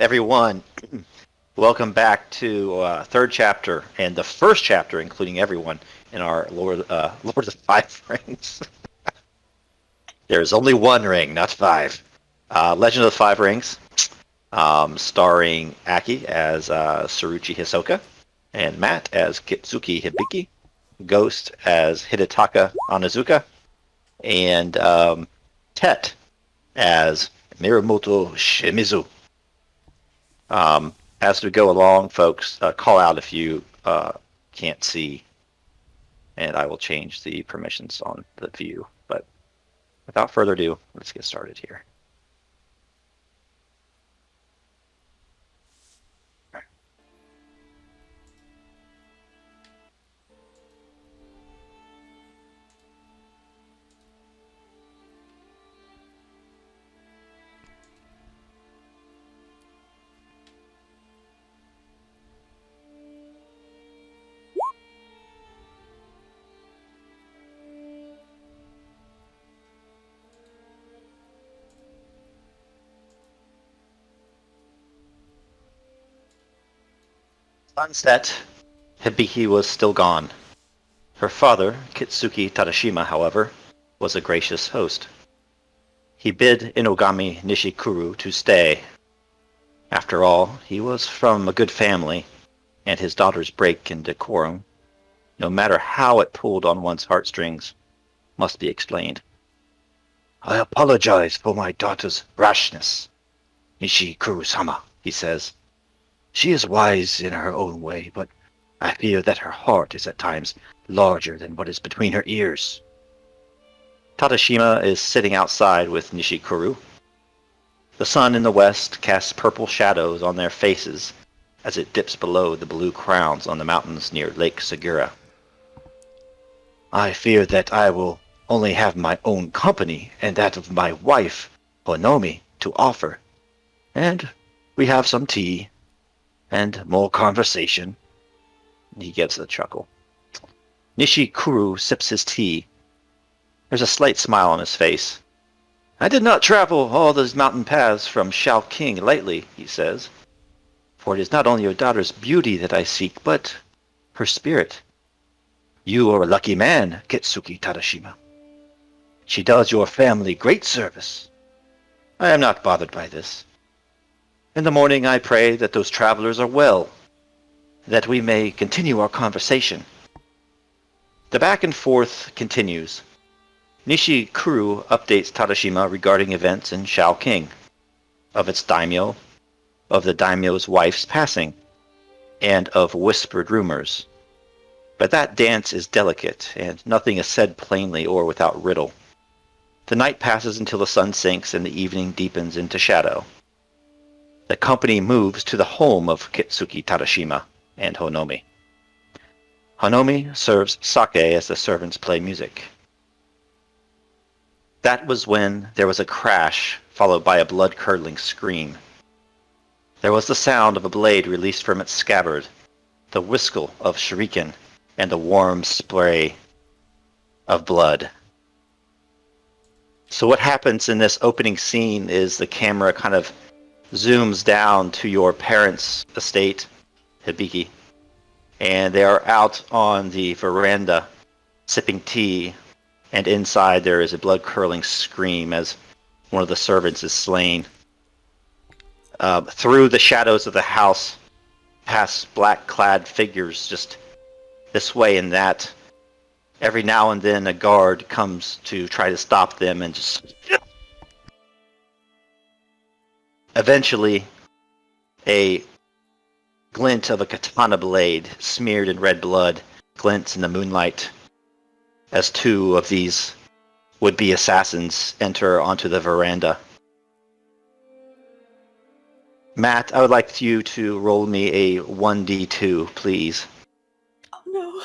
everyone. Welcome back to third chapter and the first chapter, including everyone, in our Lord of the Five Rings. There's only one ring, not five. Legend of the Five Rings, starring Aki as Saruchi Hisoka, and Matt as Kitsuki Hibiki, Ghost as Hidetaka Onizuka, and Tet as Miramoto Shimizu. As we go along, folks, call out if you can't see, and I will change the permissions on the view. But without further ado, let's get started here. Sunset, Hibiki was still gone. Her father, Kitsuki Tadashima, however, was a gracious host. He bid Inogami Nishikuru to stay. After all, he was from a good family, and his daughter's break in decorum, no matter how it pulled on one's heartstrings, must be explained. "I apologize for my daughter's rashness, Nishikuru-sama," he says. "She is wise in her own way, but I fear that her heart is at times larger than what is between her ears." Tadashima is sitting outside with Nishikuru. The sun in the west casts purple shadows on their faces as it dips below the blue crowns on the mountains near Lake Segura. "I fear that I will only have my own company and that of my wife, Honomi, to offer. And we have some tea and more conversation." He gives a chuckle. Nishikuru sips his tea. There's a slight smile on his face. "I did not travel all those mountain paths from Shaoqing lightly," he says. "For it is not only your daughter's beauty that I seek, but her spirit. You are a lucky man, Kitsuki Tadashima. She does your family great service. I am not bothered by this. In the morning I pray that those travelers are well, that we may continue our conversation." The back and forth continues. Nishikuru updates Tadashima regarding events in Shaoqing, of its daimyo, of the daimyo's wife's passing, and of whispered rumors. But that dance is delicate, and nothing is said plainly or without riddle. The night passes until the sun sinks and the evening deepens into shadow. The company moves to the home of Kitsuki Tadashima and Honomi. Honomi serves sake as the servants play music. That was when there was a crash, followed by a blood-curdling scream. There was the sound of a blade released from its scabbard, the whistle of shuriken, and the warm spray of blood. So what happens in this opening scene is the camera kind of zooms down to your parents' estate, Hibiki, and they are out on the veranda sipping tea, and inside there is a blood-curdling scream as one of the servants is slain. Through the shadows of the house pass black-clad figures just this way and that. Every now and then a guard comes to try to stop them and just... Eventually, a glint of a katana blade, smeared in red blood, glints in the moonlight as two of these would-be assassins enter onto the veranda. Matt, I would like you to roll me a 1d2, please. Oh no.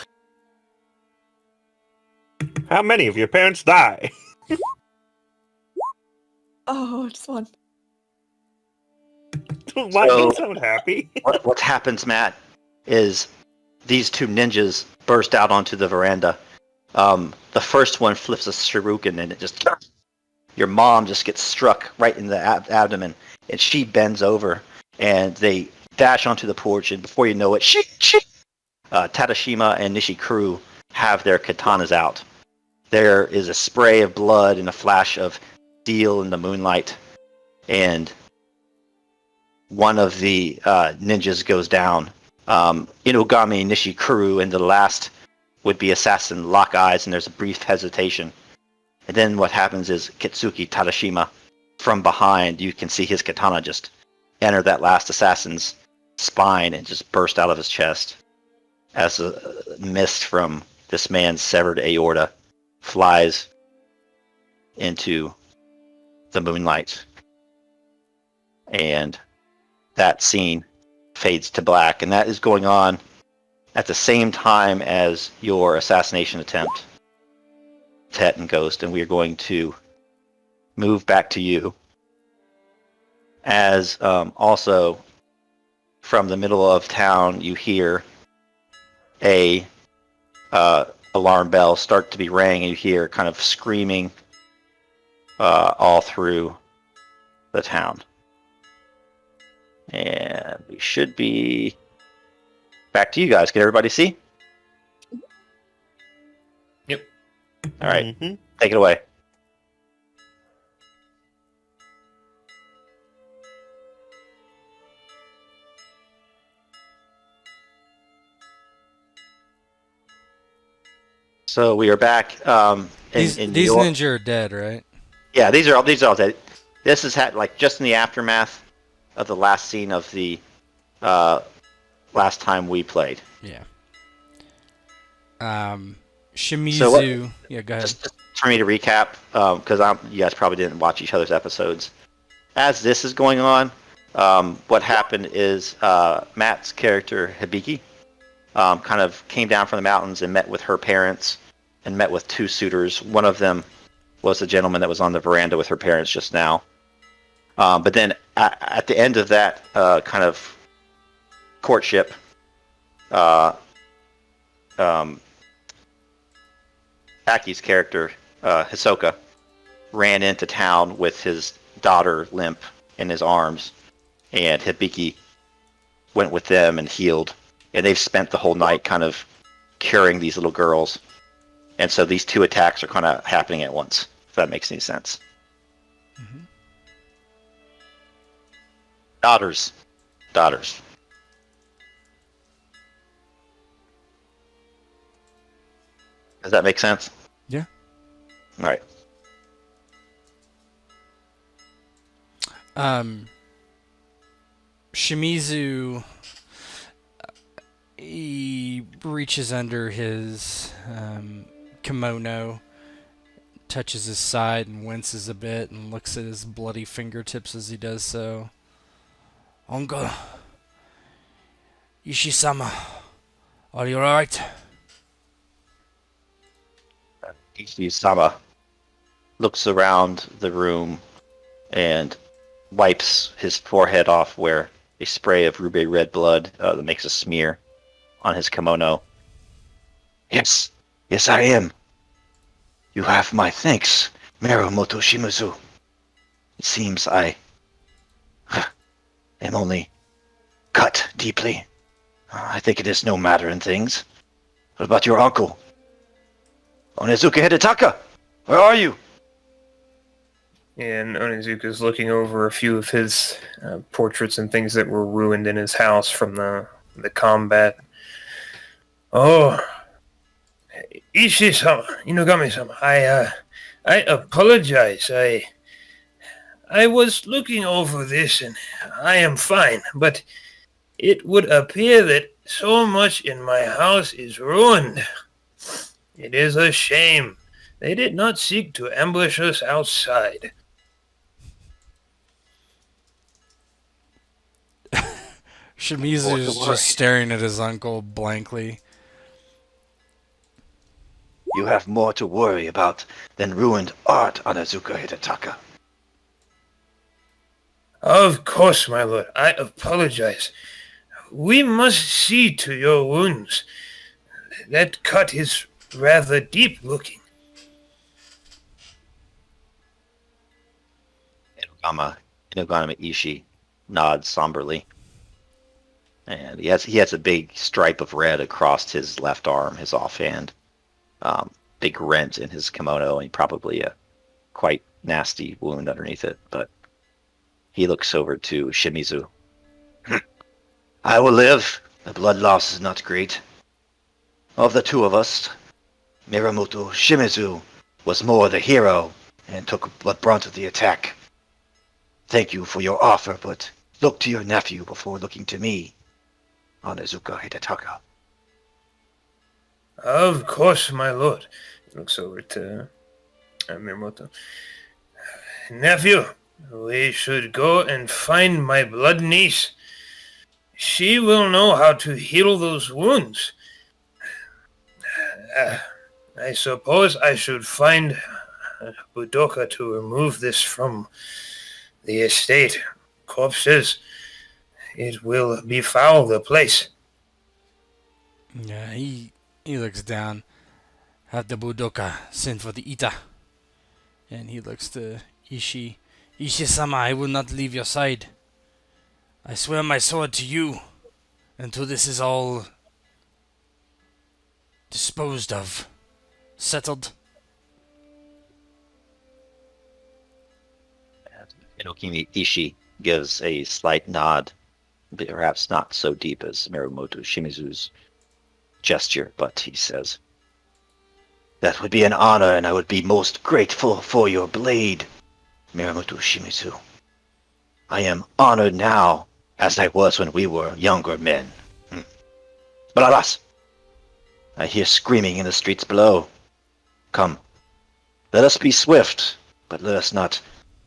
How many of your parents die? Oh, just one. Why don't sound happy? What happens, Matt, is these two ninjas burst out onto the veranda. The first one flips a shuriken and it just... Your mom just gets struck right in the abdomen, and she bends over and they dash onto the porch, and before you know it, Tadashima and Nishikuru have their katanas out. There is a spray of blood and a flash of steel in the moonlight, and one of the ninjas goes down. Inugami, Nishikuru, and the last would-be assassin lock eyes, and there's a brief hesitation. And then what happens is Kitsuki Tadashima, from behind, you can see his katana just enter that last assassin's spine and just burst out of his chest as a mist from this man's severed aorta flies into the moonlight. And that scene fades to black, and that is going on at the same time as your assassination attempt, Tet and Ghost, and we are going to move back to you. As also from the middle of town, you hear a alarm bell start to be rang, and you hear kind of screaming all through the town. And we should be back to you guys. Can everybody see? Yep. All right. Take it away. So we are back. These in New York. ninja are dead, right? Yeah, these are all dead. This is like just in the aftermath of the last scene of the last time we played. Yeah. Shimizu. So yeah, go ahead. Just for me to recap, because you guys probably didn't watch each other's episodes. As this is going on, what happened is Matt's character Hibiki kind of came down from the mountains and met with her parents and met with two suitors. One of them was the gentleman that was on the veranda with her parents just now. But then at the end of that kind of courtship, Aki's character, Hisoka, ran into town with his daughter limp in his arms, and Hibiki went with them and healed. And they've spent the whole night kind of curing these little girls. And so these two attacks are kind of happening at once, if that makes any sense. Mm-hmm. Daughters. Does that make sense? Yeah. All right. Shimizu, he reaches under his kimono, touches his side and winces a bit and looks at his bloody fingertips as he does so. Uncle, Ishii-sama, are you alright? Ishii-sama looks around the room and wipes his forehead off where a spray of ruby red blood that makes a smear on his kimono. Yes, I am. You have my thanks, Mirumoto Shimizu. It seems I am only cut deeply. I think it is no matter in things. What about your uncle? Onizuka Hidetaka, where are you? And Onizuka's looking over a few of his portraits and things that were ruined in his house from the combat. Oh, Ishii-sama, Inugami-sama, I apologize. I was looking over this and I am fine, but it would appear that so much in my house is ruined. It is a shame. They did not seek to ambush us outside. Shimizu is just staring at his uncle blankly. You have more to worry about than ruined art, Onizuka Hidetaka. Of course, my lord. I apologize. We must see to your wounds. That cut is rather deep looking. Inugami Ishii nods somberly. And he has a big stripe of red across his left arm, his offhand. Big rent in his kimono, and probably a quite nasty wound underneath it. But he looks over to Shimizu. I will live. The blood loss is not great. Of the two of us, Miramoto Shimizu was more the hero and took the brunt of the attack. Thank you for your offer, but look to your nephew before looking to me, Onizuka Hidataka. Of course, my lord. He looks over to Miramoto. Nephew, we should go and find my blood niece. She will know how to heal those wounds. I suppose I should find Budoka to remove this from the estate. Corpses. It will befoul the place. Yeah, he looks down. Have the Budoka send for the Ita. And he looks to Ishii. Ishii-sama, I will not leave your side. I swear my sword to you until this is all disposed of. Settled. Inokimi Ishii gives a slight nod, perhaps not so deep as Miramoto Shimizu's gesture, but he says, "That would be an honor, and I would be most grateful for your blade, Miramoto Shimizu. I am honored now, as I was when we were younger men. But alas, I hear screaming in the streets below. Come, let us be swift, but let us not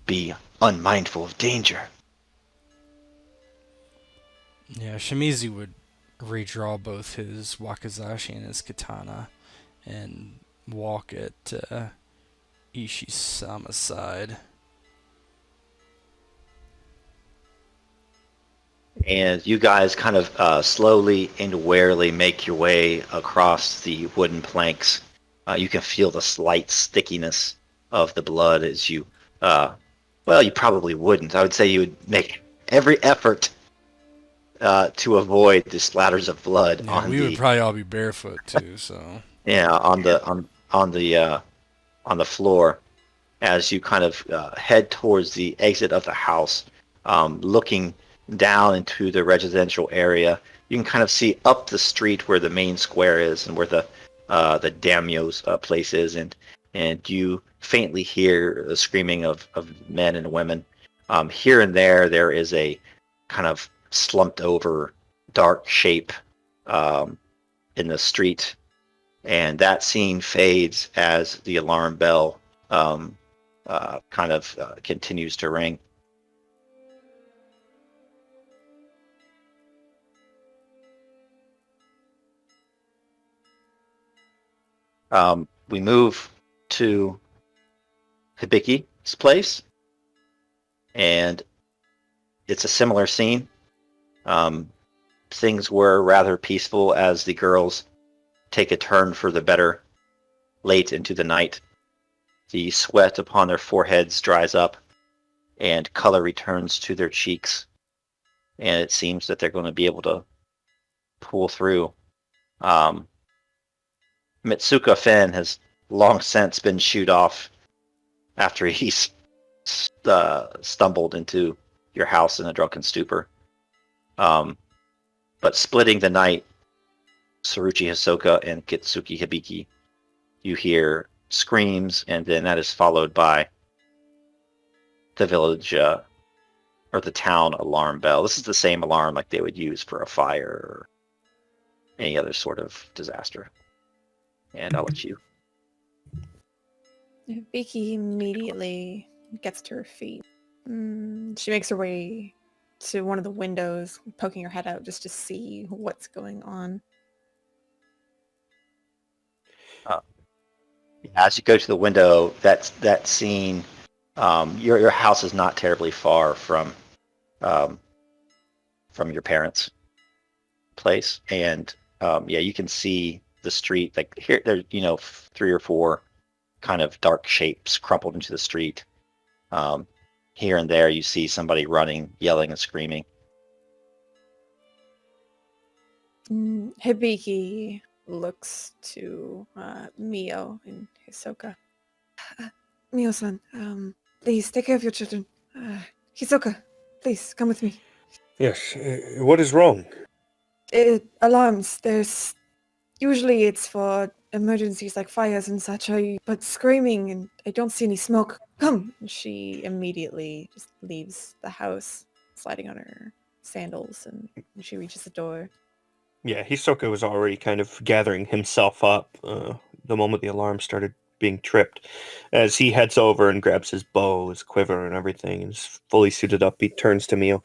be unmindful of danger." Yeah, Shimizu would redraw both his wakizashi and his katana and walk at Ishii-sama's side. And you guys kind of slowly and warily make your way across the wooden planks. You can feel the slight stickiness of the blood as you, well, you probably wouldn't. I would say you would make every effort to avoid the splatters of blood Yeah, we would probably all be barefoot too, so. Yeah, on the floor as you kind of head towards the exit of the house, looking down into the residential area. You can kind of see up the street where the main square is and where the daimyo's place is, and you faintly hear the screaming of men and women. Here and there is a kind of slumped over dark shape in the street, and that scene fades as the alarm bell kind of continues to ring. We move to Hibiki's place, and it's a similar scene. Things were rather peaceful as the girls take a turn for the better late into the night. The sweat upon their foreheads dries up, and color returns to their cheeks, and it seems that they're going to be able to pull through. Mitsuka Fen has long since been shooed off after he's stumbled into your house in a drunken stupor. But splitting the night, Saruchi Hisoka and Kitsuki Hibiki, you hear screams, and then that is followed by the village or the town alarm bell. This is the same alarm like they would use for a fire or any other sort of disaster. And I'll let you. Vicky immediately gets to her feet. She makes her way to one of the windows, poking her head out just to see what's going on. As you go to the window, that scene, your house is not terribly far from your parents' place, and you can see the street. Like here, there's 3 or 4 kind of dark shapes crumpled into the street. here and there you see somebody running, yelling and screaming. Hibiki looks to Mio and Hisoka. Mio-san, please take care of your children. Hisoka, please come with me. Yes. What is wrong? Alarms. Usually it's for emergencies like fires and such, but screaming and I don't see any smoke. Come! And she immediately just leaves the house, sliding on her sandals, and she reaches the door. Yeah, Hisoka was already kind of gathering himself up the moment the alarm started being tripped. As he heads over and grabs his bow, his quiver, and everything, and is fully suited up, he turns to Mio.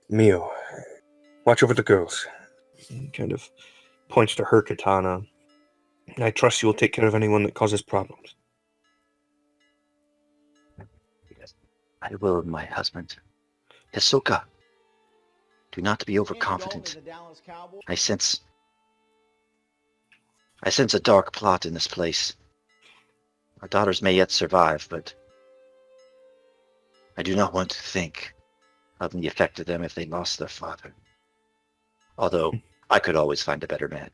Mio, watch over the girls. He kind of points to her katana. I trust you will take care of anyone that causes problems. Yes, I will, my husband. Hisoka, do not be overconfident. I sense a dark plot in this place. Our daughters may yet survive, but I do not want to think of the effect of them if they lost their father. Although, I could always find a better man.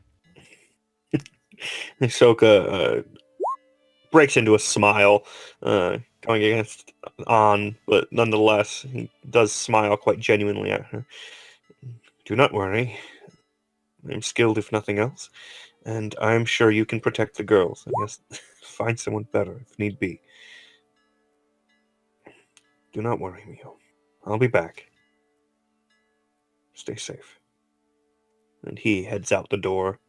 Hisoka breaks into a smile, going against An, but nonetheless, he does smile quite genuinely at her. Do not worry. I'm skilled if nothing else, and I'm sure you can protect the girls. I guess find someone better if need be. Do not worry, Mio. I'll be back. Stay safe. And he heads out the door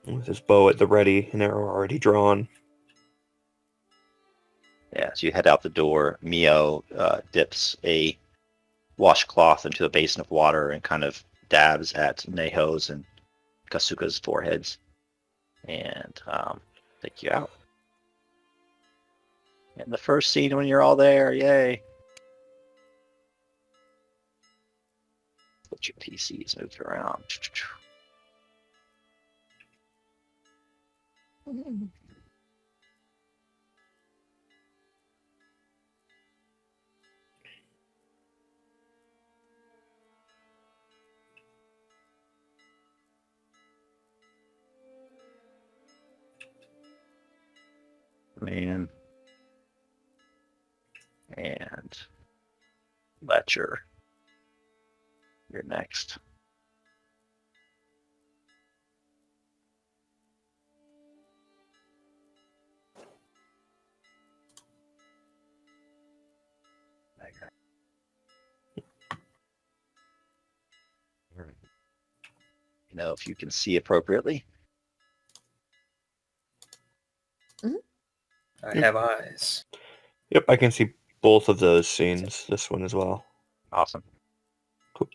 with his bow at the ready, an arrow already drawn. Yeah, as you head out the door, Mio dips a washcloth into a basin of water and kind of dabs at Neho's and Kasuka's foreheads and take you out. And the first scene when you're all there, yay! Put your PCs moved around. Man. And Letcher. You're next. You know, if you can see appropriately. I have eyes. Yep, I can see both of those scenes, this one as well. Awesome. Cool.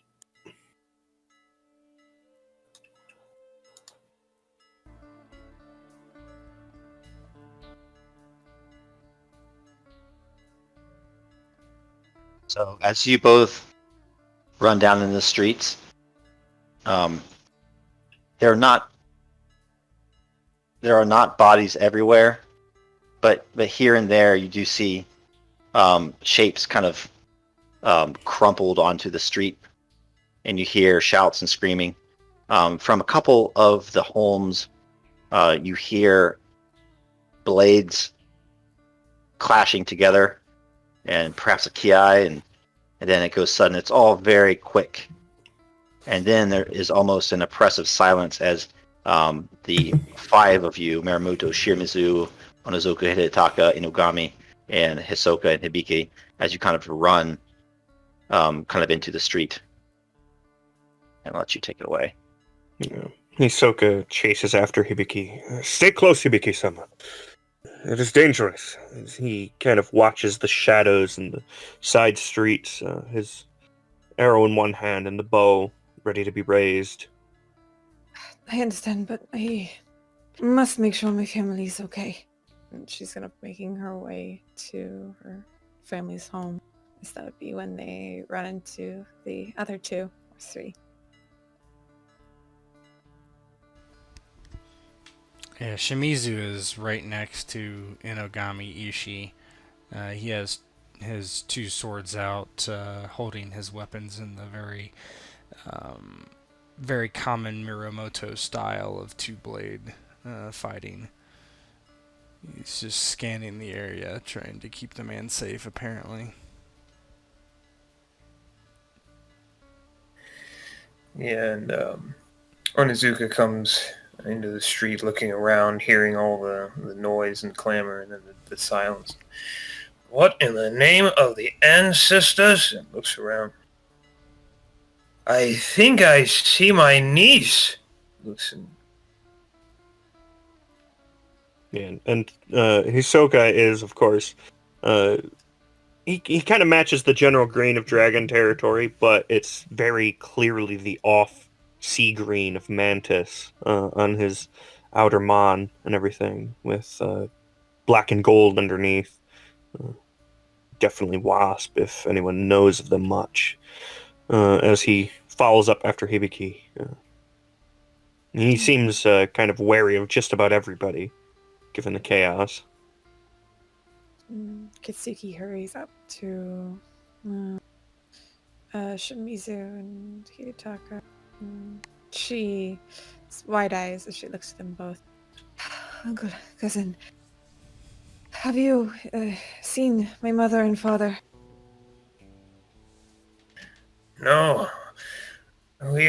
So as you both run down in the streets, there are not bodies everywhere, but here and there you do see shapes kind of crumpled onto the street, and you hear shouts and screaming from a couple of the homes. You hear blades clashing together, and perhaps a ki, and then it goes sudden. It's all very quick, and then there is almost an oppressive silence as the five of you, Maramuto, Shirimizu, Onozoku, Hidetaka, Inugami, and Hisoka and Hibiki, as you kind of run kind of into the street. And I'll let you take it away. Yeah. Hisoka chases after Hibiki. Stay close, Hibiki-sama. It is dangerous. As he kind of watches the shadows and the side streets, his arrow in one hand and the bow ready to be raised. I understand, but I must make sure my family is okay. And she's gonna making her way to her family's home. So that would be when they run into the other two or three. Yeah, Shimizu is right next to Inogami Ishii. He has his two swords out, holding his weapons in the very common Miromoto style of two-blade fighting. He's just scanning the area, trying to keep the man safe, apparently. Yeah, and Onizuka comes into the street looking around, hearing all the noise and clamor and then the silence. What in the name of the ancestors? And looks around. I think I see my niece. Looks and Yeah, and Hisoka is, of course, he kind of matches the general green of dragon territory, but it's very clearly the off sea green of mantis on his outer mon and everything, with black and gold underneath. Definitely wasp, if anyone knows of them much. As he follows up after Hibiki. He seems kind of wary of just about everybody, given the chaos. Kitsuki hurries up to Shimizu and Hidetaka. She wide eyes as she looks at them both. Uncle, cousin, have you seen my mother and father? no, he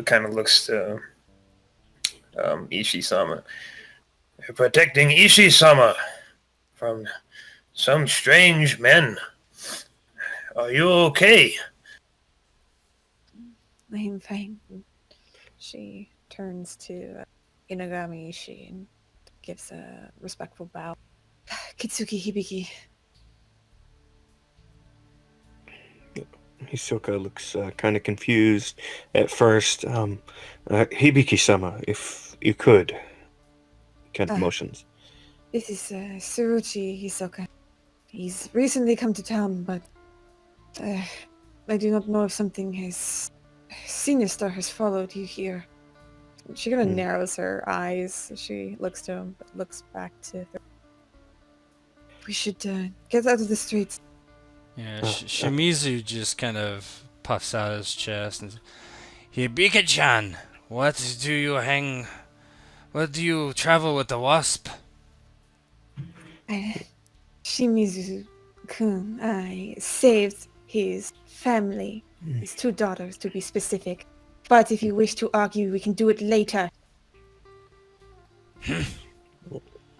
kind of looks to Ishi-sama. We're protecting Ishi-sama from some strange men. Are you okay? I am fine. She turns to Inagami Ishii and gives a respectful bow. Kitsuki Hibiki. Hisoka looks kind of confused at first. Hibiki-sama, if you could. Kind of motions. This is Suruchi Hisoka. He's recently come to town, but I do not know if something sinister has followed you here. She kind of narrows her eyes as she looks to him, but looks back to her. We should get out of the streets. Yeah, Shimizu just kind of puffs out his chest and says, Hibika-chan, what do you travel with the wasp? Shimizu-kun, I saved his family, his two daughters to be specific. But if you wish to argue, we can do it later.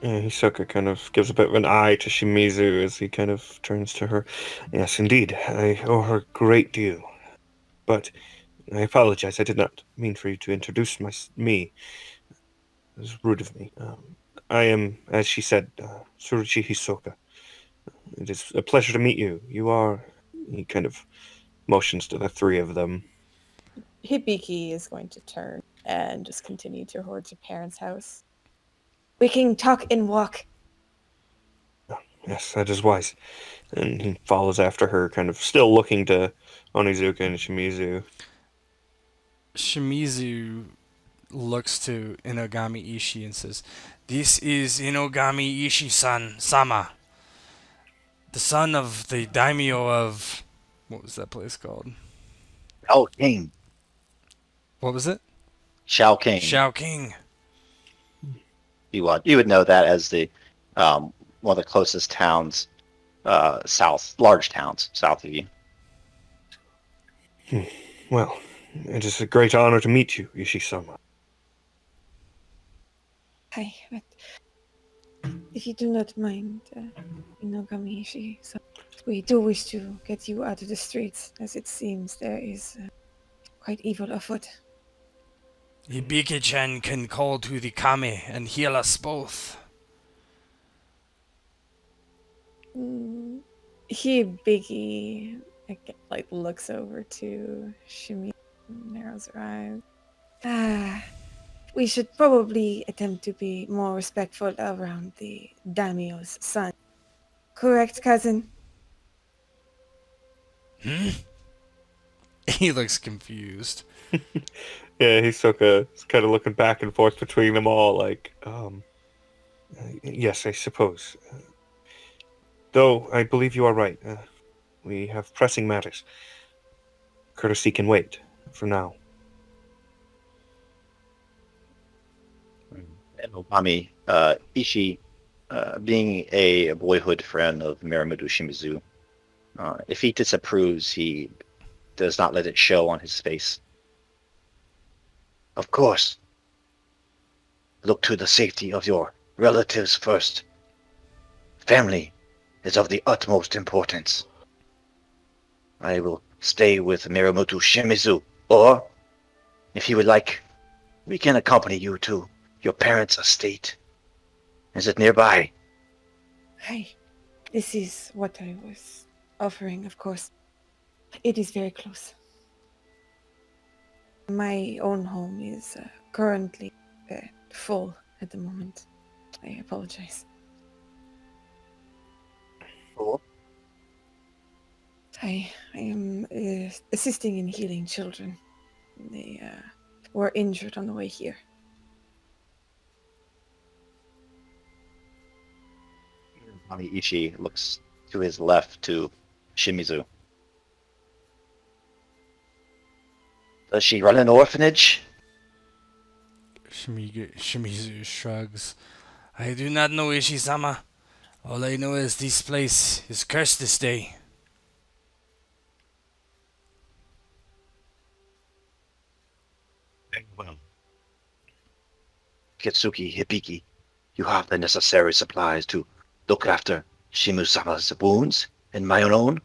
Hisoka kind of gives a bit of an eye to Shimizu as he kind of turns to her. Yes, indeed, I owe her a great deal. But I apologize, I did not mean for you to introduce me. It was rude of me. I am, as she said, Suruchi Hisoka. It is a pleasure to meet you. You are... He kind of motions to the three of them. Hibiki is going to turn and just continue towards her parents' house. We can talk and walk. Oh, yes, that is wise. And he follows after her, kind of still looking to Onizuka and Shimizu. Shimizu looks to Inogami Ishii and says, This is Inogami Ishii-sama, the son of the daimyo of... What was that place called? Oh, King. What was it? Shao King. Shao King. You would know that as the one of the closest towns large towns south of you. Well, it is a great honor to meet you, Ishii-sama. Hi, but if you do not mind, Inogami Ishii, so we do wish to get you out of the streets, as it seems there is quite evil afoot. Hibiki-chan can call to the kami and heal us both. Hibiki looks over to Shimi and narrows her eyes. We should probably attempt to be more respectful around the daimyo's son. Correct, cousin? He looks confused. Yeah, Hisoka is kind of looking back and forth between them all, like, yes, I suppose. Though I believe you are right. We have pressing matters. Courtesy can wait, for now. And Omami, Ishi, being a boyhood friend of Miramudu Shimizu, if he disapproves, he does not let it show on his face. Of course. Look to the safety of your relatives first. Family is of the utmost importance. I will stay with Miramuto Shimizu, or, if you would like, we can accompany you to your parents' estate. Is it nearby? Hi. This is what I was offering, of course. It is very close. My own home is currently full at the moment. I apologize. Oh, I am assisting in healing children. They were injured on the way here. Omami Ishi looks to his left to Shimizu. Does she run an orphanage? Shimizu shrugs. I do not know, Ishi-sama. All I know is this place is cursed this day. Very well. Kitsuki Hibiki, you have the necessary supplies to look after Shimu-sama's wounds and my own?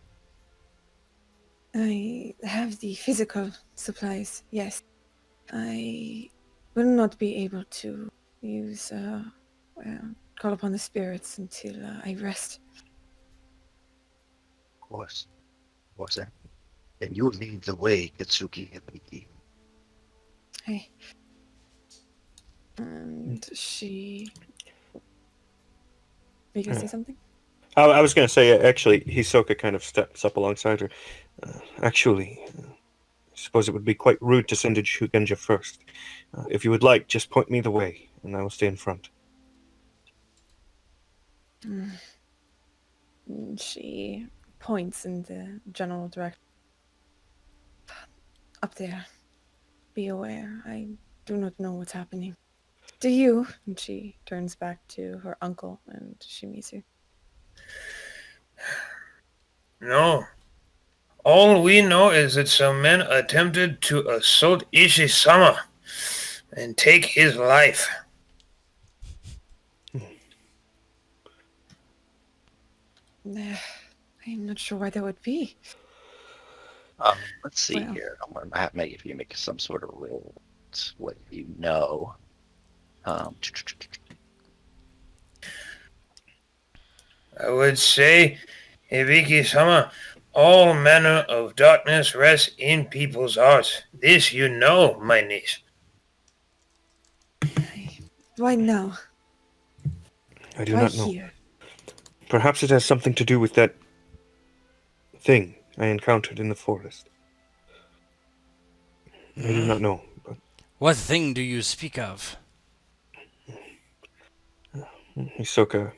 I have the physical supplies, yes. I will not be able to use, call upon the spirits until I rest. Of course. Then you lead the way, Kitsuki Hibiki. Hey. And she... Were you going to say something? I was going to say, actually, Hisoka kind of steps up alongside her. Actually, I suppose it would be quite rude to send in Shugenja first. If you would like, just point me the way, and I will stay in front. And she points in the general direction. Up there. Be aware. I do not know what's happening. Do you? And she turns back to her uncle and Shimizu. No. All we know is that some men attempted to assault Ishi-sama and take his life. I'm not sure why that would be. Let's see Well. here. I'm going to make if you make some sort of roll. It's what you know. I would say, Hibiki-sama, all manner of darkness rests in people's hearts. This you know, my niece. Why now? I do Why not know. here? Perhaps it has something to do with that thing I encountered in the forest. I do not know. But What thing do you speak of? Hisoka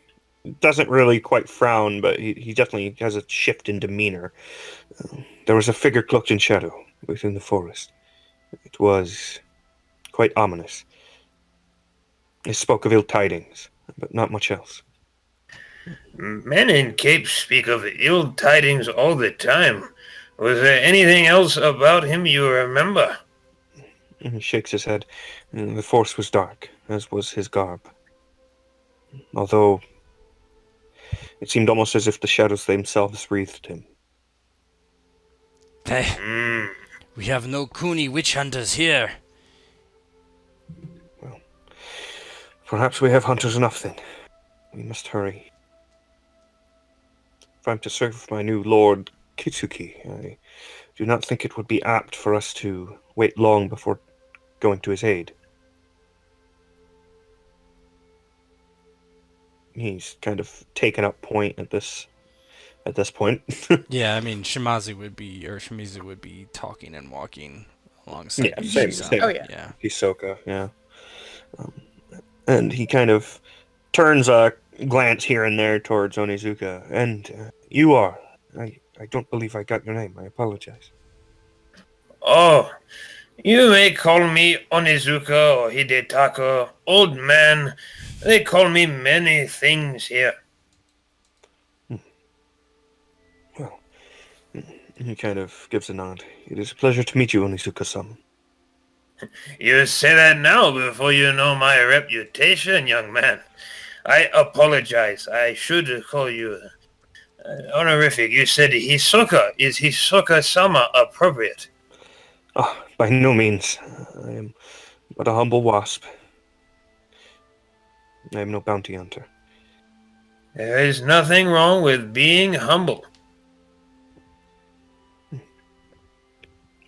doesn't really quite frown, but he definitely has a shift in demeanor. There was a figure cloaked in shadow within the forest. It was quite ominous. It spoke of ill tidings, but not much else. Men in capes speak of ill tidings all the time. Was there anything else about him you remember? And he shakes his head. The force was dark, as was his garb. Although it seemed almost as if the shadows themselves breathed him. We have no Kuni witch hunters here. Well, perhaps we have hunters enough then. We must hurry. If I'm to serve my new lord Kitsuki, I do not think it would be apt for us to wait long before going to his aid. He's kind of taken up point at this point. Yeah, I mean Shimizu would be talking and walking alongside. Yeah, same. Oh, yeah. Hisoka, yeah. And he kind of turns glance here and there towards Onizuka. And you are. I don't believe I got your name. I apologize. Oh, you may call me Onizuka or Hidetaka, old man. They call me many things here. Well, he kind of gives a nod. It is a pleasure to meet you, Onizuka-sama. You say that now before you know my reputation, young man. I apologize. I should call you honorific. You said Hisoka. Is Hisoka-sama appropriate? Ah, by no means. I am but a humble wasp. I am no bounty hunter. There is nothing wrong with being humble.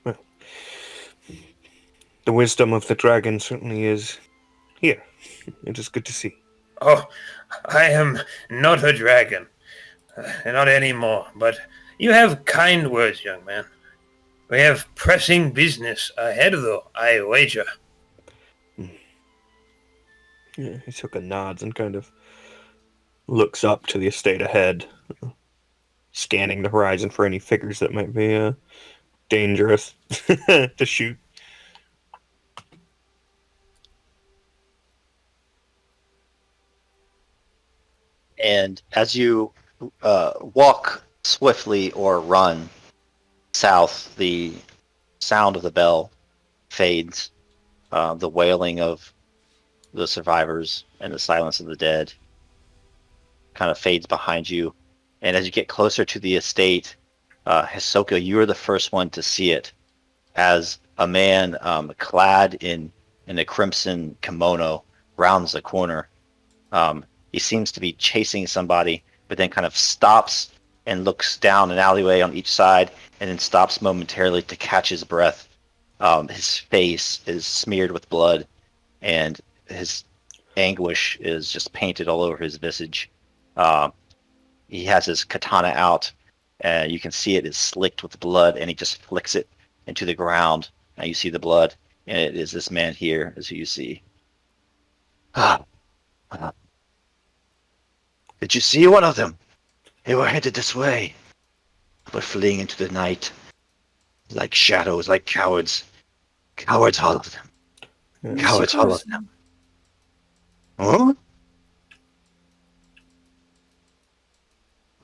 Well, the wisdom of the dragon certainly is here. It is good to see. Oh, I am not a dragon. Not anymore, but you have kind words, young man. We have pressing business ahead, though, I wager. Yeah, Hisoka nods and kind of looks up to the estate ahead, scanning the horizon for any figures that might be dangerous to shoot. And as you walk swiftly or run south, the sound of the bell fades. The wailing of the survivors and the silence of the dead kind of fades behind you. And as you get closer to the estate, Hisoka, you are the first one to see it, as a man clad in a crimson kimono rounds the corner. He seems to be chasing somebody, but then kind of stops and looks down an alleyway on each side, and then stops momentarily to catch his breath. His face is smeared with blood, and his anguish is just painted all over his visage. He has his katana out, and you can see it is slicked with blood, and he just flicks it into the ground. And you see the blood, and it is this man here, is who you see. Did you see one of them? They were headed this way, but fleeing into the night, like shadows, like cowards. Cowards, all of them. Yeah. Cowards, all of them. Huh?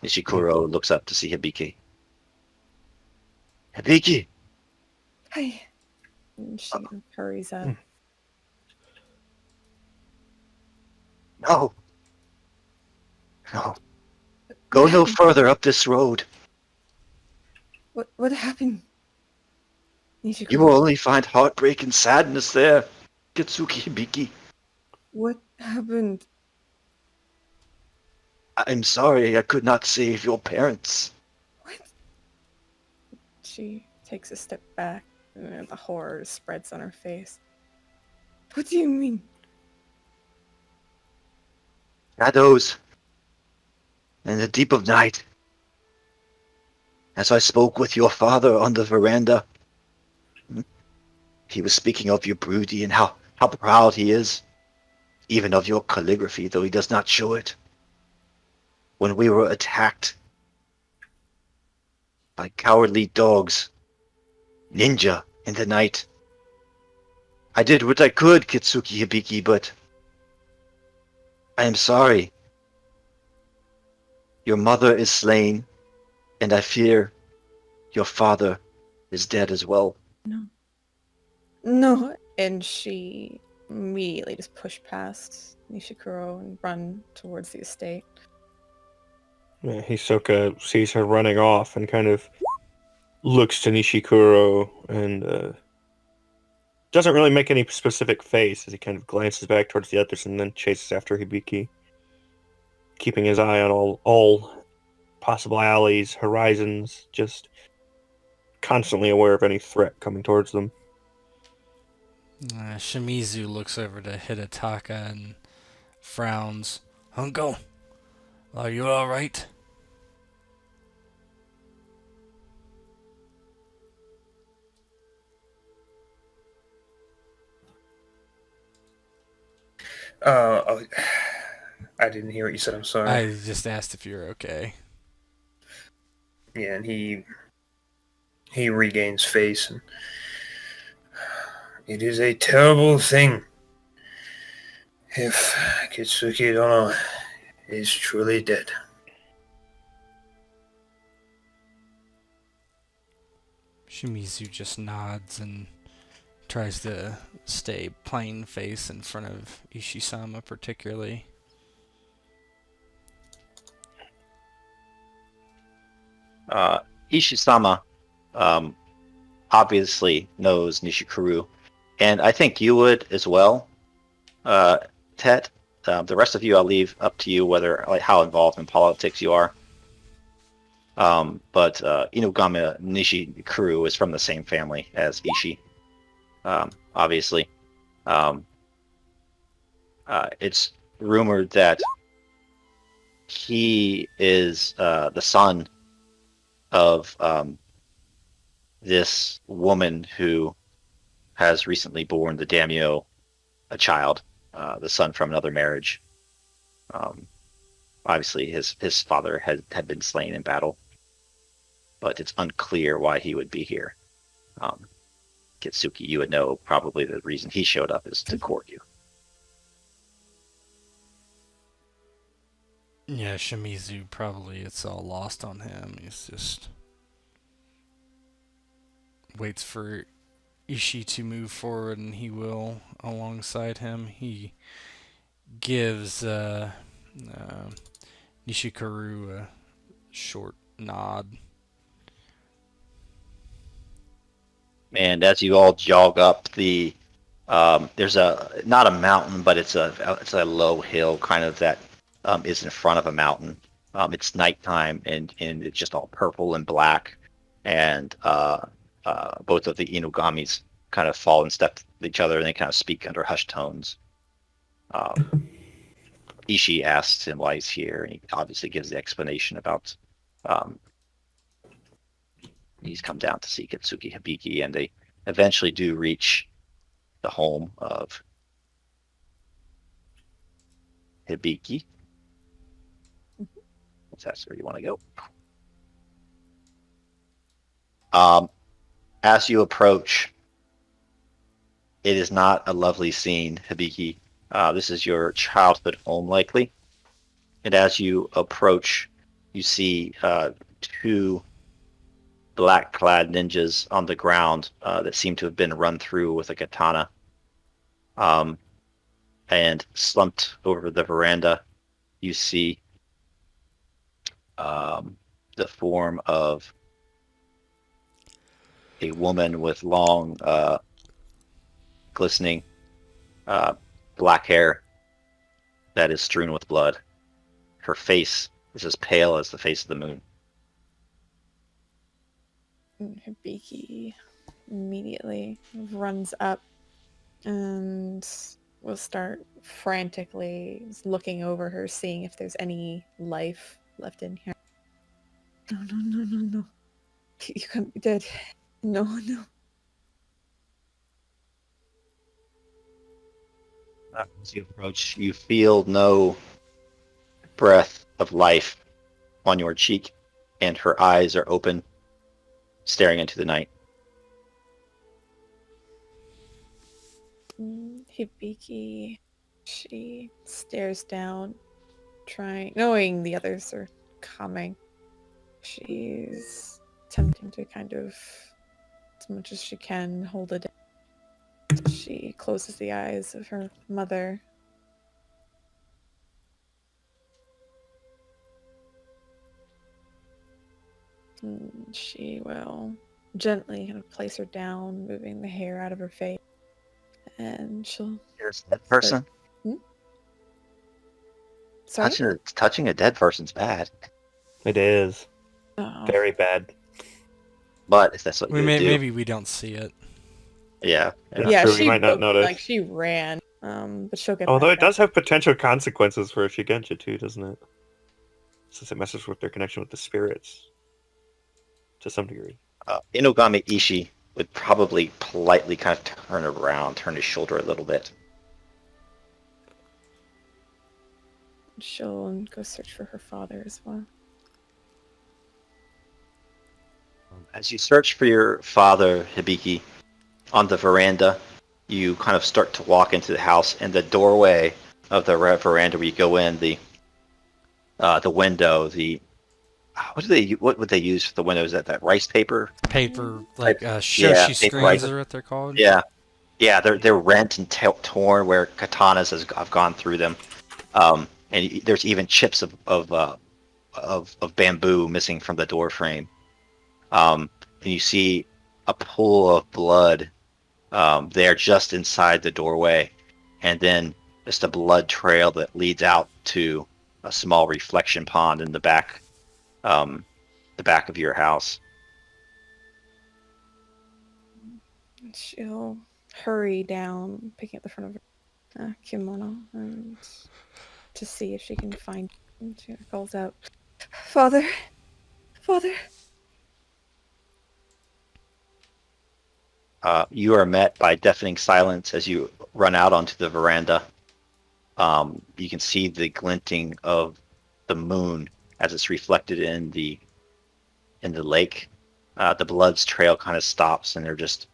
Nishikuro looks up to see Hibiki. Hibiki! Hi. And she hurries up. No. No. Go no further up this road. What happened? Nishikuro, You will only find heartbreak and sadness there, Kitsuki Hibiki. what happened? I'm sorry I could not save your parents. What? She takes a step back, and the horror spreads on her face. What do you mean? Shadows. In the deep of night. As I spoke with your father on the veranda, he was speaking of your broody and how proud he is, even of your calligraphy, though he does not show it. When we were attacked by cowardly dogs, ninja in the night, I did what I could, Kitsuki Hibiki, but I am sorry. Your mother is slain, and I fear your father is dead as well. No. And she immediately just pushed past Nishikuro and run towards the estate. Yeah, Hisoka sees her running off and kind of looks to Nishikuro and doesn't really make any specific face as he kind of glances back towards the others and then chases after Hibiki, keeping his eye on all possible alleys, horizons, just constantly aware of any threat coming towards them. Shimizu looks over to Hidetaka and frowns. Hunko, are you alright? I didn't hear what you said. I'm sorry. I just asked if you're okay. Yeah, and he regains face, and it is a terrible thing if Kitsuki Dono is truly dead. Shimizu just nods and tries to stay plain face in front of Ishisama particularly. Ishisama obviously knows Nishikuru, and I think you would as well, Tet. The rest of you, I'll leave up to you whether how involved in politics you are. But Inugami Nishikuru is from the same family as Ishi, obviously. It's rumored that he is the son of this woman who has recently born the daimyo a child, the son from another marriage. Obviously, his father had been slain in battle, but it's unclear why he would be here. Kitsuki, you would know probably the reason he showed up is to court you. Yeah, Shimizu, probably it's all lost on him. He's just waits for Ishii to move forward, and he will alongside him. He gives Nishikaru a short nod. And as you all jog up the, there's not a mountain, but it's a low hill kind of that is in front of a mountain. It's nighttime and it's just all purple and black, and both of the Inugamis kind of fall in step with each other, and they kind of speak under hushed tones. Ishii asks him why he's here, and he obviously gives the explanation about he's come down to see Kitsuki Hibiki, and they eventually do reach the home of Hibiki. If that's where you want to go. As you approach, it is not a lovely scene, Hibiki. This is your childhood home, likely. And as you approach, you see two black-clad ninjas on the ground that seem to have been run through with a katana. And slumped over the veranda, you see the form of a woman with long, glistening black hair that is strewn with blood. Her face is as pale as the face of the moon. Hibiki immediately runs up and will start frantically looking over her, seeing if there's any life left in here. No. You can't be dead. No. As you approach, you feel no breath of life on your cheek, and her eyes are open, staring into the night. Hibiki, she stares down, knowing the others are coming. She's attempting to kind of, as much as she can, hold it in. She closes the eyes of her mother. And she will gently kind of place her down, moving the hair out of her face. And she'll... There's a dead person? Sorry? Touching a dead person's bad. It is. Oh. Very bad. But if that's what you do... Maybe we don't see it. Yeah. Yeah, true, she we might not looked notice. like she ran. But she'll get Although back it does have potential consequences for Shigenja too, doesn't it? Since it messes with their connection with the spirits. To some degree. Inugami Ishii would probably politely kind of turn around, turn his shoulder a little bit. She'll go search for her father as well. As you search for your father, Hibiki, on the veranda, you kind of start to walk into the house, and the doorway of the veranda where you go in, the window, what would they use for the windows? That rice paper? Paper, like Yeah, shoshi paper screens rice. are what they're called. Yeah, they're rent and torn where katanas have gone through them, and there's even chips of bamboo missing from the door frame. And you see a pool of blood there just inside the doorway, and then just a blood trail that leads out to a small reflection pond in the back of your house. She'll hurry down, picking up the front of her kimono, and to see if she can find him. She calls out, "Father! Father!" You are met by deafening silence as you run out onto the veranda. You can see the glinting of the moon as it's reflected in the lake. The blood's trail kind of stops, and they're just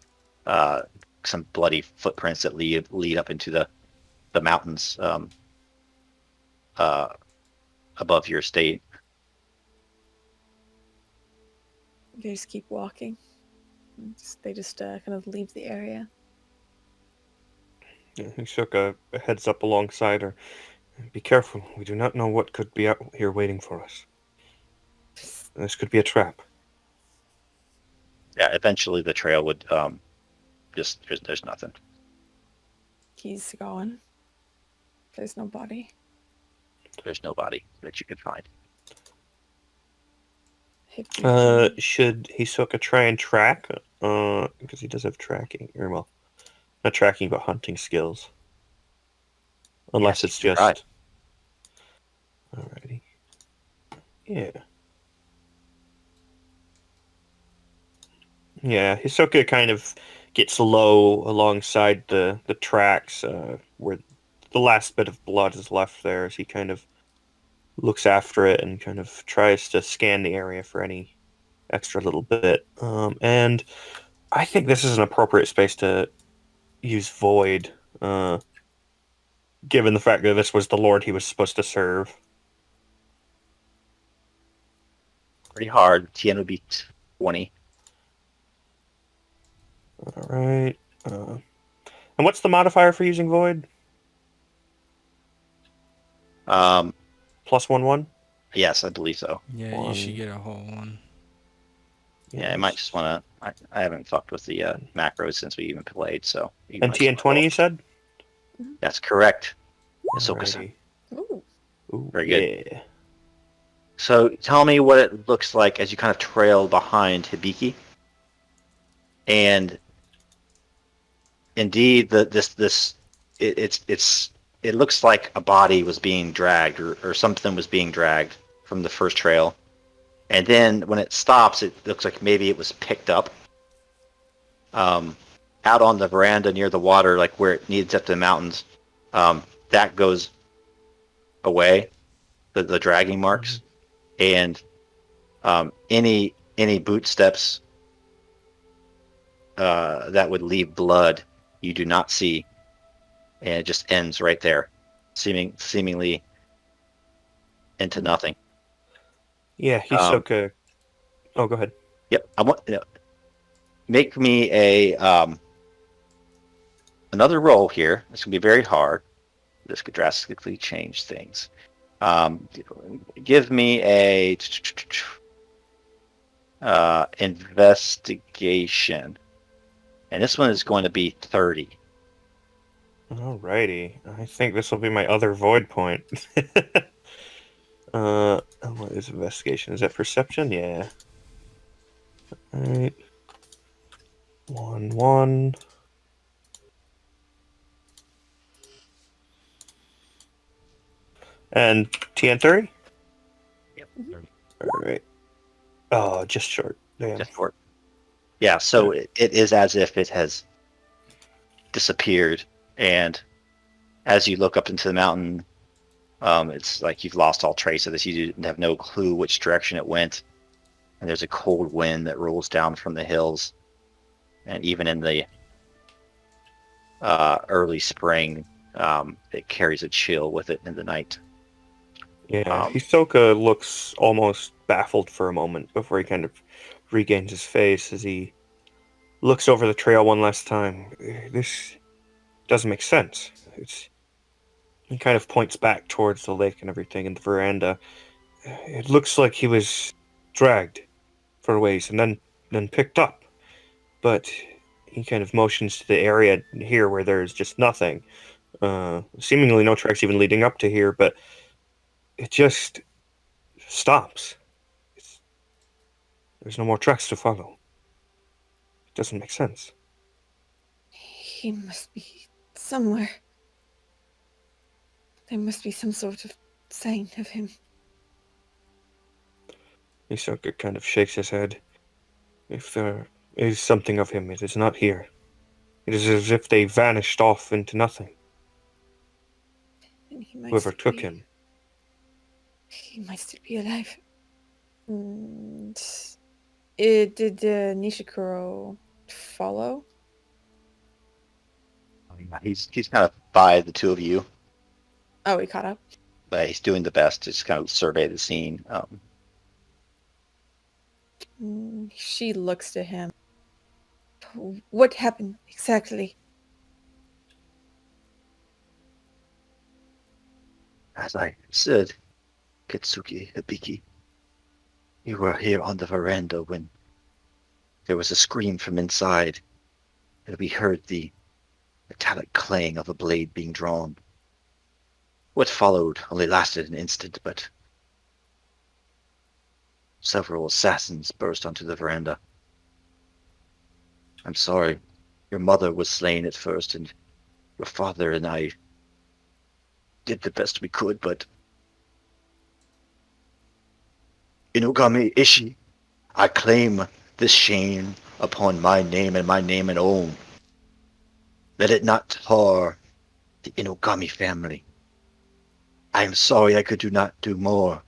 some bloody footprints that lead up into the mountains above your estate. They just keep walking. They just kind of leave the area. Yeah, Hisoka heads up alongside her. Be careful. We do not know what could be out here waiting for us. This could be a trap. Yeah, eventually the trail would there's nothing. He's gone. There's no body. There's nobody that you can find. Should Hisoka try and track? Because he does have tracking, or well, not tracking, but hunting skills. Unless Yes, it's you can just. try. Alrighty. Yeah. Yeah, Hisoka kind of gets low alongside the tracks, where the last bit of blood is left there, as he kind of looks after it and kind of tries to scan the area for any extra little bit. And I think this is an appropriate space to use Void, given the fact that this was the Lord he was supposed to serve. Pretty hard. TN would be 20. Alright. And what's the modifier for using Void? +1/1? Yes, I believe so. Yeah, you should get a whole one. Yeah, I might just want to. I haven't fucked with the macros since we even played, so. And TN20, you said? That's correct. Ahsoka-san. Alrighty. Ooh. Ooh, Very good. Yeah. So tell me what it looks like as you kind of trail behind Hibiki. And indeed, it looks like a body was being dragged, or something was being dragged from the first trail. And then when it stops, it looks like maybe it was picked up out on the veranda near the water, like where it needs up to the mountains. That goes away, the dragging marks, and any boot steps that would leave blood, you do not see, and it just ends right there, seemingly into nothing. Yeah, Hisoka. Oh, go ahead. Yep, I want make me a another roll here. It's gonna be very hard. This could drastically change things. Give me a investigation, and this one is going to be 30. Alrighty. I think this will be my other void point. What is investigation? Is that perception? Yeah. Alright. 1/1. And TN30? Yep. Alright. Oh, just short. Damn. Just for yeah. So it is as if it has disappeared, and as you look up into the mountain, It's like you've lost all trace of this. You have no clue which direction it went. And there's a cold wind that rolls down from the hills. And even in the early spring, it carries a chill with it in the night. Yeah, Hisoka looks almost baffled for a moment before he kind of regains his face as he looks over the trail one last time. This doesn't make sense. He kind of points back towards the lake and everything and the veranda. It looks like he was dragged for a ways and then picked up. But he kind of motions to the area here where there's just nothing. Seemingly no tracks even leading up to here, but it just stops. There's no more tracks to follow. It doesn't make sense. He must be somewhere. There must be some sort of sign of him. Hisoka kind of shakes his head. If there is something of him, it is not here. It is as if they vanished off into nothing. And he might Whoever still took be- him. He might still be alive. And did Nishikuro follow? He's kind of by the two of you, Oh, he caught up. but he's doing the best to just kind of survey the scene. She looks to him. What happened exactly? As I said, Ketsuki Hibiki, you were here on the veranda when there was a scream from inside, and we heard the metallic clang of a blade being drawn. What followed only lasted an instant, but several assassins burst onto the veranda. I'm sorry, your mother was slain at first, and your father and I did the best we could, but Inugami Ishi, I claim this shame upon my name and my name alone. Let it not tar the Inugami family. I am sorry I could not do more.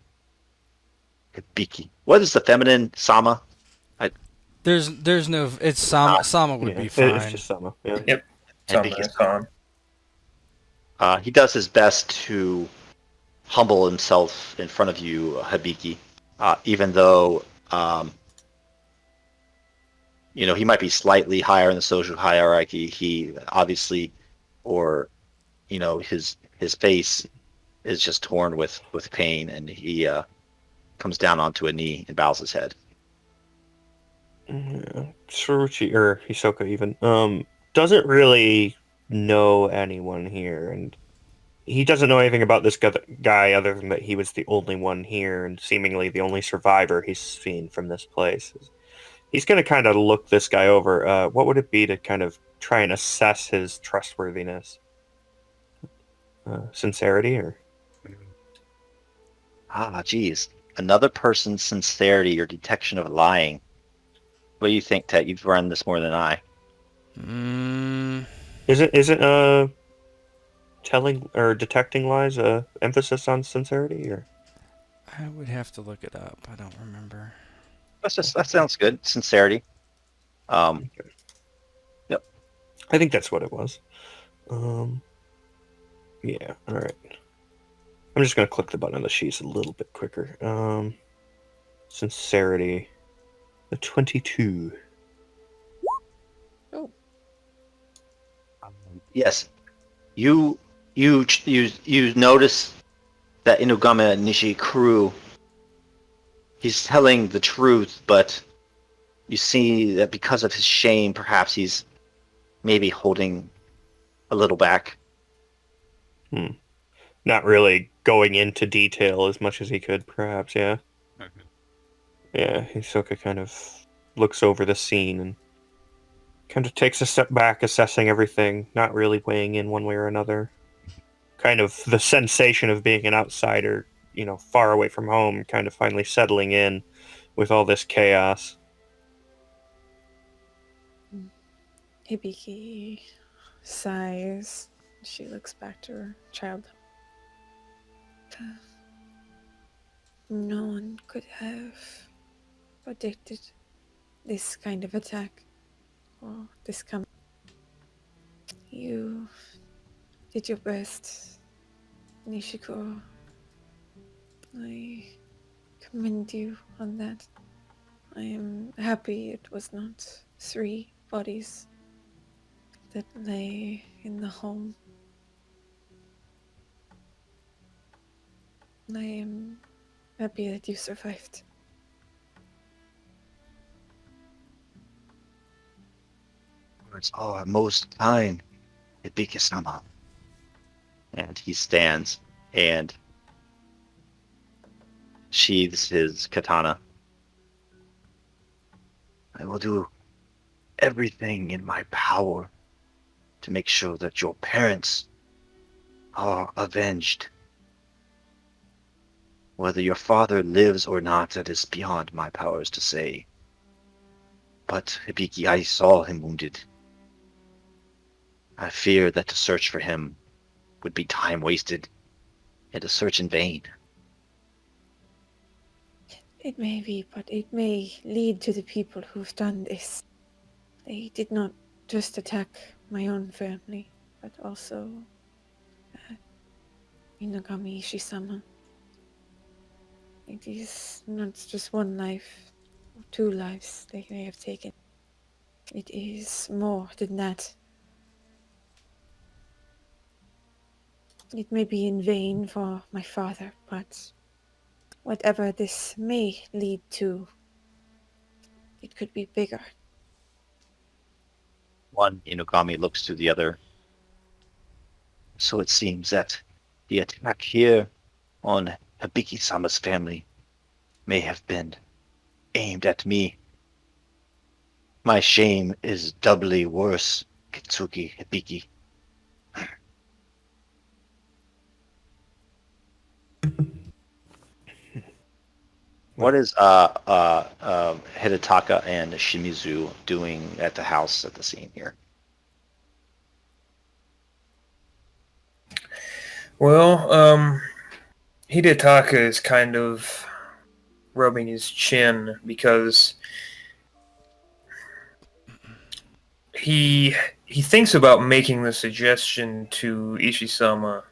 Hibiki. What is the feminine Sama? There's no. It's Sama. Sama would Yeah, be fine. it's just Sama. Yeah. Yep. Hibiki's Something He does his best to humble himself in front of you, Hibiki, even though he might be slightly higher in the social hierarchy. He obviously, or his face is just torn with pain, and he comes down onto a knee and bows his head. Yeah. Tsuruchi, or Hisoka even, doesn't really know anyone here, and he doesn't know anything about this guy other than that he was the only one here and seemingly the only survivor he's seen from this place. He's going to kind of look this guy over. What would it be to kind of try and assess his trustworthiness? Sincerity, or? Geez. Another person's sincerity or detection of lying. What do you think, Ted? You've run this more than I. Isn't telling or detecting lies emphasis on sincerity, or? I would have to look it up. I don't remember. That sounds good. Sincerity. Yep. I think that's what it was. Yeah, alright. I'm just going to click the button on the sheets a little bit quicker. Sincerity. The 22. Oh. Yes. You notice that Inugama Nishikuru, he's telling the truth, but you see that because of his shame, perhaps he's maybe holding a little back. Not really going into detail as much as he could, perhaps, yeah. Mm-hmm. Yeah, Hisoka kind of looks over the scene and kind of takes a step back, assessing everything, not really weighing in one way or another. Kind of the sensation of being an outsider, far away from home, kind of finally settling in with all this chaos. Hibiki sighs. She looks back to her child. No one could have predicted this kind of attack or this coming. You did your best, Nishikoro. I commend you on that. I am happy it was not 3 bodies that lay in the home. I am happy that you survived. Words are most kind, Hibiki-sama. And he stands and sheathes his katana. I will do everything in my power to make sure that your parents are avenged. Whether your father lives or not, that is beyond my powers to say. But Hibiki, I saw him wounded. I fear that to search for him would be time wasted and a search in vain. It may be, but it may lead to the people who've done this. They did not just attack my own family, but also Inagami Ishii-sama. It is not just 1 life or 2 lives they may have taken. It is more than that. It may be in vain for my father, but whatever this may lead to, it could be bigger. One Inugami looks to the other. So it seems that the attack here on Hibiki-sama's family may have been aimed at me. My shame is doubly worse, Kitsuki Hibiki. What is Hidetaka and Shimizu doing at the house at the scene here? Well, Hidetaka is kind of rubbing his chin because he thinks about making the suggestion to Ishii-sama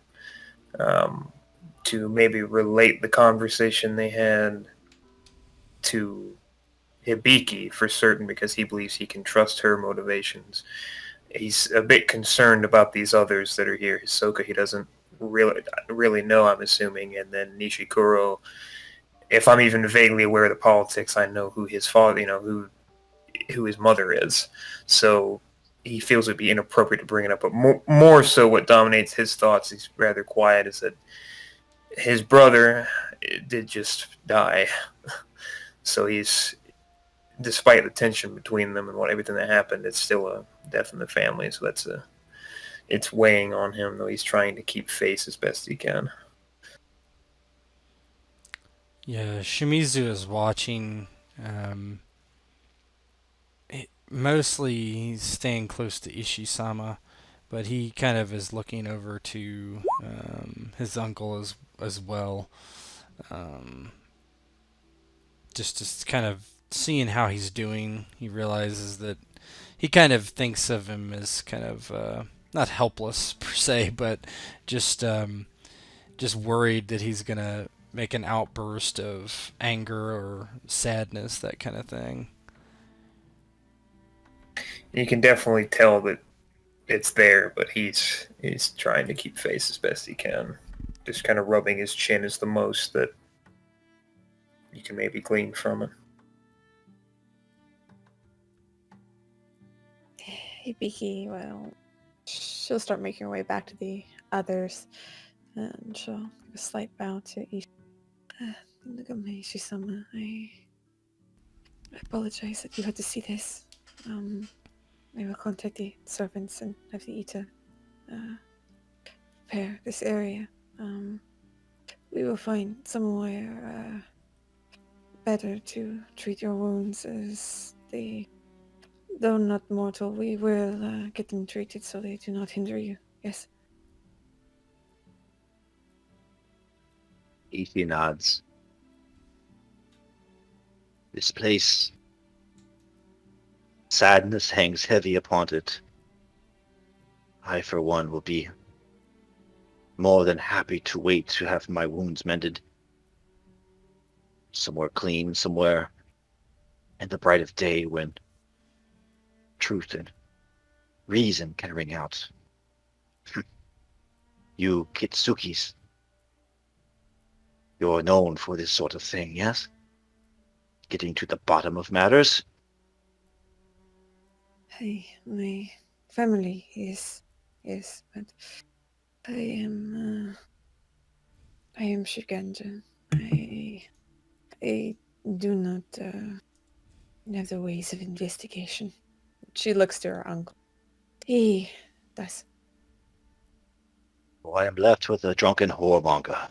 to maybe relate the conversation they had to Hibiki for certain because he believes he can trust her motivations. He's a bit concerned about these others that are here. Hisoka, he doesn't really know, I'm assuming, and then Nishikuro. If I'm even vaguely aware of the politics, I know who his father, who his mother is. So he feels it would be inappropriate to bring it up. But more so, what dominates his thoughts, he's rather quiet, is that his brother did just die. So he's, despite the tension between them and everything that happened, it's still a death in the family. So it's weighing on him, though he's trying to keep face as best he can. Yeah, Shimizu is watching. Mostly he's staying close to Ishii-sama, but he kind of is looking over to his uncle as well. Just kind of seeing how he's doing. He realizes that he kind of thinks of him as kind of not helpless per se, but just worried that he's gonna make an outburst of anger or sadness, that kind of thing. You can definitely tell that it's there, but he's trying to keep face as best he can. Just kind of rubbing his chin is the most that you can maybe glean from it. Hibiki, well, she'll start making her way back to the others, and she'll give a slight bow to each. Inagami Ishii-sama, I apologize that you had to see this. I will contact the servants and have the Ita prepare this area. We will find somewhere better to treat your wounds, as though not mortal, we will get them treated so they do not hinder you. Yes. Ishi nods. This place, sadness hangs heavy upon it. I, for one, will be more than happy to wait to have my wounds mended. Somewhere clean, somewhere in the bright of day when truth and reason can ring out. You Kitsukis, you're known for this sort of thing, yes? Getting to the bottom of matters? My family is, yes, but I am Shiganja. I do not have the ways of investigation. She looks to her uncle. He does. Well, I am left with a drunken whoremonger.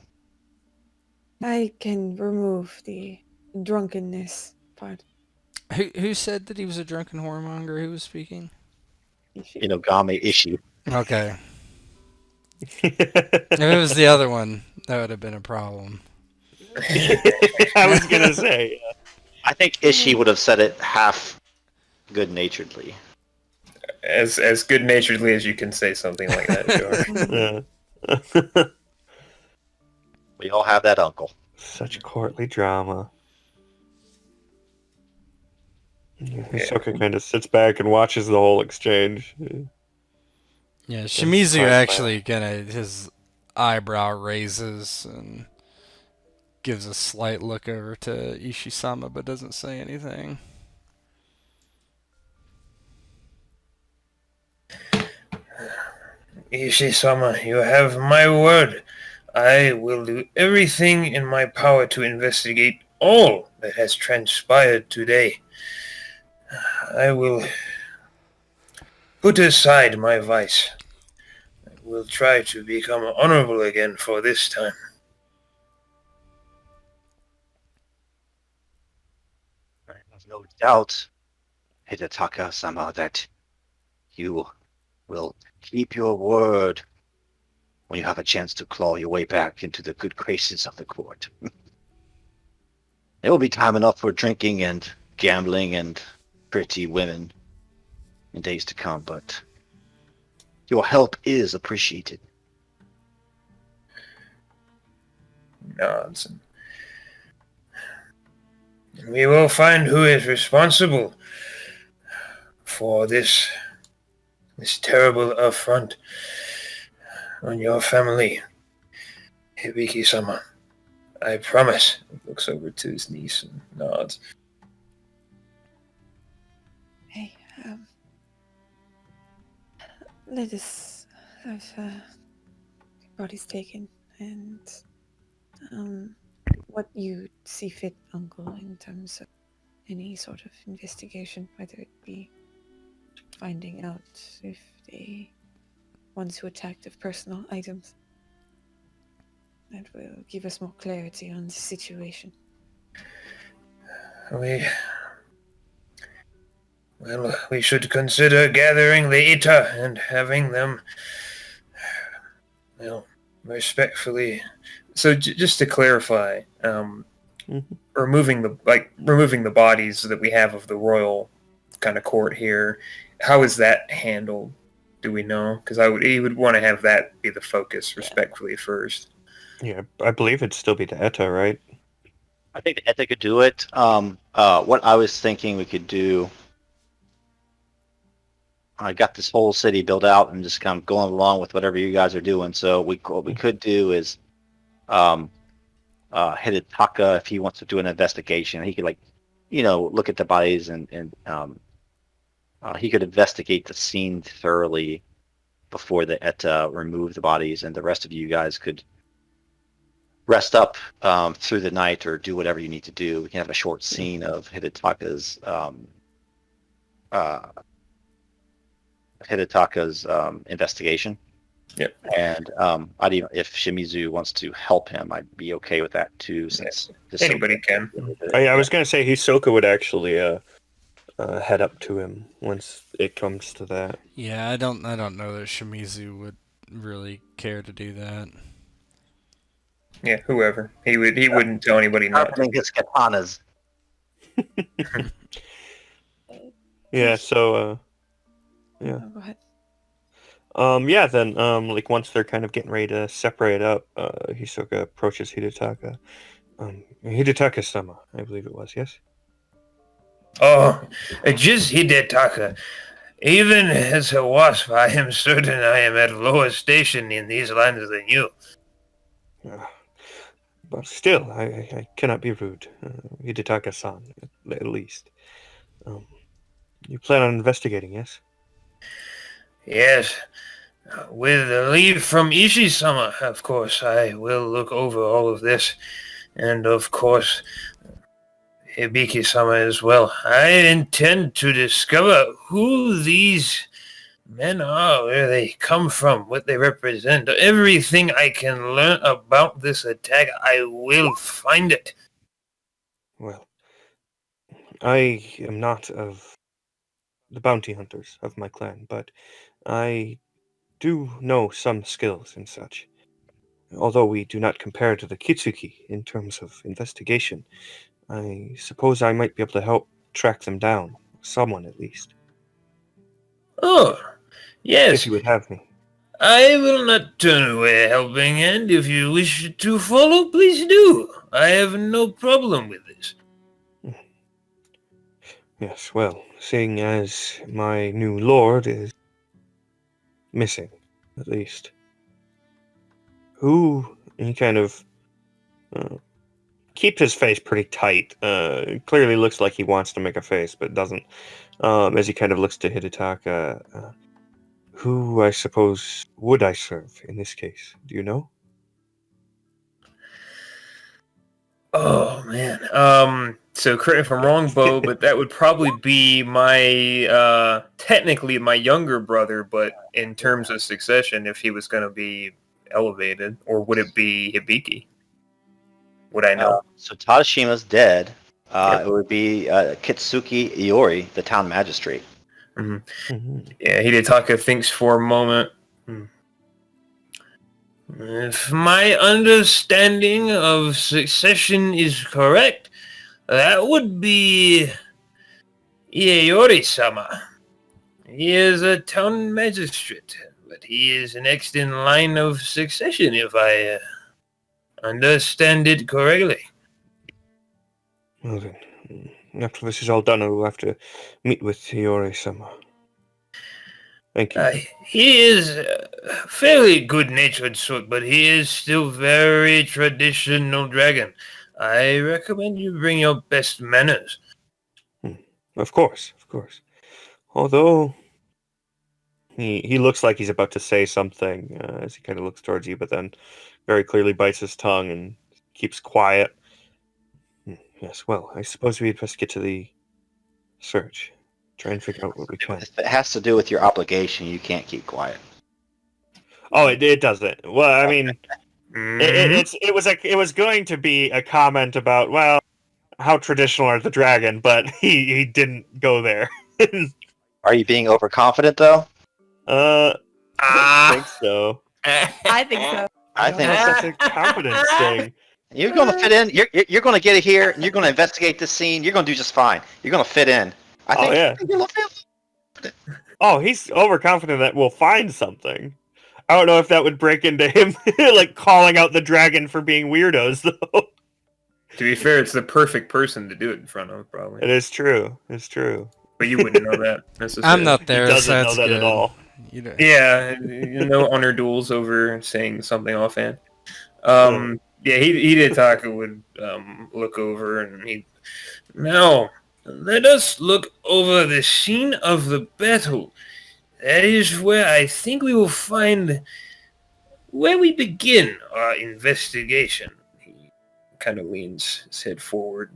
I can remove the drunkenness part. Who said that he was a drunken whoremonger who was speaking? Inogami Ishi. Okay. If it was the other one, that would have been a problem. I was gonna say. I think Ishi would have said it half good-naturedly. As good-naturedly as you can say something like that, sure. Yeah. We all have that uncle. Such courtly drama. Hisoka kind of sits back and watches the whole exchange. Yeah, That's Shimizu fine, actually his eyebrow raises and gives a slight look over to Ishisama but doesn't say anything. Ishi-sama, you have my word. I will do everything in my power to investigate all that has transpired today. I will put aside my vice. I will try to become honorable again for this time. I have no doubt, Hidetaka-sama, that you will keep your word when you have a chance to claw your way back into the good graces of the court. There will be time enough for drinking and gambling and pretty women in days to come, but your help is appreciated. Nods. We will find who is responsible for this terrible affront on your family, Hibiki-sama. I promise. He looks over to his niece and nods. Hey, let us have bodies taken and what you see fit, Uncle, in terms of any sort of investigation, whether it be finding out if the ones who attacked have personal items. That will give us more clarity on the situation. We should consider gathering the Ita and having them, respectfully. So just to clarify, removing the bodies that we have of the royal kind of court here, how is that handled? Do we know? Because he would want to have that be the focus, respectfully first. Yeah, I believe it'd still be the ETA, right? I think the ETA could do it. What I was thinking we could do, I got this whole city built out and just kind of going along with whatever you guys are doing. So what we could do is Hidetaka, if he wants to do an investigation, he could look at the bodies and he could investigate the scene thoroughly before the ETA remove the bodies, and the rest of you guys could rest up through the night or do whatever you need to do. We can have a short scene of Hidetaka's investigation. Yep. And if Shimizu wants to help him, I'd be okay with that too. Since Anybody can. I was going to say Hisoka would actually head up to him once it comes to that. Yeah, I don't know that Shimizu would really care to do that. Yeah, whoever. He wouldn't tell anybody not to. Sharpening his katanas. Yeah. So yeah. Oh, go ahead. Yeah, then, like, once they're kind of getting ready to separate up, Hisoka approaches Hidetaka. Hidetaka-sama, I believe it was, yes? Oh, just Hidetaka. Even as a wasp, I am certain I am at lower station in these lands than you. Uh, but still, I cannot be rude. Hidetaka-san, at least. Um, you plan on investigating, yes? Yes, with the leave from Ishi-sama, of course, I will look over all of this. And of course, Hibiki-sama as well. I intend to discover who these men are, where they come from, what they represent. Everything I can learn about this attack, I will find it. Well, I am not of the bounty hunters of my clan, but I do know some skills and such. Although we do not compare to the Kitsuki in terms of investigation, I suppose I might be able to help track them down. Someone, at least. Oh, If yes. you would have me. I will not turn away a helping hand. If you wish to follow, please do. I have no problem with this. Yes, well, seeing as my new lord is missing, at least. Who, he kind of keeps his face pretty tight. Clearly looks like he wants to make a face, but doesn't. As he kind of looks to Hidetaka, who, I suppose, would I serve in this case? Do you know? Oh man. So correct me if I'm wrong, Bo, but that would probably be my technically my younger brother, but in terms of succession, if he was going to be elevated, or would it be Hibiki? Would I know? So Tadashima's dead. Yep. It would be Kitsuki Iori, the town magistrate. hmm Mhm. Yeah, Hidetaka thinks for a moment. If my understanding of succession is correct, that would be Ieyori-sama. He is a town magistrate, but he is next in line of succession, if I understand it correctly. Well then, after this is all done, I will have to meet with Hiyori-sama. Thank you. He is a fairly good-natured sort, but he is still very traditional dragon. I recommend you bring your best manners. Of course, of course. Although he looks like he's about to say something as he kind of looks towards you, but then very clearly bites his tongue and keeps quiet. Yes, well, I suppose we'd best get to the search. Try and figure out what we can. If it has to do with your obligation, you can't keep quiet. Oh, it doesn't. Well, I mean, Mhm. it was going to be a comment about, well, how traditional are the dragon, but he didn't go there. Are you being overconfident, though? I don't think so. I think so. I I don't think know if that's a confidence thing. you're going to fit in. You're going to get it here, and you're going to investigate this scene. You're going to do just fine. You're going to fit in. I think. Yeah. I think you'll fit. Oh, he's overconfident that we'll find something. I don't know if that would break into him like calling out the dragon for being weirdos, though. To be fair, it's the perfect person to do it in front of, probably. It is true. It's true. But you wouldn't know that necessarily. I'm not He there, doesn't so know that's that good. at all. You know. Yeah, no honor duels over saying something offhand. Yeah, Hidetaka would look over and he. Now, let us look over the scene of the battle. That is where I think we will find where we begin our investigation. He kind of leans his head forward,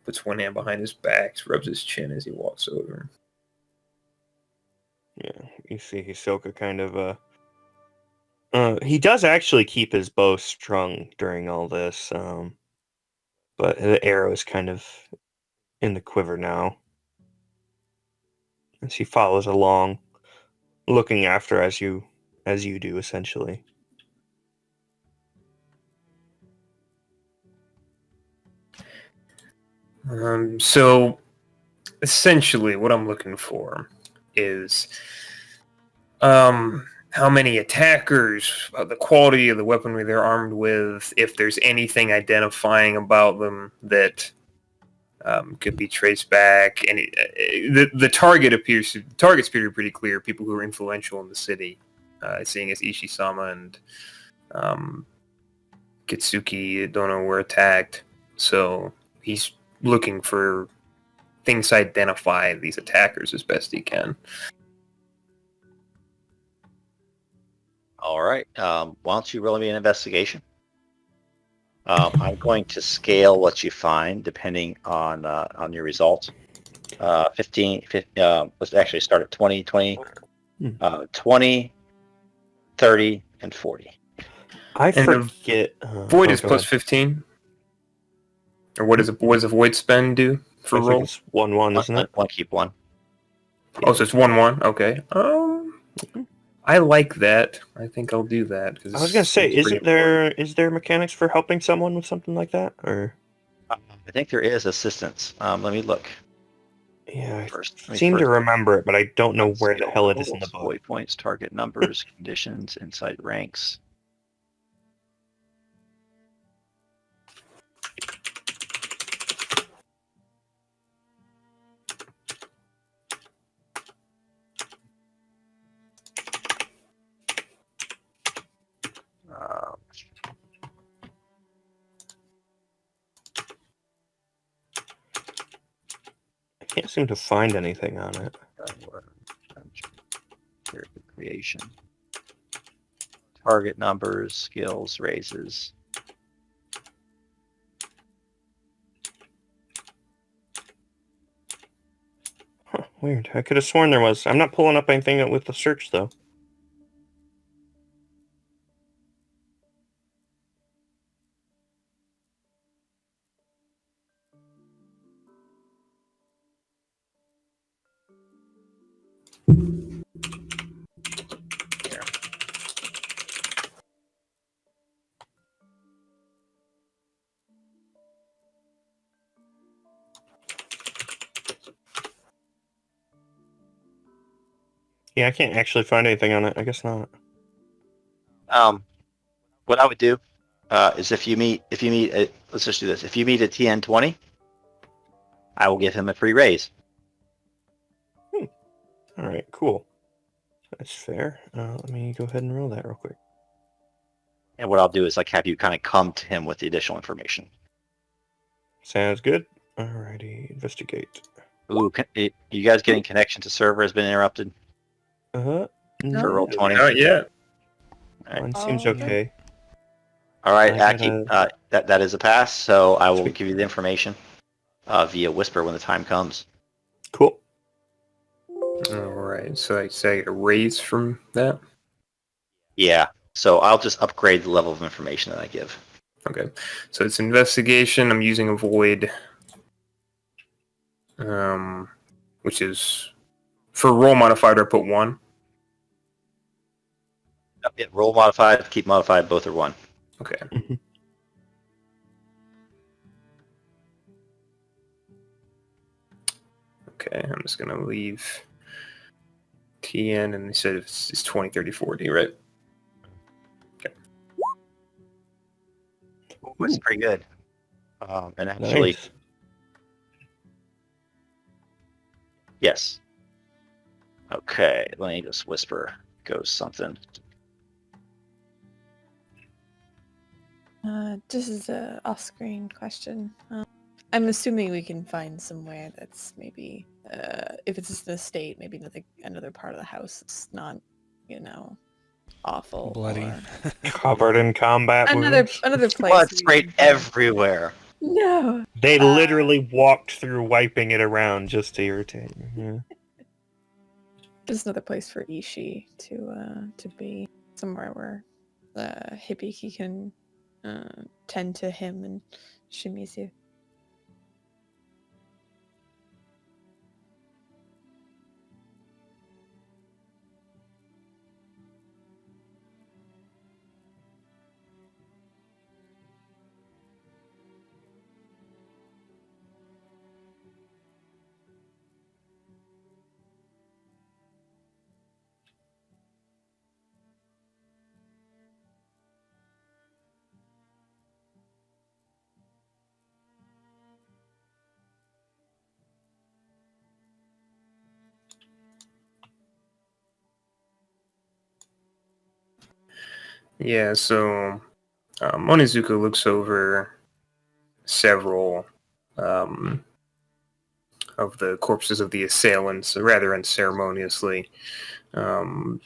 puts one hand behind his back, rubs his chin as he walks over. Yeah, you see Hisoka kind of he does actually keep his bow strung during all this, but the arrow is kind of in the quiver now. As he follows along, looking after as you do essentially. So essentially, what I'm looking for is how many attackers, the quality of the weaponry they're armed with, if there's anything identifying about them that could be traced back. And the targets appear pretty clear. People who are influential in the city, seeing as Ishi-sama and Kitsuki Dono were attacked. So he's looking for things to identify these attackers as best he can. All right. Why don't you roll me an investigation? I'm going to scale what you find depending on your results. 15, let's actually start at 20, 20, 30, and 40. I And the forget. Void oh, is go plus ahead. 15. Or what does a void spend do for I think roll? it's 1-1, isn't it? One, keep one. Oh, so it's 1-1. Okay. I like that. I think I'll do that. Cause I was gonna say, it's pretty important. is there mechanics for helping someone with something like that, or? I think there is assistance. Let me look. Yeah, First, I seem to remember it, but I don't know where the Skill hell it is in the levels, book. void points, target numbers, conditions, inside ranks. Um, I can't seem to find anything on it. Creation. Target numbers, skills, raises. Huh, weird. I could have sworn there was. I'm not pulling up anything with the search, though. Yeah, I can't actually find anything on it. I guess not. What I would do is if you meet, let's just do this. If you meet a TN20, I will give him a free raise. All right, cool. That's fair. Let me go ahead and roll that real quick. And what I'll do is like have you kind of come to him with the additional information. Sounds good. Alrighty, investigate. Ooh, you guys getting connection to server has been interrupted Uh-huh. for roll 20. Not yet. Mine seems Okay. okay. All right, I Aki, that is a pass. So I will Sweet. give you the information via whisper when the time comes. Cool. All right. So I say a raise from that. Yeah. So I'll just upgrade the level of information that I give. Okay. So it's investigation. I'm using a void. Which is for roll modified. I put 1. Yeah, roll modified, keep modified, both are 1. Okay. Mhm. Okay. I'm just gonna leave TN and instead of it's 20, 30, 40, right? It's Ooh, pretty good. And actually, nice. yes. Okay, let me just whisper. Goes something. This is a off-screen question. I'm assuming we can find somewhere that's maybe, if it's an estate, maybe another part of the house that's not, awful. Bloody. or- Covered in combat wounds. another place. Blood we sprayed can find- everywhere. No. They literally walked through wiping it around just to irritate me. Yeah. Just another place for Ishi to be, somewhere where Hibiki can tend to him and Shimizu. Yeah, so Monezuka looks over several um, of the corpses of the assailants rather unceremoniously. Um,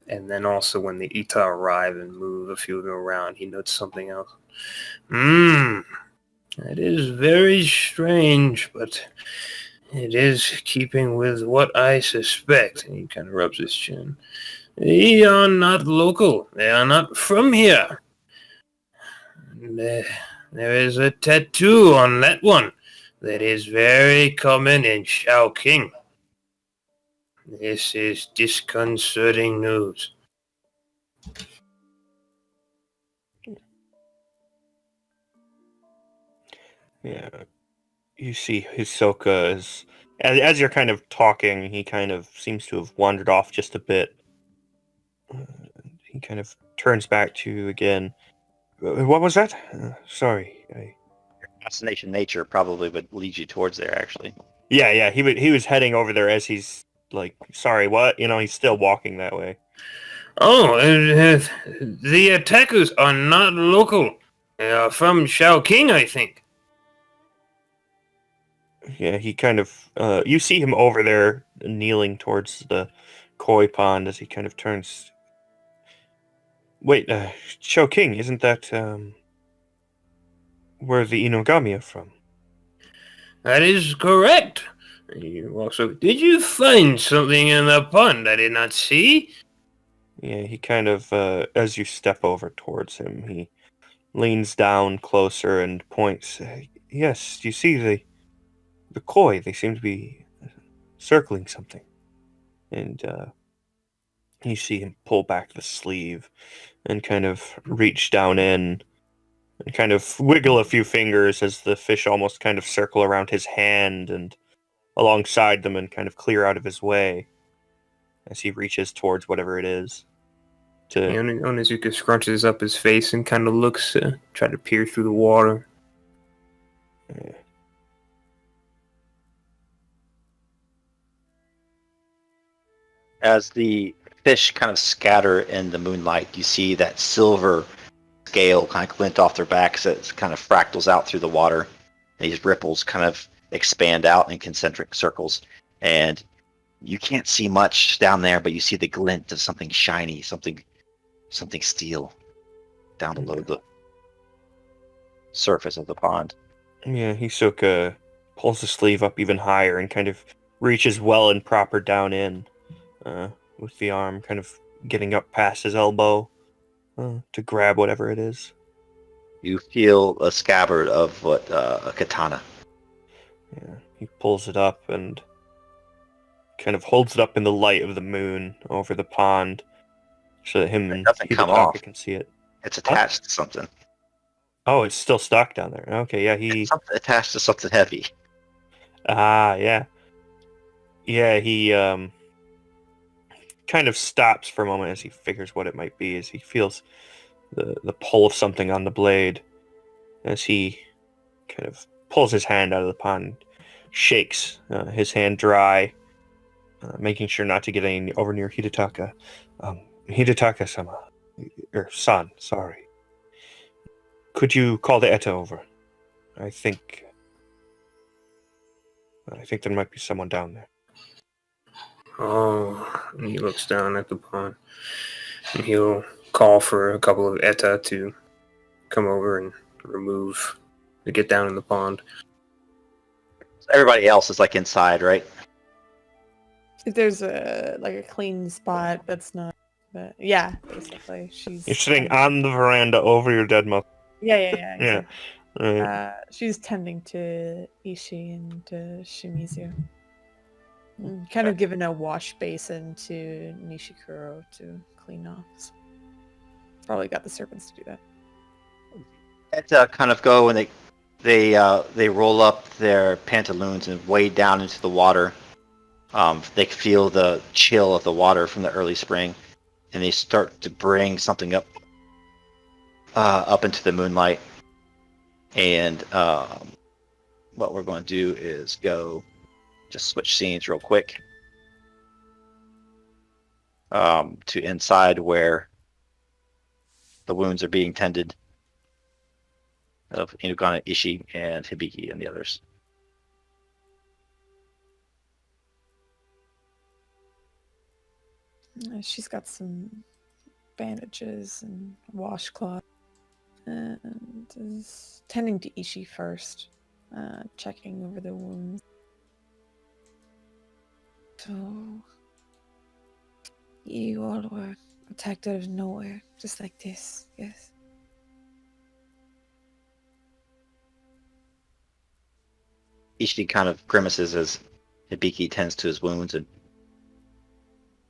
and then also when the Ita arrive and move a few of them around, he notes something else. Hmm, that is very strange, but it is keeping with what I suspect. And he kind of rubs his chin. They are not local. They are not from here. There is a tattoo on that one that is very common in King. This is disconcerting news. Yeah, you see Hisoka as you're kind of talking, he kind of seems to have wandered off just a bit. He kind of turns back to you again. What was that? Sorry. Fascination nature probably would lead you towards there, actually. Yeah. He was heading over there as he's like, sorry, what? He's still walking that way. Oh, the attackers are not local. They are from King, I think. Yeah, he kind of. You see him over there kneeling towards the koi pond as he kind of turns. Wait, King, isn't that where the Inogami are from? That is correct. You also, did you find something in the pond I did not see? Yeah, he kind of, as you step over towards him, he leans down closer and points. Yes, you see the koi? They seem to be circling something, and you see him pull back the sleeve and kind of reach down in and kind of wiggle a few fingers as the fish almost kind of circle around his hand and alongside them and kind of clear out of his way as he reaches towards whatever it is. Onizuka scrunches up his face and kind of looks, try to peer through the water. As the fish kind of scatter in the moonlight, you see that silver scale kind of glint off their backs as it kind of fractals out through the water. These ripples kind of expand out in concentric circles, and you can't see much down there, but you see the glint of something shiny, something steel down below the surface of the pond. Yeah, Hisoka pulls the sleeve up even higher and kind of reaches well and proper down in with the arm kind of getting up past his elbow to grab whatever it is. You feel a scabbard of a katana. Yeah, he pulls it up and kind of holds it up in the light of the moon over the pond so that him It and doesn't come Hidetaka off. can see it. It's attached to something. Oh, it's still stuck down there. Okay, yeah, It's attached to something heavy. Yeah. Yeah, he kind of stops for a moment as he figures what it might be, as he feels the pull of something on the blade, as he kind of pulls his hand out of the pond, shakes his hand dry, making sure not to get any over near Hidetaka. Hidetaka-sama, or san, sorry. Could you call the Eta over? I think there might be someone down there. Oh, and he looks down at the pond. And he'll call for a couple of Eta to come over and get down in the pond. Everybody else is like inside, right? If there's a clean spot that's not, but yeah, basically she's. You're sitting on the veranda over your dead mother. Yeah. Yeah. Exactly. Right. She's tending to Ishii and Shimizu. Kind of given a wash basin to Nishikuro to clean off. So probably got the serpents to do that. And kind of go and they roll up their pantaloons and wade down into the water. They feel the chill of the water from the early spring, and they start to bring something up into the moonlight. And what we're going to do is go just switch scenes real quick to inside where the wounds are being tended of Inugana, Ishi, and Hibiki and the others. She's got some bandages and washcloth, and is tending to Ishi first, checking over the wounds. So, you all were attacked out of nowhere, just like this, yes? Ishi kind of grimaces as Hibiki tends to his wounds and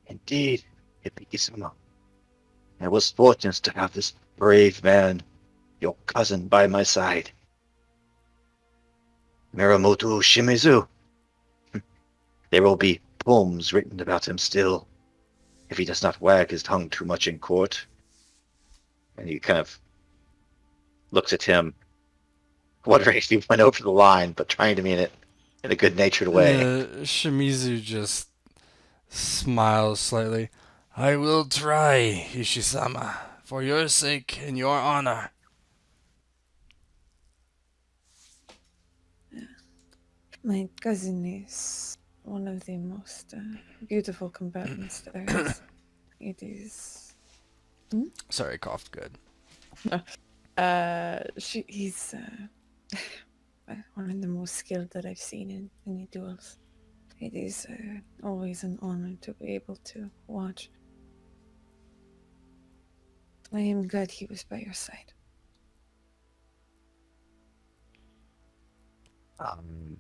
indeed, Hibiki-sama. I was fortunate to have this brave man, your cousin, by my side. Miramoto Shimizu. There will be poems written about him still, if he does not wag his tongue too much in court. And he kind of looks at him, wondering if he went over the line, but trying to mean it in a good-natured way. Shimizu just smiles slightly. I will try, Ishi-sama, for your sake and your honor. My cousin is one of the most beautiful combatants there is. It is. Sorry, I coughed good. He's one of the most skilled that I've seen in any duels. It is always an honor to be able to watch. I am glad he was by your side.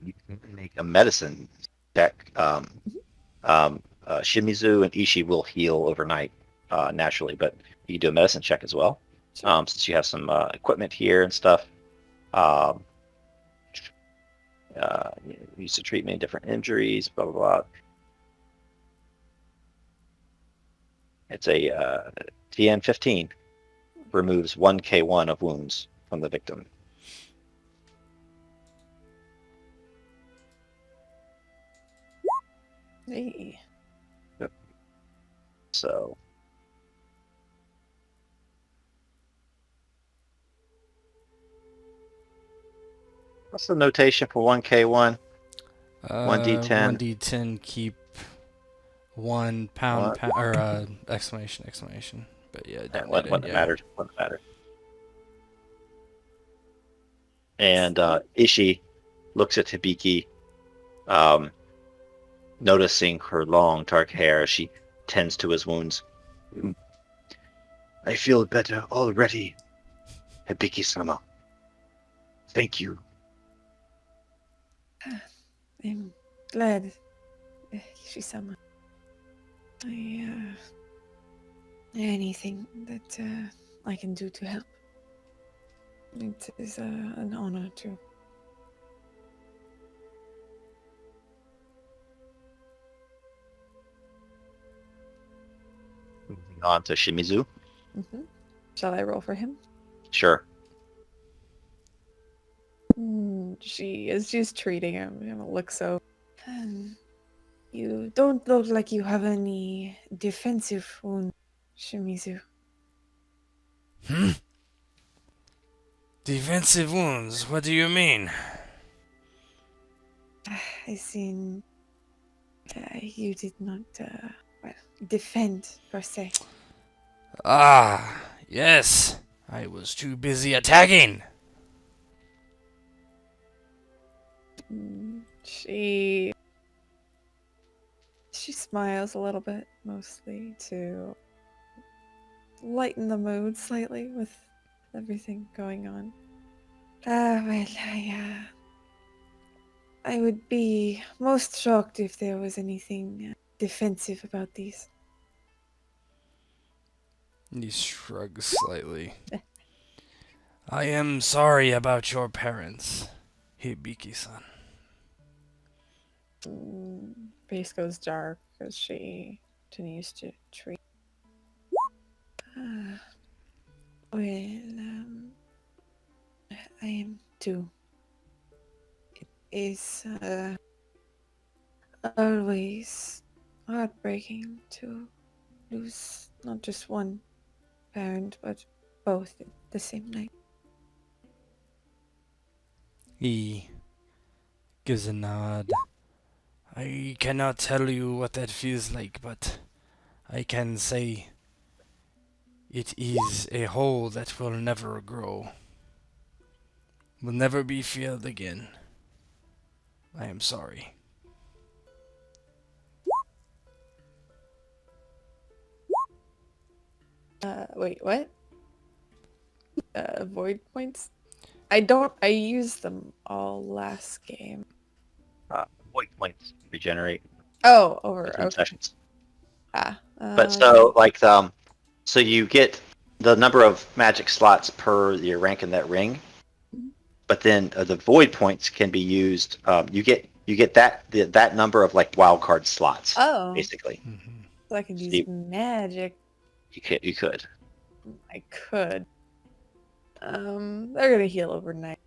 You can make a medicine check. Shimizu and Ishi will heal overnight naturally, but you can do a medicine check as well. Sure. Since you have some equipment here and stuff. Used to treat many different injuries, blah, blah, blah. It's a TN 15. Removes 1K1 of wounds from the victim. Hey. So what's the notation for 1K1? 1d10. 1d10 keep 1 pound, or exclamation. But yeah, don't What need it, yeah. mattered. And Ishi looks at Hibiki, noticing her long dark hair as she tends to his wounds. I feel better already, Hibiki-sama. Thank you. I'm glad, Ishi-sama. Anything that I can do to help. It is an honor to. Moving on to Shimizu. Shall I roll for him? Sure. She's treating him. Looks so. You don't look like you have any defensive wound, Shimizu. Defensive wounds, what do you mean? I seen you did not defend per se. Ah, yes. I was too busy attacking. She smiles a little bit, mostly to lighten the mood slightly with everything going on. Well, I would be most shocked if there was anything defensive about these. He shrugs slightly. I am sorry about your parents, Hibiki-san. Face goes dark as she continues to treat. I am too. It is always heartbreaking to lose not just one parent, but both the same night. He gives a nod. I cannot tell you what that feels like, but I can say it is a hole that will never grow. Will never be filled again. I am sorry. Wait, what? Void points? I used them all last game. Void points regenerate Oh, over, between okay. sessions. Okay. But so, like, so you get the number of magic slots per your rank in that ring, Mhm. but then the void points can be used. You get that number of like wild card slots, Oh, basically. Mm-hmm. so I could So use magic. you could. I could. They're gonna heal overnight.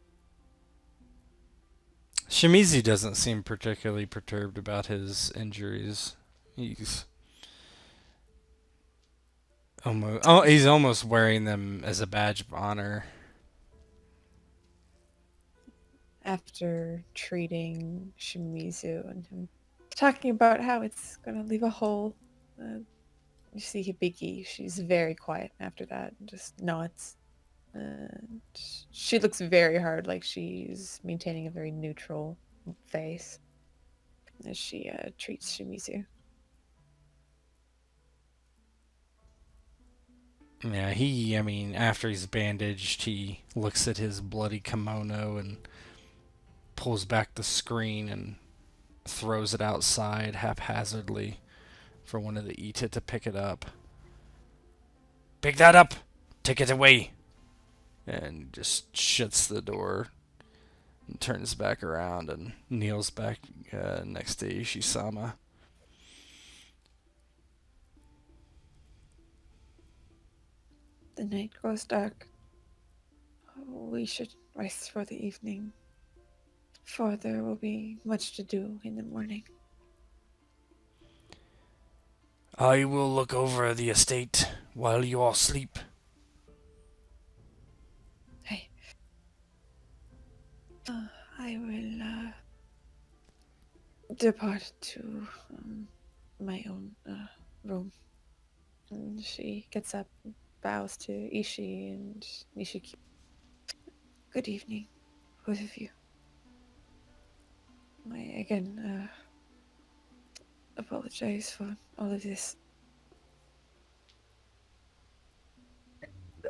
Shimizu doesn't seem particularly perturbed about his injuries. He's almost wearing them as a badge of honor. After treating Shimizu and him talking about how it's gonna leave a hole. You see Hibiki, she's very quiet after that and just nods. And she looks very hard, like she's maintaining a very neutral face as she treats Shimizu. Yeah, after he's bandaged, he looks at his bloody kimono and pulls back the screen and throws it outside haphazardly for one of the Ita to pick it up. Pick that up! Take it away! And just shuts the door and turns back around and kneels back next to Ishisama. The night grows dark. We should rest for the evening, for there will be much to do in the morning. I will look over the estate while you all sleep. I will depart to my own room. And she gets up, bows to Ishii and Nishiki. Good evening, both of you. I again apologize for all of this.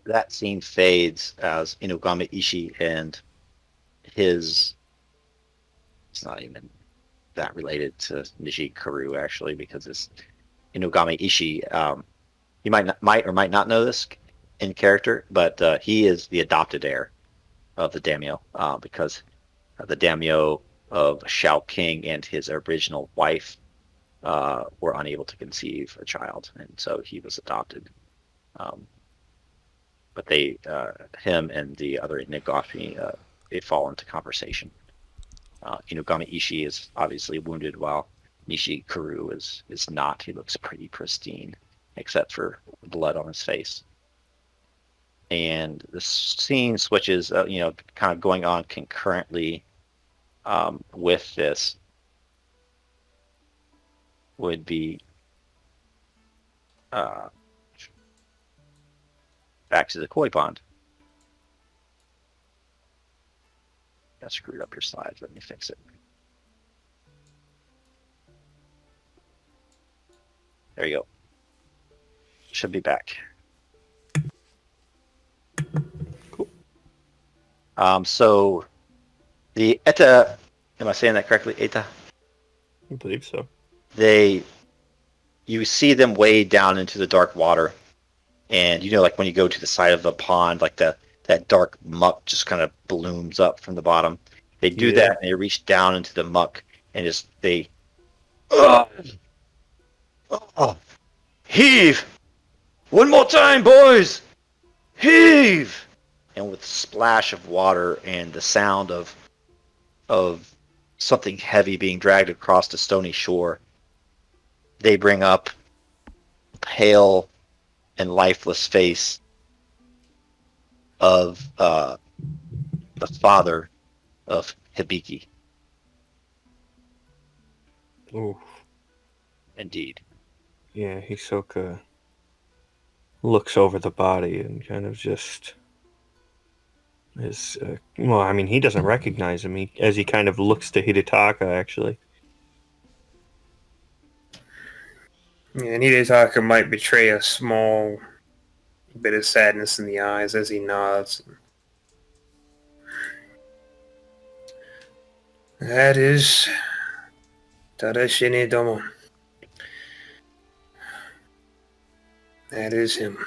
That scene fades as Inugami Ishii and his. It's not even that related to Nishi Karu actually, because it's Inugami Ishii. You might or might not know this in character, but he is the adopted heir of the daimyo, because the daimyo of Shao King and his original wife were unable to conceive a child, and so he was adopted. But him and the other Inugami, they fall into conversation. Inugami Ishii is obviously wounded, while Nishi Karu is not. He looks pretty pristine, except for blood on his face. And the scene switches, kind of going on concurrently with this would be back to the koi pond. I screwed up your slides. Let me fix it. There you go. Should be back. Cool. So the Eta, am I saying that correctly? Eta? I believe so. You see them wade down into the dark water, and like when you go to the side of the pond, like that dark muck just kind of blooms up from the bottom. They do that, and they reach down into the muck, and heave! One more time, boys! Heave! And with a splash of water and the sound of something heavy being dragged across the stony shore, they bring up a pale and lifeless face of the father of Hibiki. Ooh, Indeed. yeah, Hisoka looks over the body and kind of just is. Well, I mean, he doesn't recognize him as he kind of looks to Hidetaka, actually. Yeah, and Hidetaka might betray a small bit of sadness in the eyes as he nods. That is Tadashine Domo. That is him.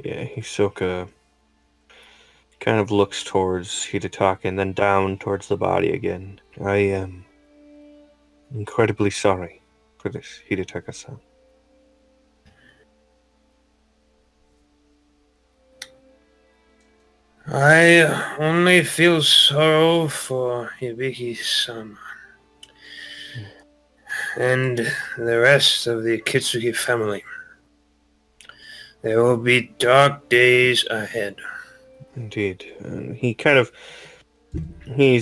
Yeah, Hisoka kind of looks towards Hidetaka and then down towards the body again. I am incredibly sorry for this, Hidetaka-san. I only feel sorrow for Hibiki-sama and the rest of the Kitsugi family. There will be dark days ahead. Indeed. And he's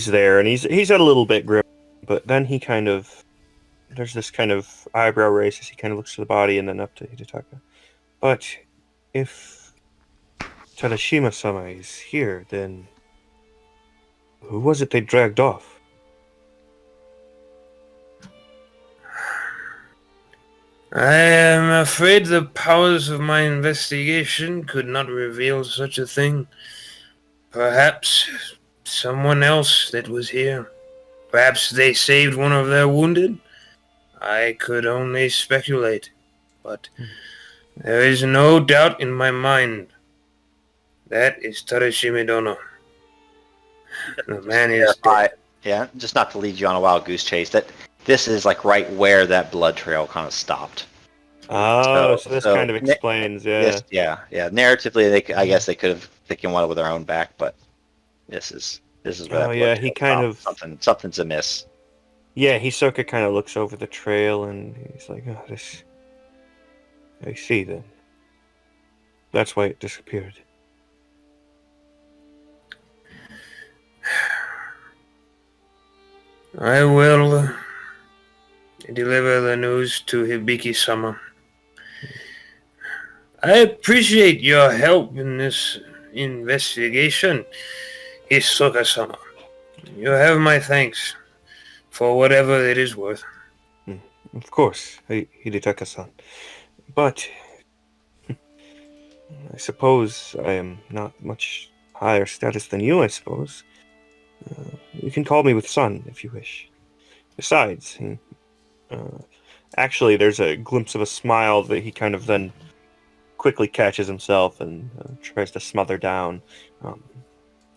there and he's a little bit grim, but then there's this kind of eyebrow raise as he kind of looks to the body and then up to Hidetaka. But if Tadashima-sama is here, then who was it they dragged off? I am afraid the powers of my investigation could not reveal such a thing. Perhaps someone else that was here. Perhaps they saved one of their wounded. I could only speculate, but there is no doubt in my mind. That is Tadashime Dono. The man is dead. Yeah, just not to lead you on a wild goose chase. That this is like right where that blood trail kind of stopped. Oh, so this kind of explains, yeah. Yeah. Narratively, I guess they could have taken one with their own back, but this is where that blood yeah, trail he kind stopped. of Something's amiss. Yeah, Hisoka kind of looks over the trail and he's like, "Oh, this. I see then. That's why it disappeared." I will deliver the news to Hibiki-sama. I appreciate your help in this investigation, Hisoka-sama. You have my thanks for whatever it is worth. Of course, Hidetaka-san. But I suppose I am not much higher status than you, I suppose. You can call me with son if you wish. Besides, actually, there's a glimpse of a smile that he kind of then quickly catches himself and tries to smother down.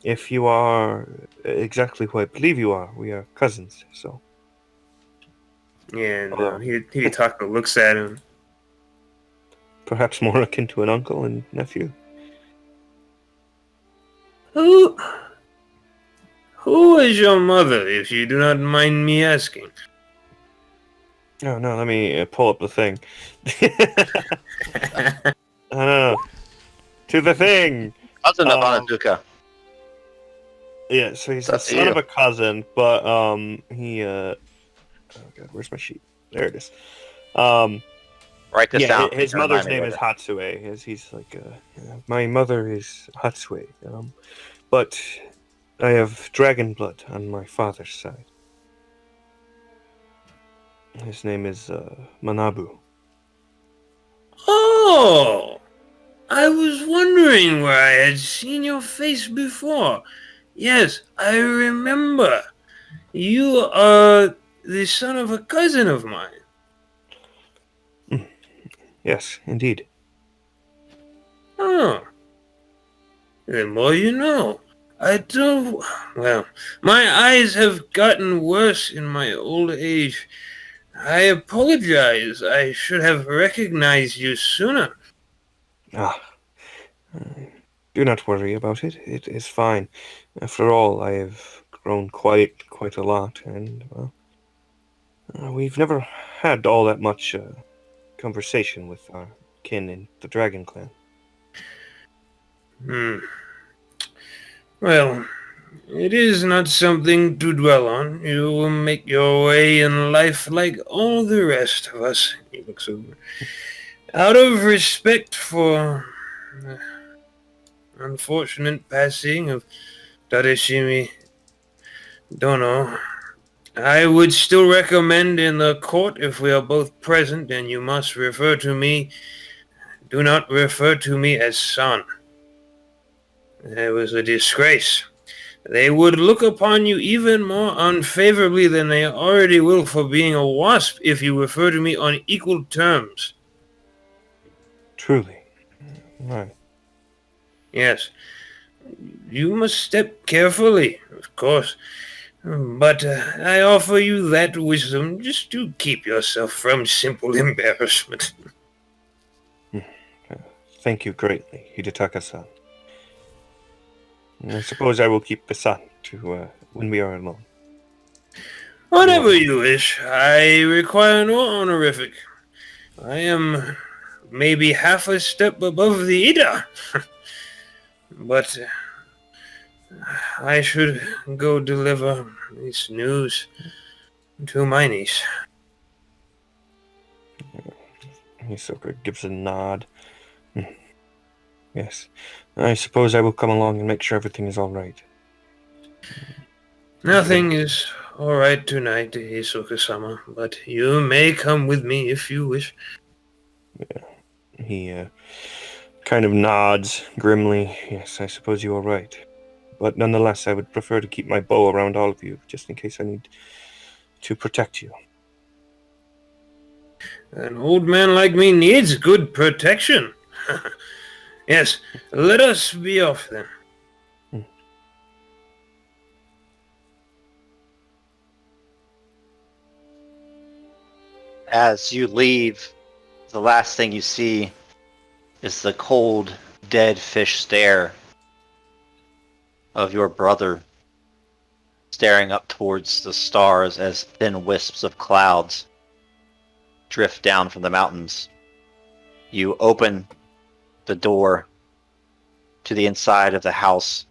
If you are exactly who I believe you are, we are cousins, so. Yeah, no, Hidetaka looks at him. Perhaps more akin to an uncle and nephew. Who is your mother, if you do not mind me asking? Oh, no, let me pull up the thing. To the thing! Cousin of Anazuka. Yeah, so he's the That's son you. of a cousin, but he oh god, where's my sheet? There it is. Write this down. His Remind mother's me name later. is Hatsue. He's like, my mother is Hatsue. But I have dragon blood on my father's side. His name is Manabu. Oh! I was wondering where I had seen your face before. Yes, I remember. You are the son of a cousin of mine. Yes, indeed. Oh. The more you know. Well, my eyes have gotten worse in my old age. I apologize. I should have recognized you sooner. Do not worry about it. It is fine. After all, I have grown quite a lot, and well, we've never had all that much conversation with our kin in the Dragon Clan. Hmm. Well, it is not something to dwell on. You will make your way in life like all the rest of us. He looks over. Out of respect for the unfortunate passing of Tadashimi Dono, I would still recommend in the court, if we are both present and you must refer to me, do not refer to me as son. It was a disgrace. They would look upon you even more unfavorably than they already will for being a wasp if you refer to me on equal terms. Truly. Right. Yes, you must step carefully, of course, but I offer you that wisdom just to keep yourself from simple embarrassment. Thank you greatly, Hidetaka-san. I suppose I will keep the sun to when we are alone. Whatever you wish, I require no honorific. I am maybe half a step above the Ida, but I should go deliver this news to my niece. Hisoka gives a nod. Yes. I suppose I will come along and make sure everything is all right. Nothing is all right tonight, Hisoka-sama, but you may come with me if you wish. He kind of nods grimly. Yes, I suppose you are right. But nonetheless, I would prefer to keep my bow around all of you, just in case I need to protect you. An old man like me needs good protection. Yes, let us be off then. As you leave, the last thing you see is the cold, dead fish stare of your brother staring up towards the stars as thin wisps of clouds drift down from the mountains. You open the door to the inside of the house.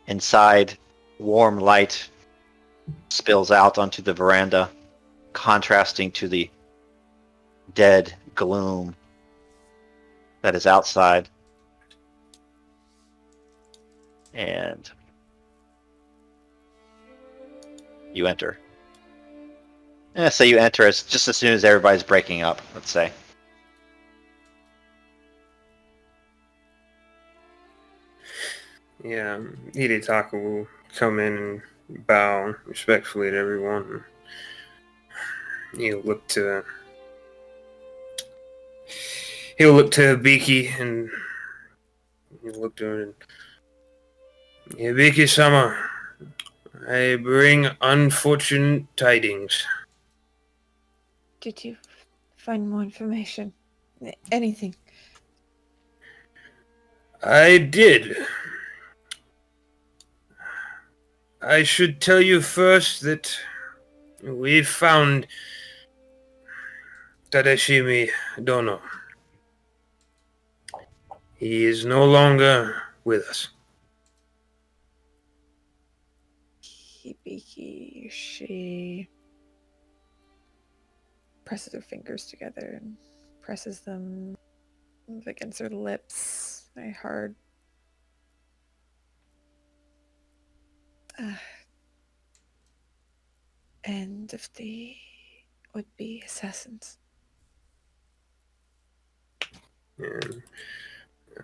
Inside, warm light spills out onto the veranda, contrasting to the dead gloom that is outside. And you enter. So you enter just as soon as everybody's breaking up, let's say. Yeah, Hidetaka will come in and bow respectfully to everyone. He'll look to Biki and he'll look to her and Biki-sama, I bring unfortunate tidings. Did you find more information? Anything? I did. I should tell you first that we found Tadashimi Dono. He is no longer with us. Hibiki, she presses her fingers together and presses them against her lips very hard. End of the would-be assassins. And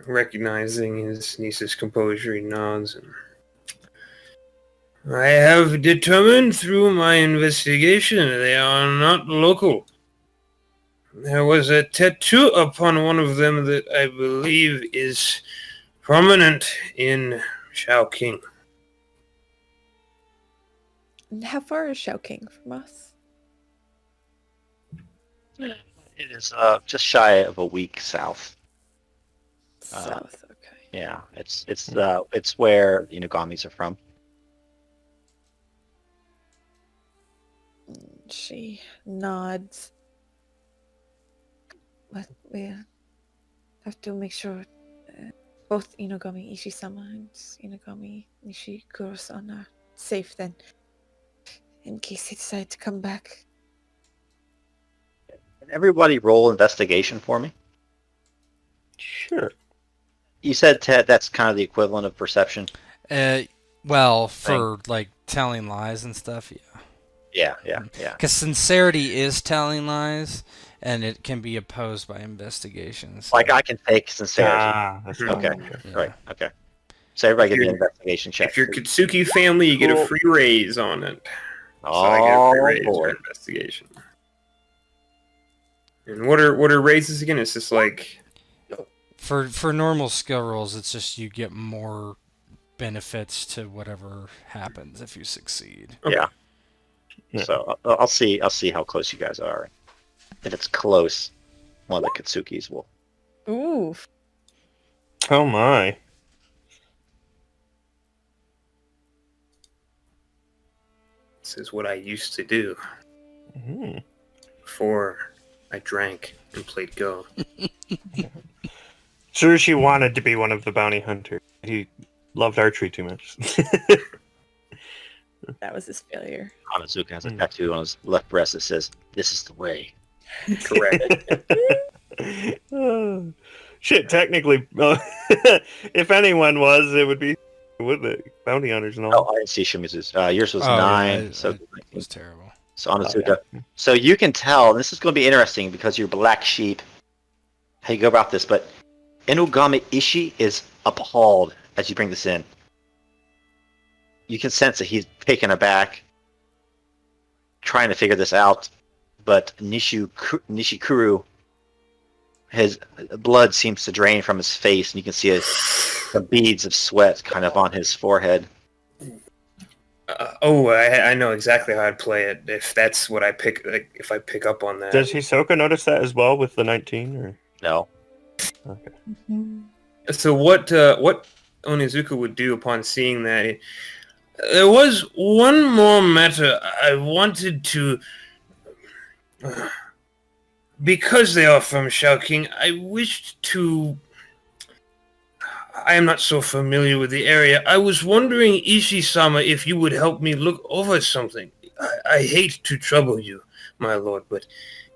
recognizing his niece's composure, he nods. And I have determined through my investigation they are not local. There was a tattoo upon one of them that I believe is prominent in Chowking. And how far is Chowking from us? It is just shy of a week south. South, okay. Yeah, it's where the Inagamis are from. She nods. But we have to make sure both Inogami Ishizama and Inogami Nishikuro-san are safe then, in case they decide to come back. Can everybody roll investigation for me? Sure. You said, Ted, that's kind of the equivalent of perception. Well, for like telling lies and stuff, yeah. Yeah. Because sincerity is telling lies, and it can be opposed by investigation. So. Like I can fake sincerity. That's Okay. Yeah. Right. Okay. So everybody If give me an you're- investigation check. If you're Kitsuki family, you get a Cool. free raise on it. So I get a free raise for boy. investigation. And what are raises again? It's just like For normal skill rolls, it's just you get more benefits to whatever happens if you succeed. Yeah. Yeah. So I'll see how close you guys are. If it's close, one of the Kitsukis will. Ooh. Oh my. this is what I used to do Mhm. before I drank and played Go. Sure, she wanted to be one of the bounty hunters. He loved archery too much. That was his failure. Hanazuka has a tattoo on his left breast that says, "This is the way." Correct. Oh, shit, technically, if anyone was, it would be, wouldn't it? Bounty hunters and Oh, all. I didn't see Shimizu's. Yours was Oh, yeah, 9. it So was terrible. So Hanazuka. So you can tell, and this is going to be interesting because you're black sheep, how you go about this, but Inugami Ishi is appalled as you bring this in. You can sense that he's taken aback, trying to figure this out, but Nishikuru, his blood seems to drain from his face, and you can see some beads of sweat kind of on his forehead. I know exactly how I'd play it if that's what I pick. Like, if I pick up on that. Does Hisoka notice that as well with the 19? Or No. okay. So what Onizuka would do upon seeing that? There was one more matter I wanted to. Because they are from Shaoking, I wished to. I am not so familiar with the area. I was wondering, Ishi-sama, if you would help me look over something. I hate to trouble you, my lord, but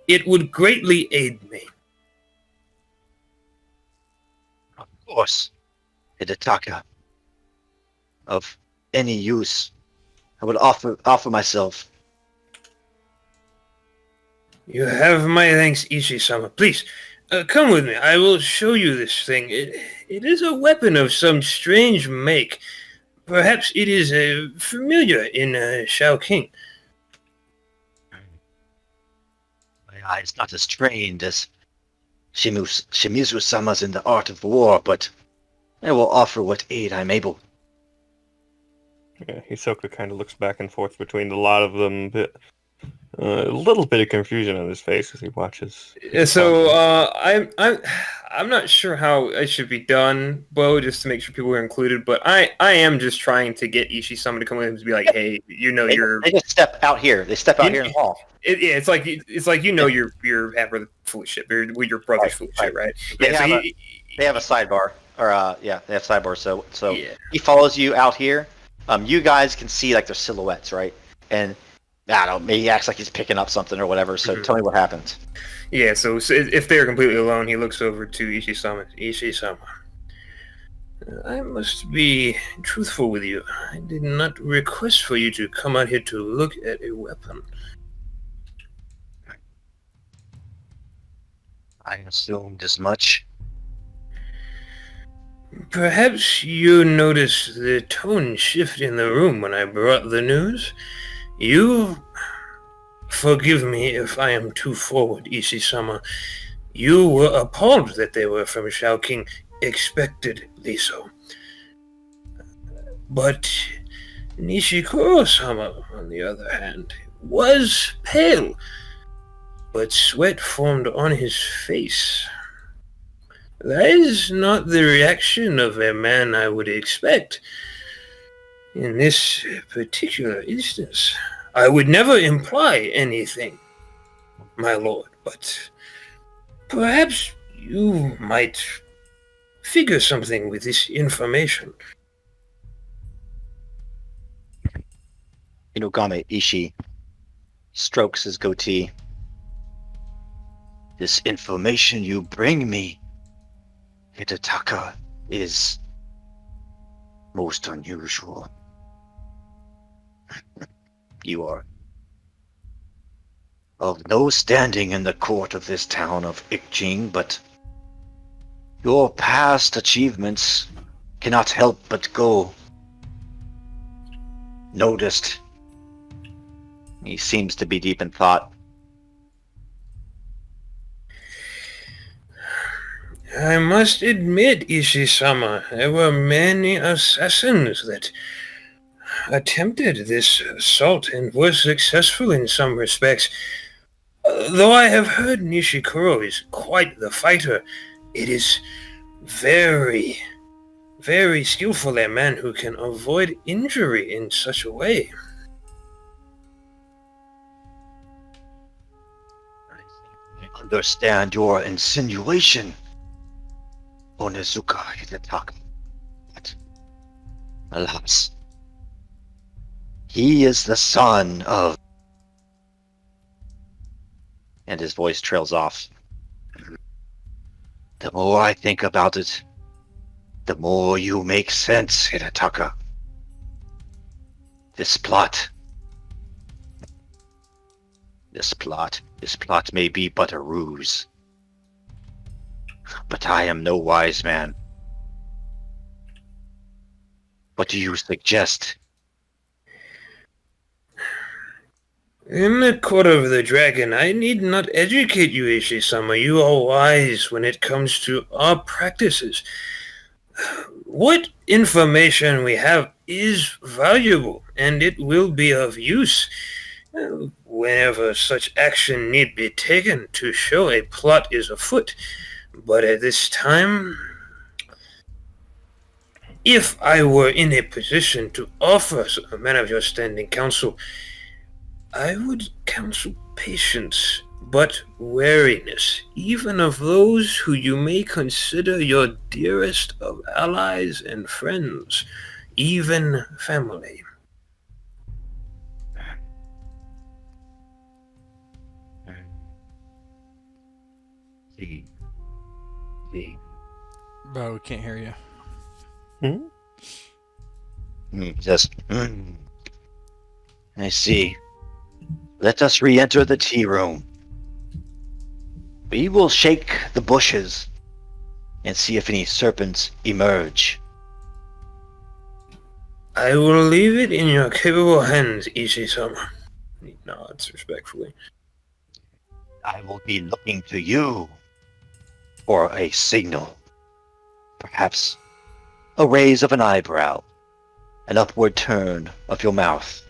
it would greatly aid me. Of course, Hidetaka. Of any use, I would offer myself. You have my thanks, Ishi-sama. Please, come with me. I will show you this thing. It is a weapon of some strange make. Perhaps it is familiar in Shaoking. My eye is not as trained as Shimizu-sama's in the art of war, but I will offer what aid I'm able. Yeah, Hisoka kind of looks back and forth between the lot of them, but a little bit of confusion on his face as he watches. So I'm not sure how it should be done, Bo, just to make sure people are included. But I am just trying to get Ishi-sama to come with him to be like, hey, They just step out here. They step out here in the hall. It's like you're having foolish shit. You're your brother's foolish shit, right? They Yeah. have They have a sidebar, or they have sidebars. So Yeah. he follows you out here. You guys can see like their silhouettes, right? And I don't know, maybe he acts like he's picking up something or whatever. So tell me what happens. Yeah, so if they're completely alone, he looks over to Ishi-sama. Ishi-sama, I must be truthful with you. I did not request for you to come out here to look at a weapon. I assumed as much. Perhaps you noticed the tone shift in the room when I brought the news. You... Forgive me if I am too forward, Ishi-sama. You were appalled that they were from Shaoking, expectedly so. But Nishikuro-sama, on the other hand, was pale, but sweat formed on his face. That is not the reaction of a man I would expect. In this particular instance, I would never imply anything, my lord, but perhaps you might figure something with this information. Inugame Ishi strokes his goatee. This information you bring me, Hitataka, is most unusual. You are of no standing in the court of this town of Ikching, but your past achievements cannot help but go noticed. He seems to be deep in thought. I must admit, Ishi-sama, there were many assassins that attempted this assault and were successful in some respects. Though I have heard Nishikuro is quite the fighter, it is very, very skillful a man who can avoid injury in such a way. I understand your insinuation, Onizuka Hitataka. But, alas, he is the son of... And his voice trails off. The more I think about it, the more you make sense, Hitataka. This plot may be but a ruse. But I am no wise man. What do you suggest? In the court of the dragon, I need not educate you, Ishi-sama. You are wise when it comes to our practices. What information we have is valuable, and it will be of use whenever such action need be taken to show a plot is afoot. But at this time, if I were in a position to offer a man of your standing counsel, I would counsel patience, but wariness, even of those who you may consider your dearest of allies and friends, even family. See. Bo, we can't hear you. Just... I see. Let us re-enter the tea room. We will shake the bushes and see if any serpents emerge. I will leave it in your capable hands, Ishi-sama. He nods respectfully. I will be looking to you for a signal. Perhaps a raise of an eyebrow, an upward turn of your mouth.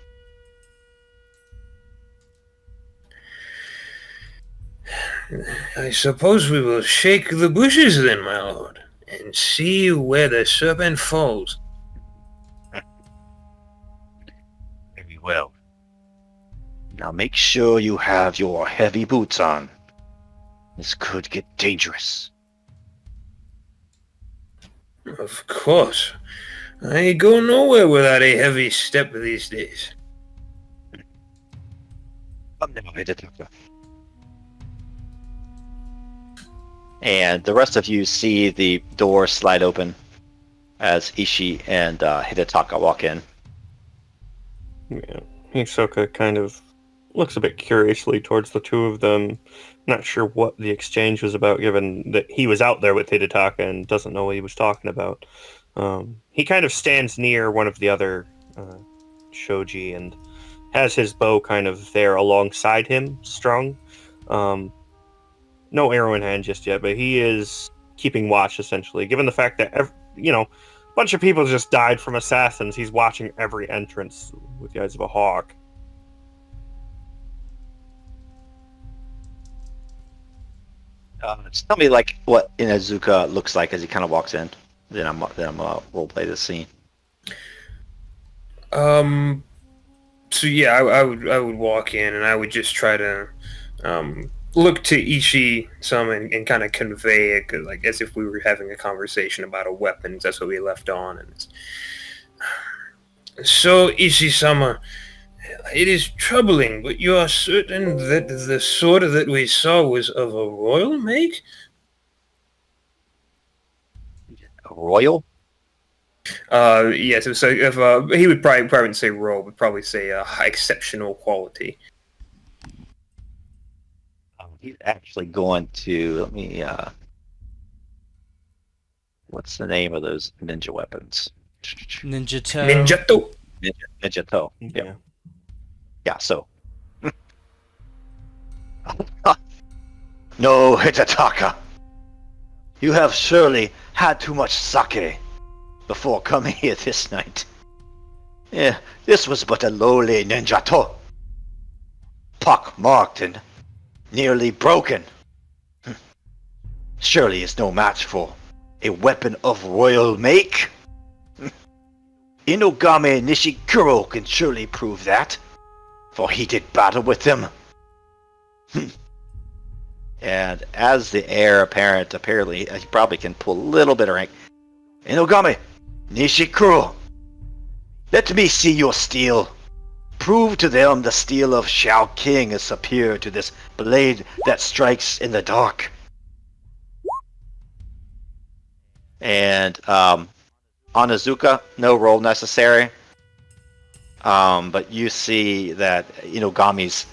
I suppose we will shake the bushes then, my lord, and see where the serpent falls. Very well. Now make sure you have your heavy boots on. This could get dangerous. Of course. I go nowhere without a heavy step these days. Come now, Hitataka. And the rest of you see the door slide open as Ishi and Hitataka walk in. Yeah. Hisoka kind of looks a bit curiously towards the two of them. Not sure what the exchange was about, given that he was out there with Hitataka and doesn't know what he was talking about. He kind of stands near one of the other shoji and has his bow kind of there alongside him, strung. No arrow in hand just yet, but he is keeping watch, essentially. Given the fact that, a bunch of people just died from assassins, he's watching every entrance with the eyes of a hawk. Just tell me what Inazuka looks like as he kind of walks in. Then I'm role play this scene. So yeah, I would walk in and I would just try to look to Ishii-sama and kind of convey it, like as if we were having a conversation about a weapon. That's what we left on. And so, Ishii-sama, it is troubling, but you are certain that the sword that we saw was of a royal make? A royal? Yes. So if he would probably wouldn't say royal, would probably say high exceptional quality. He's actually going to, let me, what's the name of those ninja weapons? Ninja Toe. Ninjato. Ninja Toe. Yeah. Yeah, so. No, Hitataka. You have surely had too much sake before coming here this night. Yeah, this was but a lowly ninjato. Pock-marked and nearly broken. Surely it's no match for a weapon of royal make. Inogame Nishikuro can surely prove that, for he did battle with them. And as the heir apparent, apparently, he probably can pull a little bit of rank. Inogame Nishikuro, let me see your steel. Prove to them the steel of Shao King is superior to this blade that strikes in the dark. And Onizuka, no roll necessary. But you see that Inogami's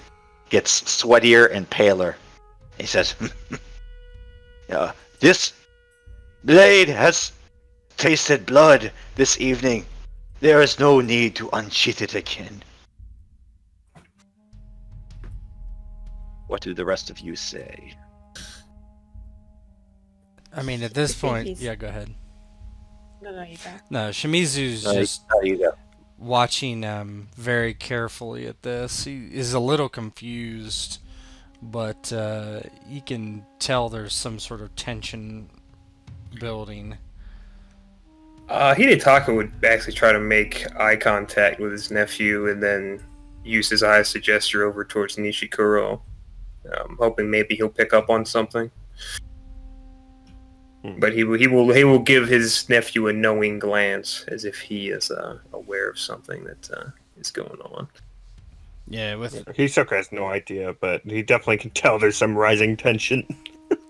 gets sweatier and paler. He says, this blade has tasted blood this evening. There is no need to unsheath it again. What do the rest of you say? I mean, at this I think point, he's- yeah, go ahead. No, you go. No, Shimizu's There just you go. watching very carefully at this. He is a little confused, but you can tell there's some sort of tension building. Hidetaka would actually try to make eye contact with his nephew and then use his eyes to gesture over towards Nishikuro, hoping maybe he'll pick up on something. But he will give his nephew a knowing glance as if he is aware of something that is going on. Yeah, Hisoka has no idea, but he definitely can tell there's some rising tension.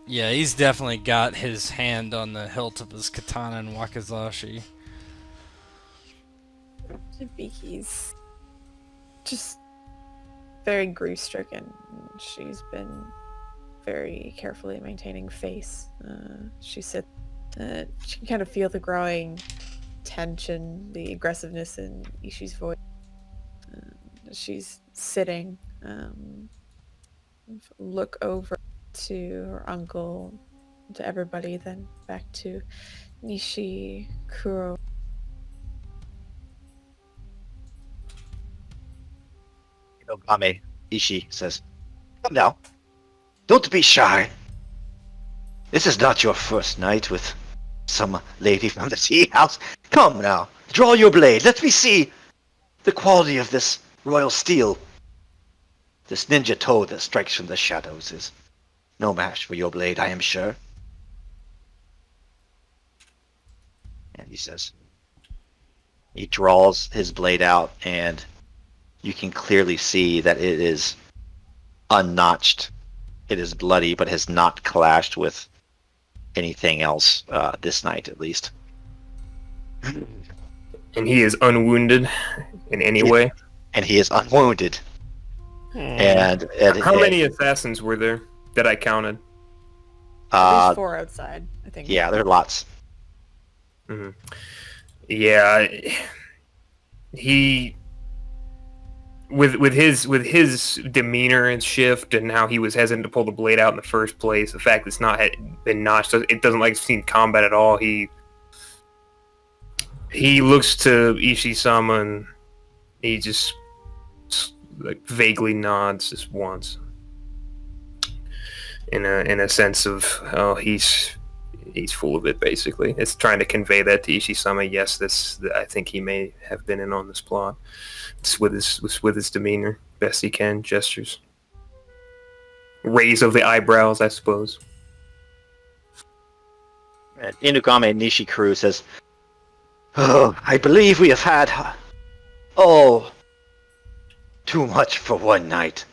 yeah, he's definitely got his hand on the hilt of his katana and wakizashi. He's just very grief-stricken. She's been very carefully maintaining face. She said she can kind of feel the growing tension, the aggressiveness in Ishii's voice. She's sitting, look over to her uncle, to everybody, then back to Nishikuro. Inogame Ishii says, "Come now. Don't be shy. This is not your first night with some lady from the tea house. Come now. Draw your blade. Let me see the quality of this royal steel. This ninja toe that strikes from the shadows is no match for your blade, I am sure." And he says, he draws his blade out, and you can clearly see that it is unnotched. It is bloody, but has not clashed with anything else this night, at least. And he is unwounded in any way. And he is unwounded. And How many assassins were there that I counted? There's 4 outside, I think. Yeah, there are lots. Mm-hmm. Yeah, he with his demeanor and shift and how he was hesitant to pull the blade out in the first place. The fact that it's not been notched, it doesn't like seen combat at all. He looks to Ishii-sama and he just like vaguely nods just once, in a sense of, oh, he's full of it. Basically, it's trying to convey that to Ishii-sama. Yes, I think he may have been in on this plot. It's with his demeanor, best he can, gestures. raise of the eyebrows, I suppose. And Inugame Nishikuru says, "Oh, I believe we have had too much for one night.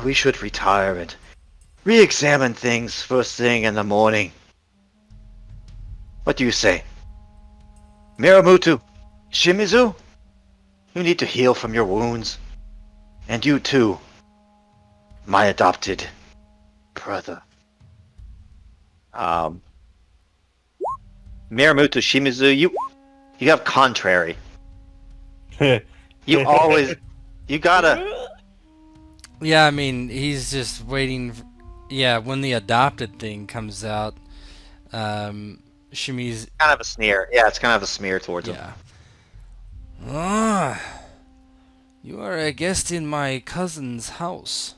We should retire and re-examine things first thing in the morning. What do you say? Miramuto, Shimizu, you need to heal from your wounds. And you too, my adopted brother." Miramuto Shimizu, you have contrary. You always, you gotta. Yeah, I mean, he's just waiting. Yeah, when the adopted thing comes out, Shimi's. Kind of a sneer. Yeah, it's kind of a smear towards him. Yeah. Ah, you are a guest in my cousin's house,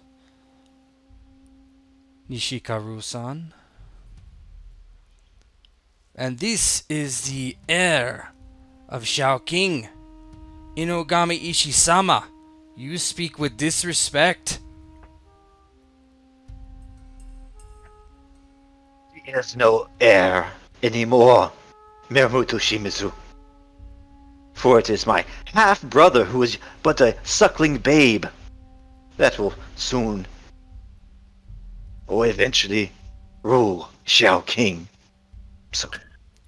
Nishikaru-san. And this is the heir of Shao King, Inogami Ishi-sama. You speak with disrespect. He has no heir anymore, Miramuto Shimizu. For it is my half-brother who is but a suckling babe that will soon, or eventually, rule Shao King. So,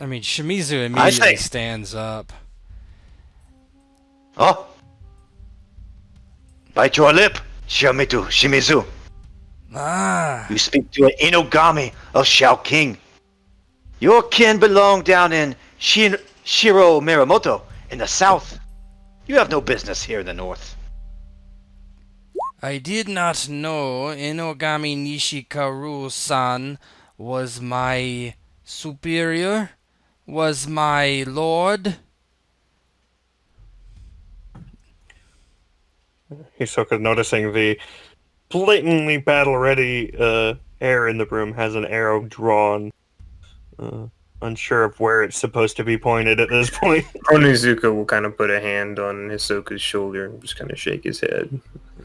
I mean, Shimizu immediately say- stands up. oh! Bite your lip, Shimizu. Ah, You speak to an Inogami of Shao King. Your kin belong down in Shiro Miramoto in the south. You have no business here in the north. I did not know Inogami Nishikaru-san was my superior, was my lord. Hisoka, noticing the blatantly battle-ready air in the room, has an arrow drawn. Unsure of where it's supposed to be pointed at this point. Onizuka will kind of put a hand on Hisoka's shoulder and just kind of shake his head.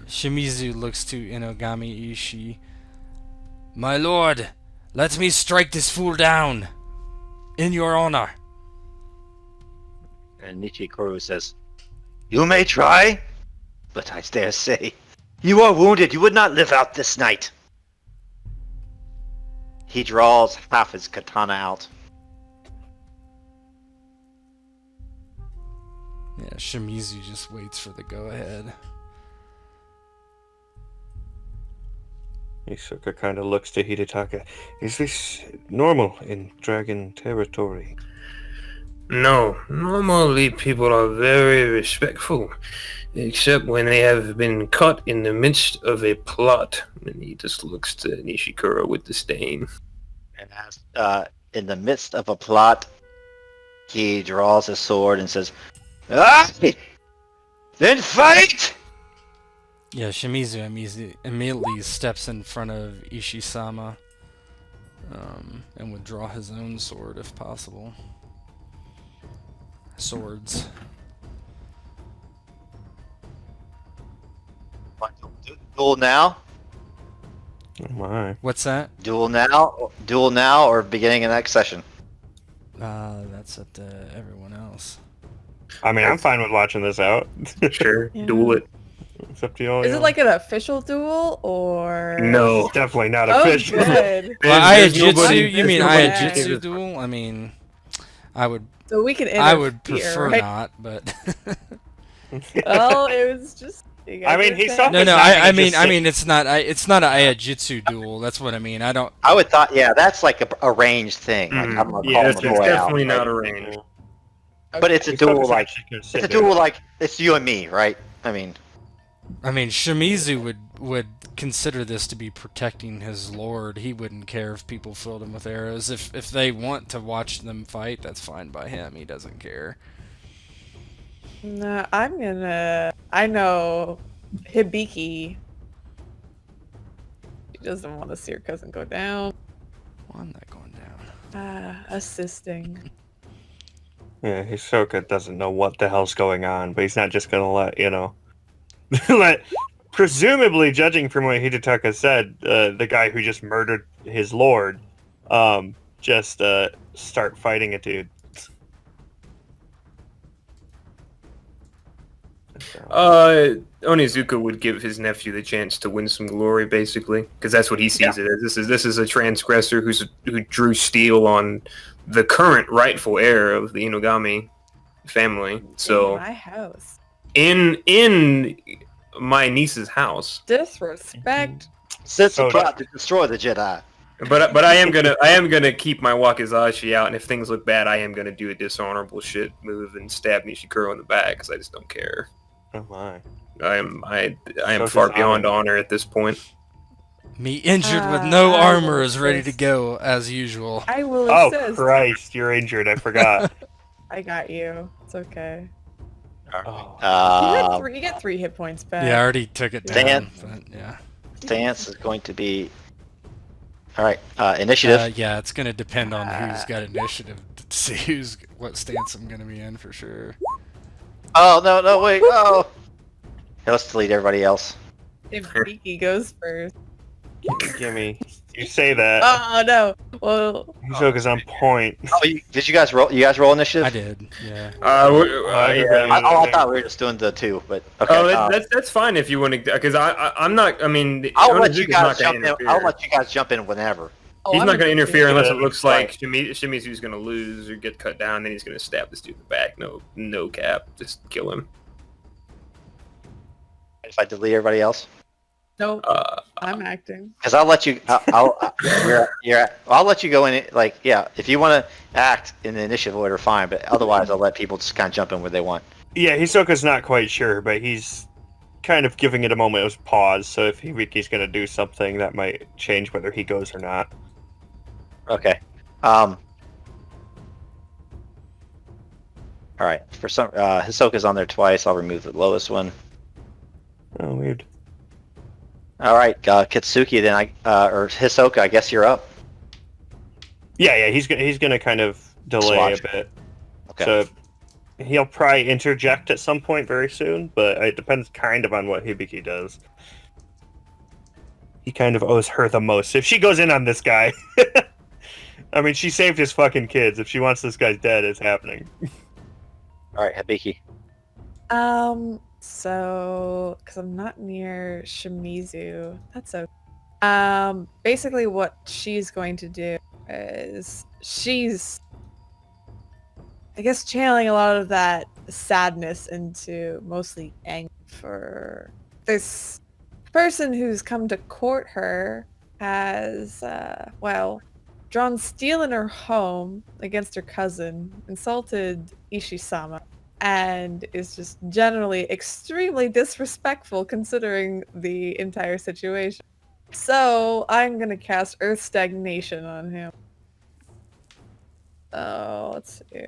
Shimizu looks to Inogami Ishii. My lord, let me strike this fool down. In your honor. And Nichikoro says, "You may try, but I dare say, you are wounded. You would not live out this night." He draws half his katana out. Yeah, Shimizu just waits for the go-ahead. Hisoka kind of looks to Hidetaka. Is this normal in dragon territory? No, normally people are very respectful, except when they have been caught in the midst of a plot. And he just looks to Nishikura with disdain. And as in the midst of a plot, he draws his sword and says, "Ah! Then fight!" Yeah, Shimizu immediately steps in front of Ishii-sama and would draw his own sword if possible. Swords. Duel now? Oh my. What's that? Duel now, or beginning of next session? That's up to everyone else. I mean, I'm fine with watching this out. Sure, Yeah. duel it. It's up to y'all. Is y'all. it like an official duel or? No. It's definitely not Oh, official. good. Well, There's nobody- Ayajitsu? You mean nobody- Ayajitsu duel? I mean, I would So we can. I would interfere, prefer right? not, but Well, it was just. you guys I mean, were he saying- saw- no, It's no. not I gonna mean, just sit- it's not a Ayajitsu duel. That's what I mean. I don't. I would thought, yeah, that's like a ranged thing. Like, Mhm. I'm gonna Yeah, call it's my It's boy definitely out, not right? arranged. But it's a Hisoka's duel like actually gonna it's sit a there. duel like it's you and me, right? I mean, Shimizu would consider this to be protecting his lord. He wouldn't care if people filled him with arrows. If they want to watch them fight, that's fine by him. He doesn't care. No, I'm gonna. I know Hibiki. She doesn't want to see her cousin go down. Well, I'm not going down. Assisting. Yeah, Hisoka doesn't know what the hell's going on, but he's not just gonna let let presumably, judging from what Hidetaka said, the guy who just murdered his lord, just start fighting a dude. Onizuka would give his nephew the chance to win some glory, basically, because that's what he sees it as. This is a transgressor who drew steel on the current rightful heir of the Inogami family. So In my house. in my niece's house. Disrespect. Since So he plot to destroy the Jedi. But I am gonna keep my Wakizashi out, and if things look bad, I am gonna do a dishonorable shit move and stab Nishikuro in the back because I just don't care. Oh my! I am So far does beyond honor. honor at this point. Me injured with no I armor will is ready to assist. go as usual. I will Oh assist. Christ! You're injured. I forgot. I got you. It's okay. Oh. You get 3 hit points back. Yeah, I already took it Dan? down. But yeah. Stance is going to be. All right. Initiative. Yeah, it's gonna depend on who's got initiative to see what stance I'm gonna be in for sure. Oh no wait. Oh. Hey, let's delete everybody else. If Riki goes first. Gimme. You say that. Oh no. Well, Hisoka's on point. Oh, did you guys roll? You guys roll initiative? I did. Yeah. Yeah. I thought we were just doing the 2, but okay. Oh, that's fine if you want to, because I'm not. I mean, I'll let you Onizuka's guys not gonna jump in. interfere. I'll let you guys jump in whenever. He's not going to interfere unless it looks Right. like Shimizu's going to lose or get cut down. Then he's going to stab this dude in the back. No cap. Just kill him. If I delete everybody else, no, I'm acting. because I'll let you. I'll let you go in. Like, yeah, if you want to act in the initiative order, fine. But otherwise, I'll let people just kind of jump in where they want. Yeah, Hisoka's not quite sure, but he's kind of giving it a moment of pause. So if Riki's going to do something, that might change whether he goes or not. Okay. All right. For some, Hisoka's on there twice. I'll remove the lowest one. Oh, weird. All right, Kitsuki. Then or Hisoka. I guess you're up. Yeah, he's gonna kind of delay Watch. a bit. Okay. So he'll probably interject at some point very soon, but it depends kind of on what Hibiki does. He kind of owes her the most. If she goes in on this guy, I mean, she saved his fucking kids. If she wants this guy dead, it's happening. All right, Hibiki. So, because I'm not near Shimizu, that's okay. Basically what she's going to do is she's, I guess, channeling a lot of that sadness into mostly anger for this person who's come to court her has, drawn steel in her home against her cousin, insulted Ishisama, and is just generally extremely disrespectful considering the entire situation. So I'm gonna cast Earth Stagnation on him. Oh, let's see.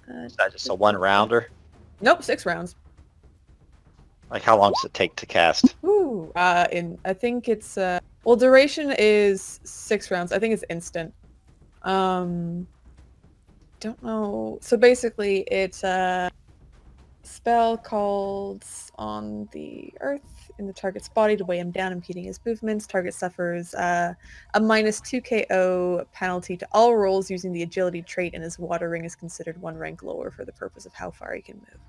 Is that just a 1-rounder? Nope, 6 rounds. Like, how long does it take to cast? Ooh, I think it's duration is 6 rounds. I think it's instant. Don't know. So basically, it's a spell called on the earth in the target's body to weigh him down, impeding his movements. Target suffers a -2 KO penalty to all rolls using the agility trait, and his water ring is considered 1 rank lower for the purpose of how far he can move.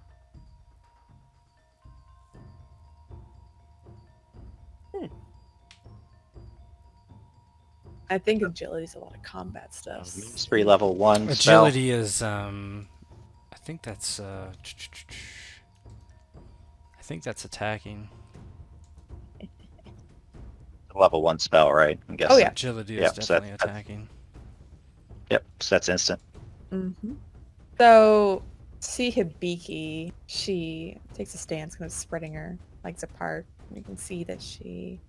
I think agility is a lot of combat stuff. Mystery level 1 spell. Agility is I think that's attacking. Level 1 spell, right? I'm guessing. Oh, yeah. Agility is Yep, so definitely that's- attacking. Yep, so that's instant. So, see Hibiki, she takes a stance, kind of spreading her legs apart. You can see that she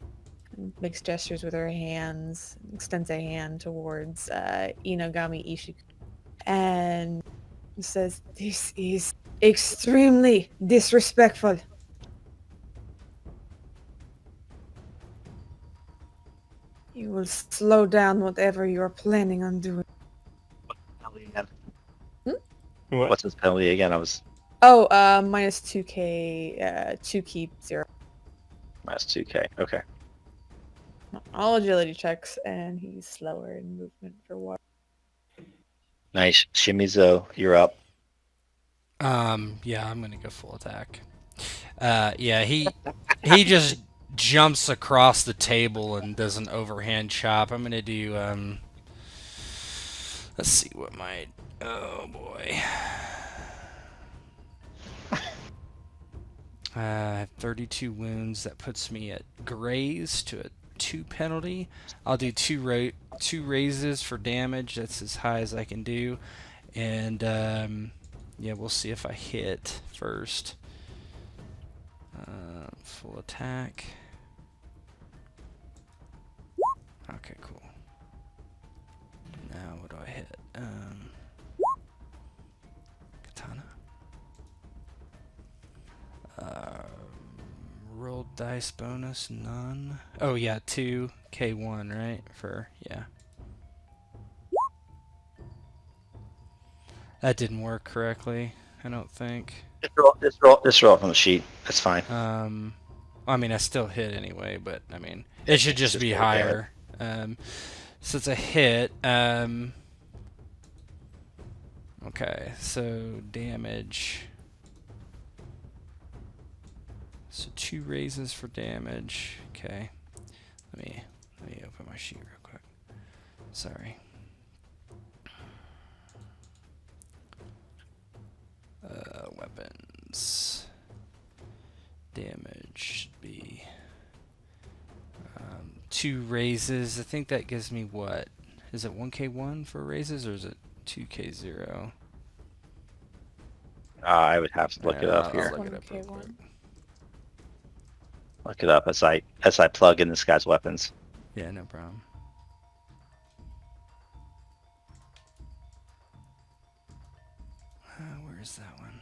makes gestures with her hands, extends a hand towards Inogami Ishiku, and says, "This is extremely disrespectful. You will slow down whatever you are planning on doing." What? What's his penalty again? I was. Oh, minus 2k, 2 keep 0. That's 2k. Okay. All agility checks, and he's slower in movement for water. Nice. Shimizu, you're up. Yeah, I'm gonna go full attack. Yeah, he just jumps across the table and does an overhand chop. I'm gonna do let's see what my oh boy. I have 32 wounds. That puts me at graze to a 2 penalty. I'll do two raises for damage. That's as high as I can do. And yeah, we'll see if I hit first. Full attack. Okay, cool. Now what do I hit? Katana. Rolled dice bonus, none. Oh yeah, 2k1, right? Yeah. That didn't work correctly, I don't think. Just roll from the sheet. That's fine. I mean, I still hit anyway, but I mean, it should just be higher. So it's a hit. Okay, so damage. So 2 raises for damage. Okay. Let me open my sheet real quick. Sorry. Weapons. Damage should be 2 raises. I think that gives me what? Is it 1k1 for raises or is it 2k0? I would have to look it up I'll here. look it up real 1k1. quick. Look it up as I plug in this guy's weapons. Yeah, no problem. Where's that one?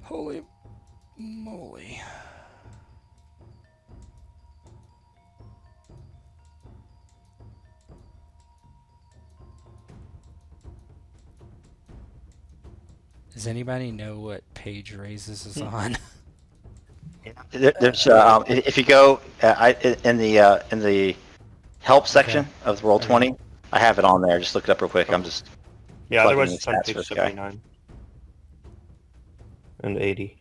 Holy moly. Does anybody know what page raises is on? There's if you go in the help section of roll 20, I have it on there. Just look it up real quick. I'm just Yeah, plugging otherwise in it's on stats for page this guy. 79 and 80.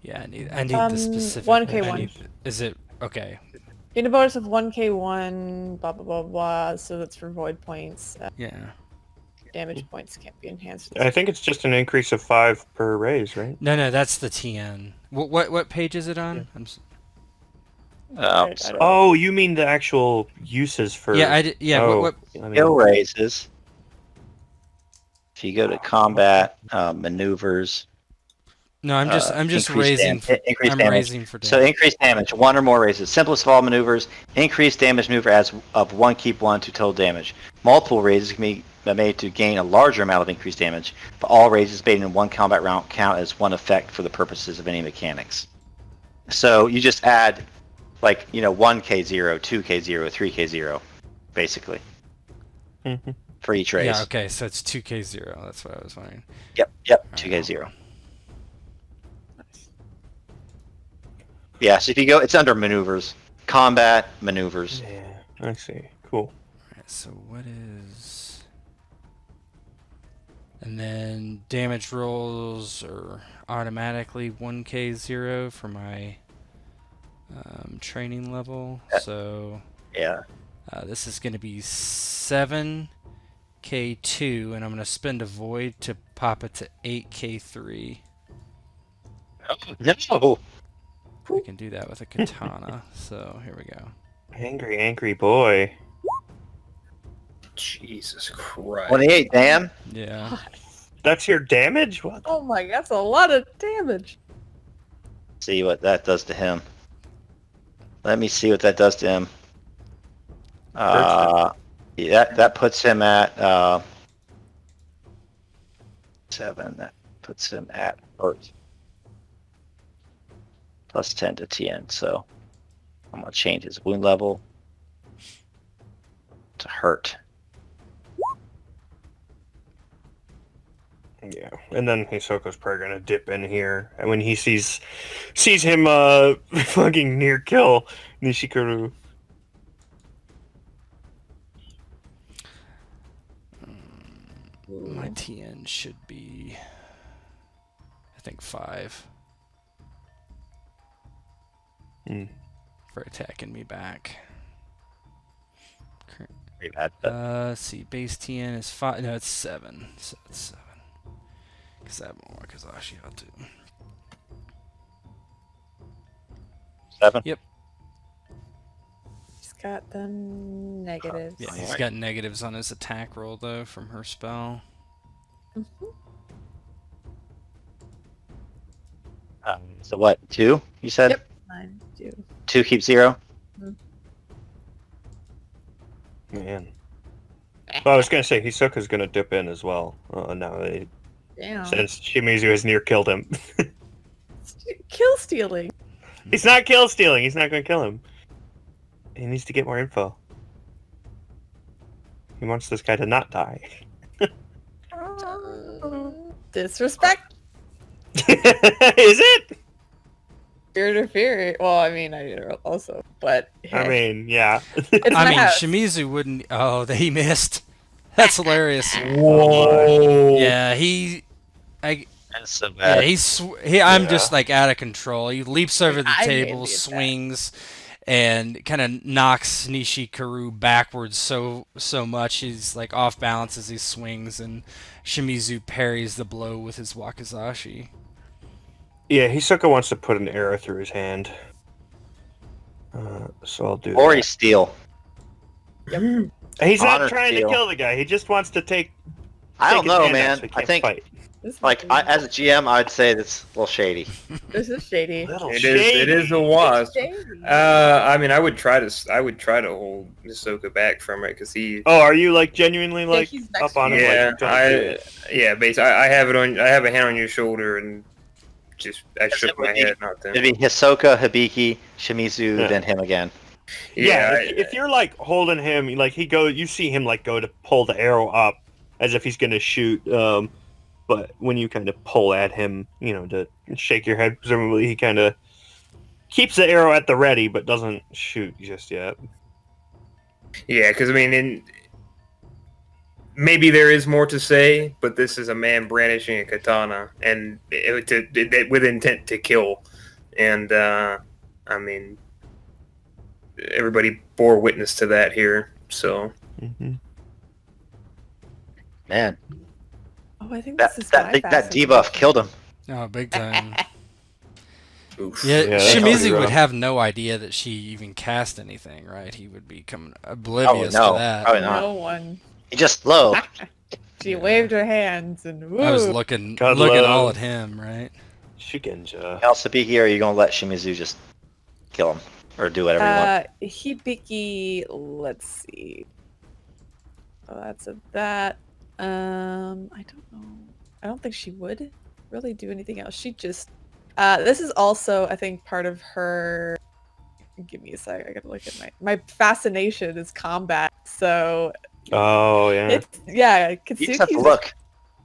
Yeah, I need the specific. 1k1. Is it okay? Get a bonus of 1k1, blah blah blah blah, so that's for void points. Yeah. Damage points can't be enhanced. I think it's just an increase of 5 per raise, right? No, that's the TN. What page is it on? I don't- Oh, you mean the actual uses for? Yeah, yeah. Oh, What? I mean, Skill raises. If you go to combat maneuvers, No, I'm just increase raising. increase I'm damage. raising for damage. So increased damage, 1 or more raises. Simplest of all maneuvers, increased damage maneuver adds up 1 keep 1 to total damage. Multiple raises can be made to gain a larger amount of increased damage, but all raises made in one combat round count as one effect for the purposes of any mechanics. So you just add, 1k0, 2k0, 3k0, basically, Mhm. for each raise. Yeah. Okay. So it's 2k0. That's what I was wondering. Yep, 2k0. Yeah, so if you go, it's under maneuvers. Combat, maneuvers. Yeah, I see. Cool. Alright, so what is... And then damage rolls are automatically 1k0 for my training level. So Yeah. this is going to be 7k2, and I'm going to spend a void to pop it to 8k3. No! I can do that with a katana. So here we go. Angry boy. Jesus Christ. 28, damn. Yeah. That's your damage? What? Oh my, that's a lot of damage. See what that does to him. Let me see what that does to him. Yeah, that puts him at 7. puts him at hurt. Plus 10 to TN, so I'm going to change his wound level to hurt. Yeah, and then Hisoka's probably gonna dip in here, and when he sees him fucking near kill Nishikuru. My TN should be, I think, 5 for attacking me back. Pretty bad, but Let's see, base TN is 5. No, it's 7. So it's 7. Because I have more Wakazashi out too. 7? Yep. She's got them negatives. Yeah, he's Alright. got negatives on his attack roll though from her spell. So what, 2, you said? Yep. Mine do. 2 keep 0? Man. Well, I was gonna say Hisoka's gonna dip in as well. Damn. Since Shimizu has near killed him. Kill stealing. He's not kill stealing. He's not gonna kill him. He needs to get more info. He wants this guy to not die. Disrespect. Is it? Fear to fear. Well, I mean, I also, but I mean, yeah. it's I my mean, house. Shimizu wouldn't. Oh, he missed. That's hilarious. Whoa. Yeah, That's so Yeah, bad. I'm Yeah. just like out of control. He leaps over the I made table, the attack. swings, and kind of knocks Nishikuru backwards so much he's like off balance as he swings, and Shimizu parries the blow with his wakizashi. Yeah, Hisoka wants to put an arrow through his hand. So I'll do Or that. he steal. He's not Honor trying steal. to kill the guy. He just wants to take. I don't take his know, hand out man. so he I can't think, fight. This is like, as a GM, I'd say that's a little shady. this is shady. Little It is a It's wasp. shady. I mean, I would try to hold Hisoka back from it because he. Oh, are you like genuinely like he's next up on to him? you. Yeah, like, trying to do it? basically, I have it on. I have a hand on your shoulder and I Yes, shook it would my be- head, not them. It'd be Hisoka, Hibiki, Shimizu, Yeah. then him again. Yeah, Yeah, if you're like holding him, like you see him like go to pull the arrow up as if he's gonna shoot. But when you kind of pull at him, to shake your head, presumably he kind of keeps the arrow at the ready, but doesn't shoot just yet. yeah, because I mean, maybe there is more to say, but this is a man brandishing a katana and with intent to kill, and I mean, everybody bore witness to that here. So Mm-hmm. Man, Oh, I think that this is that my that debuff killed him. Oh, big time. oof. Yeah, that's Shimizu pretty would rough. have no idea that she even cast anything, right? He would become oblivious no. to that. Probably not. No one. He just low. She waved her hands and woo. I was looking God all love. at him, right? Shigenja. Else, Hibiki, or are you gonna let Shimizu just kill him or do whatever you want? Hibiki, let's see. Oh, that's a that. I don't know. I don't think she would really do anything else. She just. This is also, I think, part of her. Give me a sec. I gotta look at my fascination is combat. So Oh yeah. it's yeah. You just have to Kitsuki's look.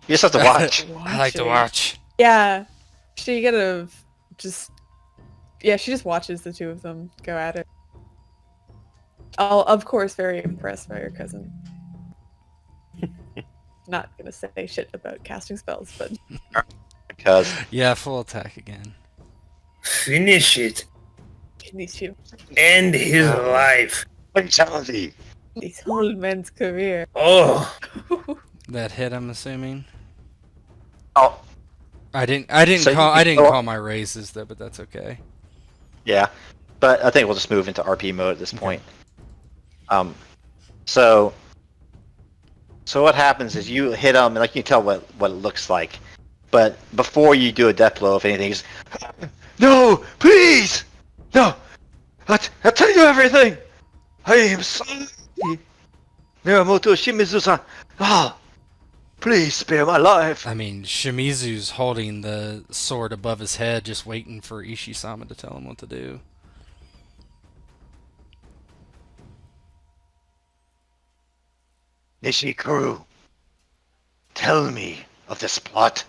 You just have to watch. I like to watching. watch. Yeah, she kind of just. Yeah, she just watches the two of them go at it. Oh, of course, very impressed by her cousin. Not gonna say shit about casting spells, but Because Yeah, full attack again. Finish it. finish him. End his life. fatality. This whole man's career. Oh, That hit, I'm assuming. Oh, I didn't So call you I can didn't go- call my raises though, but that's okay. yeah. But I think we'll just move into RP mode at this point. So what happens is you hit him, and like you can tell what it looks like. But before you do a death blow, if anything, just no, please, no. I'll tell you everything. I am sorry. Neramoto Shimizu-san. Ah, Please spare my life. I mean, Shimizu's holding the sword above his head, just waiting for Ishi-sama to tell him what to do. Nishikuru, tell me of this plot.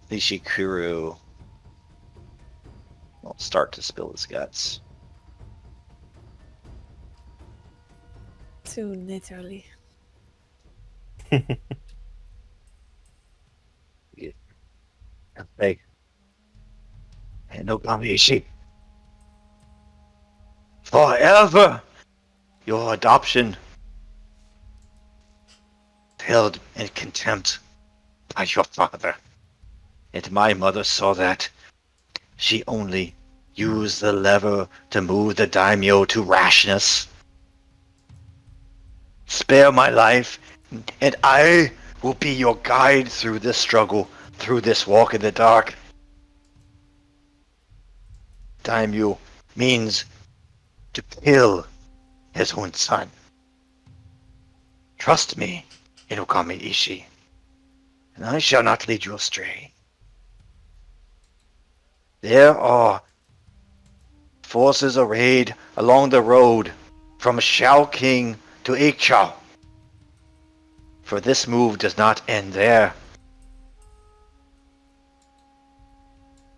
Nishikuru will start to spill his guts. Too literally. Hey, Nogami Ishi. Forever, your adoption held in contempt by your father. And my mother saw that. She only used the lever to move the daimyo to rashness. Spare my life, and I will be your guide through this struggle, through this walk in the dark. Daimyo means to kill his own son. Trust me, Inokami Ishi, and I shall not lead you astray. There are forces arrayed along the road from Shao King to Ikcho. For this move does not end there.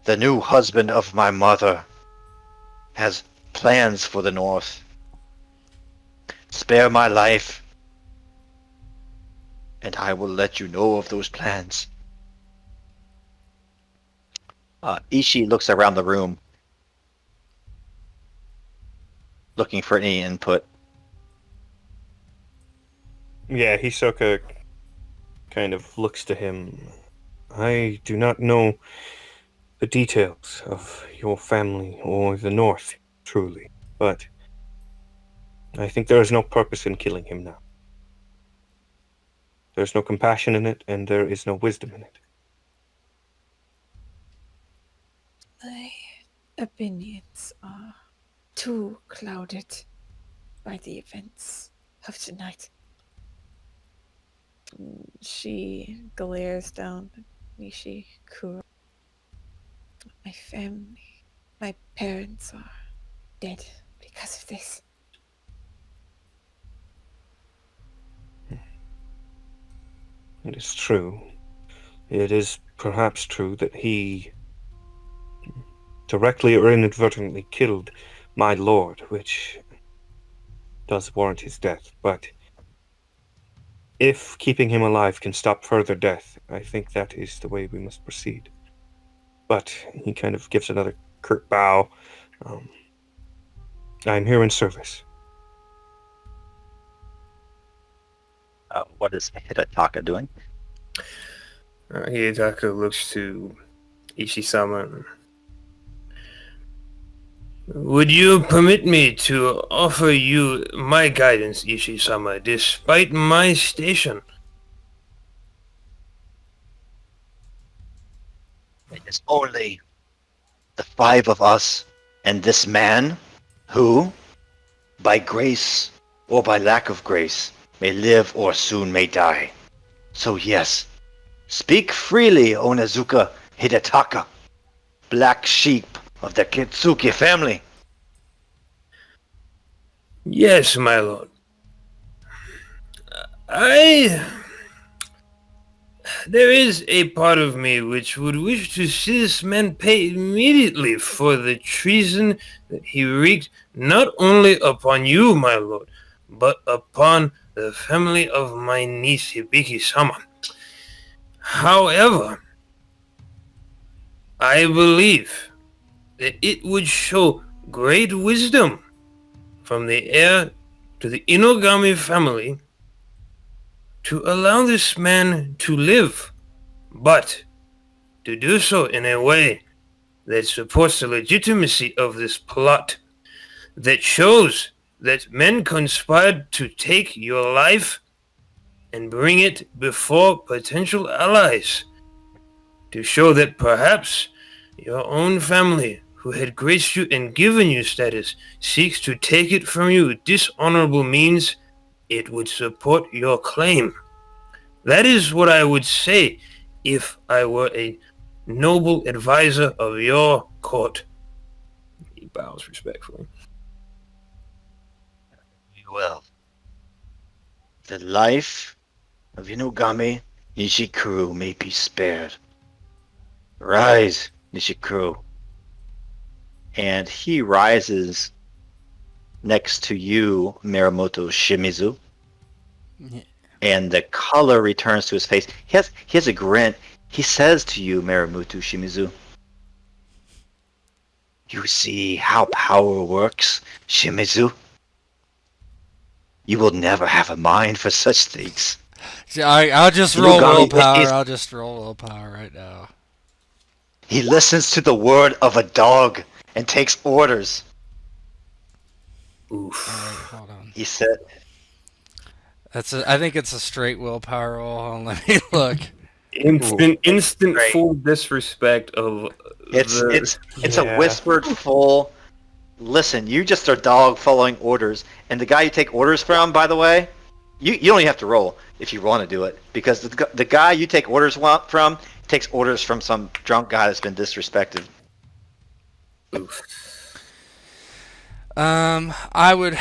The new husband of my mother has plans for the north. Spare my life, and I will let you know of those plans. Ishi looks around the room, looking for any input. Yeah, Hisoka kind of looks to him. I do not know the details of your family or the North, truly, but I think there is no purpose in killing him now. There's no compassion in it, and there is no wisdom in it. My opinions are too clouded by the events of tonight. She glares down at Nishikuru. My family, my parents are dead because of this. It is true. It is perhaps true that he directly or inadvertently killed my lord, which does warrant his death, but if keeping him alive can stop further death, I think that is the way we must proceed. But he kind of gives another curt bow. I'm here in service. What is Hidetaka doing? Hidetaka looks to Ishi-sama. Would you permit me to offer you my guidance, Ishi-sama, despite my station? It is only the five of us and this man who, by grace or by lack of grace, may live or soon may die. So yes, speak freely, Onizuka Hidetaka, black sheep of the Kitsuki family. Yes, my lord. There is a part of me which would wish to see this man pay immediately for the treason that he wreaked not only upon you, my lord, but upon the family of my niece Hibiki-sama. However, I believe that it would show great wisdom from the heir to the Inogami family to allow this man to live, but to do so in a way that supports the legitimacy of this plot, that shows that men conspired to take your life and bring it before potential allies, to show that perhaps your own family, who had graced you and given you status, seeks to take it from you with dishonorable means it would support your claim. That is what I would say if I were a noble advisor of your court. He bows respectfully. Well, the life of Inugami Nishikuru may be spared. Rise, Nishikuru. And he rises next to you, Miramoto Shimizu. Yeah. And the color returns to his face. He has a grin. He says to you, Miramoto Shimizu, you see how power works, Shimizu? You will never have a mind for such things. I'll just roll Inugami willpower. is- I'll just roll willpower right now. He listens to the word of a dog and takes orders. Oof. Alright, hold on. He said, I think it's a straight willpower roll. Let me look. Instant Great. full disrespect of it's a Yeah. whispered full. Listen, you just are dog following orders, and the guy you take orders from, by the way, you don't even have to roll if you want to do it, because the guy you take orders from takes orders from some drunk guy that's been disrespected. I would.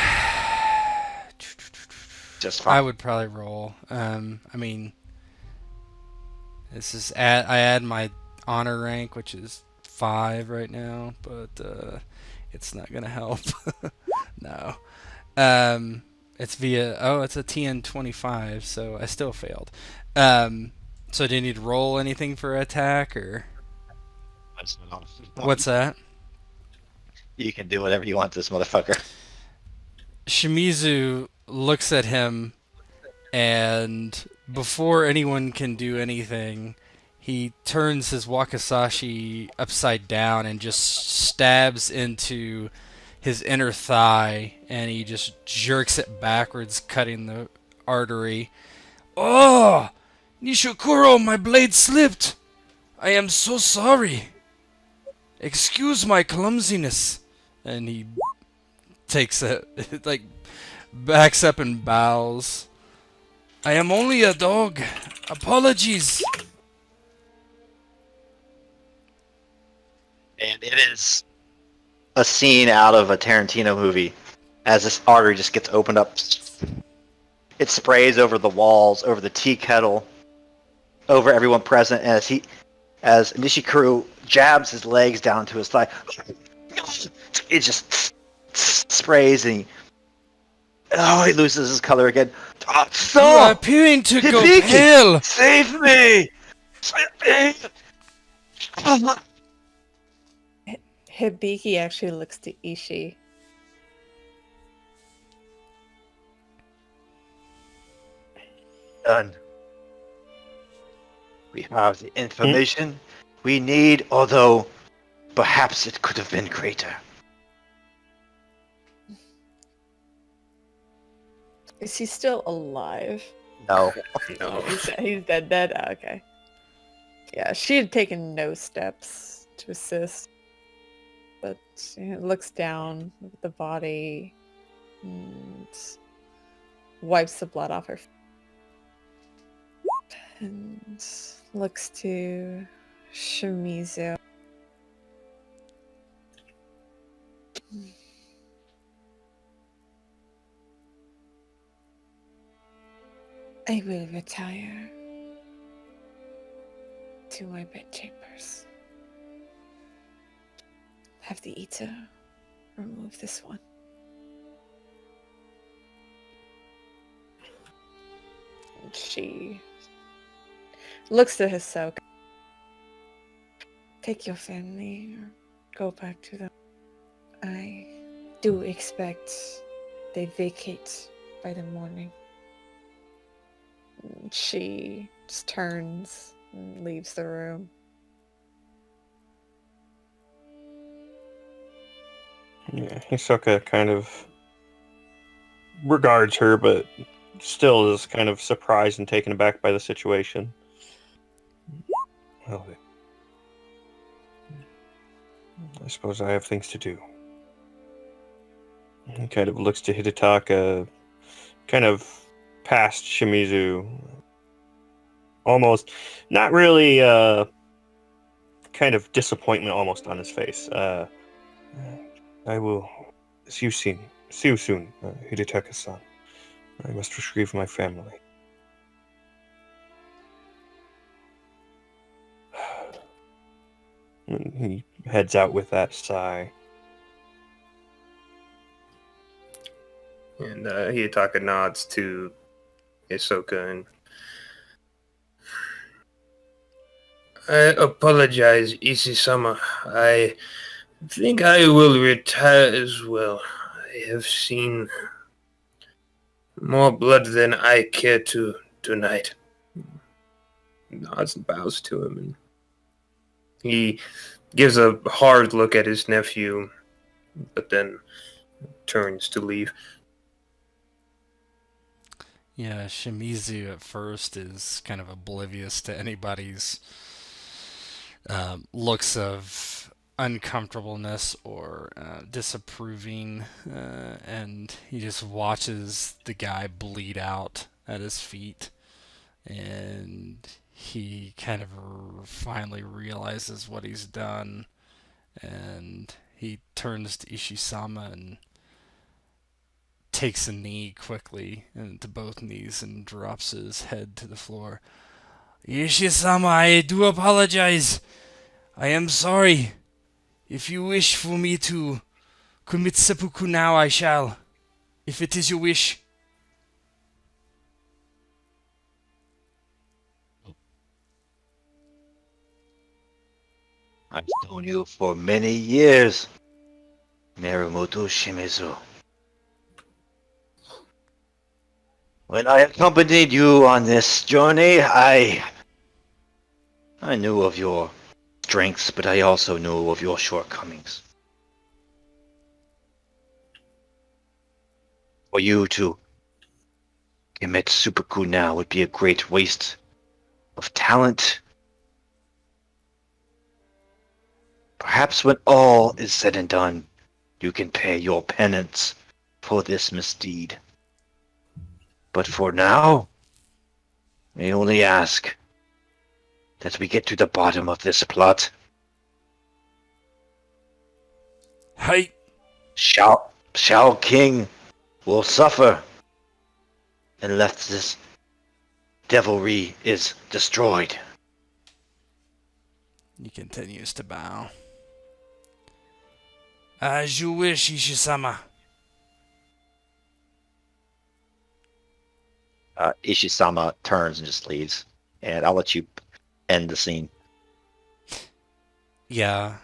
Just fine. I would probably roll. I mean, this is I add my honor rank, which is 5 right now, but it's not gonna help. No. It's it's a TN25, so I still failed. So do you need to roll anything for attack or what's that? You can do whatever you want to this motherfucker. Shimizu looks at him, and before anyone can do anything, he turns his wakizashi upside down and just stabs into his inner thigh, and he just jerks it backwards, cutting the artery. Oh! Nishikuro, my blade slipped! I am so sorry! Excuse my clumsiness! And he takes it, like, backs up and bows. I am only a dog. Apologies. And it is a scene out of a Tarantino movie. As this artery just gets opened up, it sprays over the walls, over the tea kettle, over everyone present. And as Nishikuru jabs his legs down to his thigh, it just sprays, and he loses his color again. You are So, appearing to go Hibiki! pale. Save me! Save me! Hibiki actually looks to Ishii. Done. We have the information we need, although perhaps it could have been greater. Is he still alive? No. No. He's dead. Oh, okay. Yeah, she had taken no steps to assist, but looks down at the body and wipes the blood off her face. And looks to Shimizu. I will retire to my bedchambers. Have the Ito remove this one. And she looks to Hisoka. Take your family or go back to them. I do expect they vacate by the morning. And she just turns and leaves the room. Yeah, Hisoka kind of regards her, but still is kind of surprised and taken aback by the situation. Well, I suppose I have things to do. He kind of looks to Hidetaka, kind of past Shimizu, almost not really kind of disappointment almost on his face. I will see you soon. See you soon, Hidetaka-san. I must retrieve my family. And he heads out with that sigh. And Hiyotaka nods to Hisoka and I apologize, Ishi-sama. I think I will retire as well. I have seen more blood than I care to tonight. Nods and bows to him, and he gives a hard look at his nephew, but then turns to leave. Yeah, Shimizu at first is kind of oblivious to anybody's looks of uncomfortableness or disapproving, and he just watches the guy bleed out at his feet, and he kind of finally realizes what he's done, and he turns to Ishi-sama and takes a knee quickly into both knees and drops his head to the floor. Ishi-sama, I do apologize. I am sorry. If you wish for me to commit seppuku now, I shall. If it is your wish. I've known you for many years, Mirumoto Shimizu. When I accompanied you on this journey, I knew of your strengths, but I also knew of your shortcomings. For you to commit seppuku now would be a great waste of talent. Perhaps when all is said and done, you can pay your penance for this misdeed. But for now, I only ask that we get to the bottom of this plot. Hey! Shao King will suffer unless this devilry is destroyed. He continues to bow. As you wish, Ishi-sama. Ishi-sama turns and just leaves. And I'll let you end the scene. Yeah.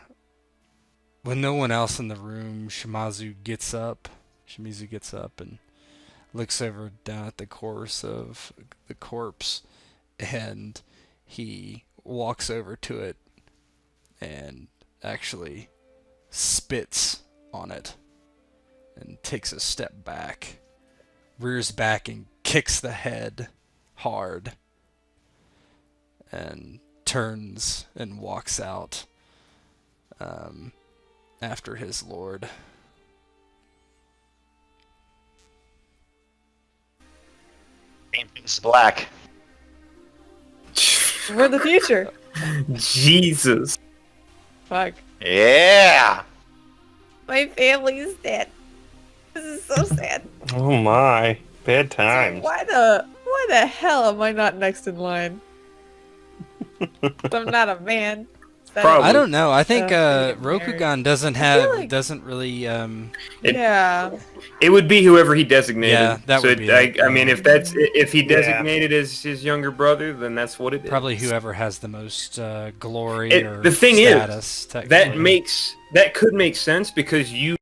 With no one else in the room, Shimizu gets up and looks over down at the corpse of the corpse, and he walks over to it and actually spits on it and takes a step back, rears back and kicks the head hard, and turns and walks out after his lord. It's black. For the future. Jesus. Fuck. Yeah! My family's dead. This is so sad. Oh my, bad times. Why the hell am I not next in line? I'm not a man. Probably. I don't know. I think Married. Rokugan doesn't really Yeah. It would be whoever he designated. Yeah, that would be it. I mean, if he Yeah. designated as his younger brother, then that's what it is. probably whoever has the most glory It- or the thing status. is, technically. that could make sense because you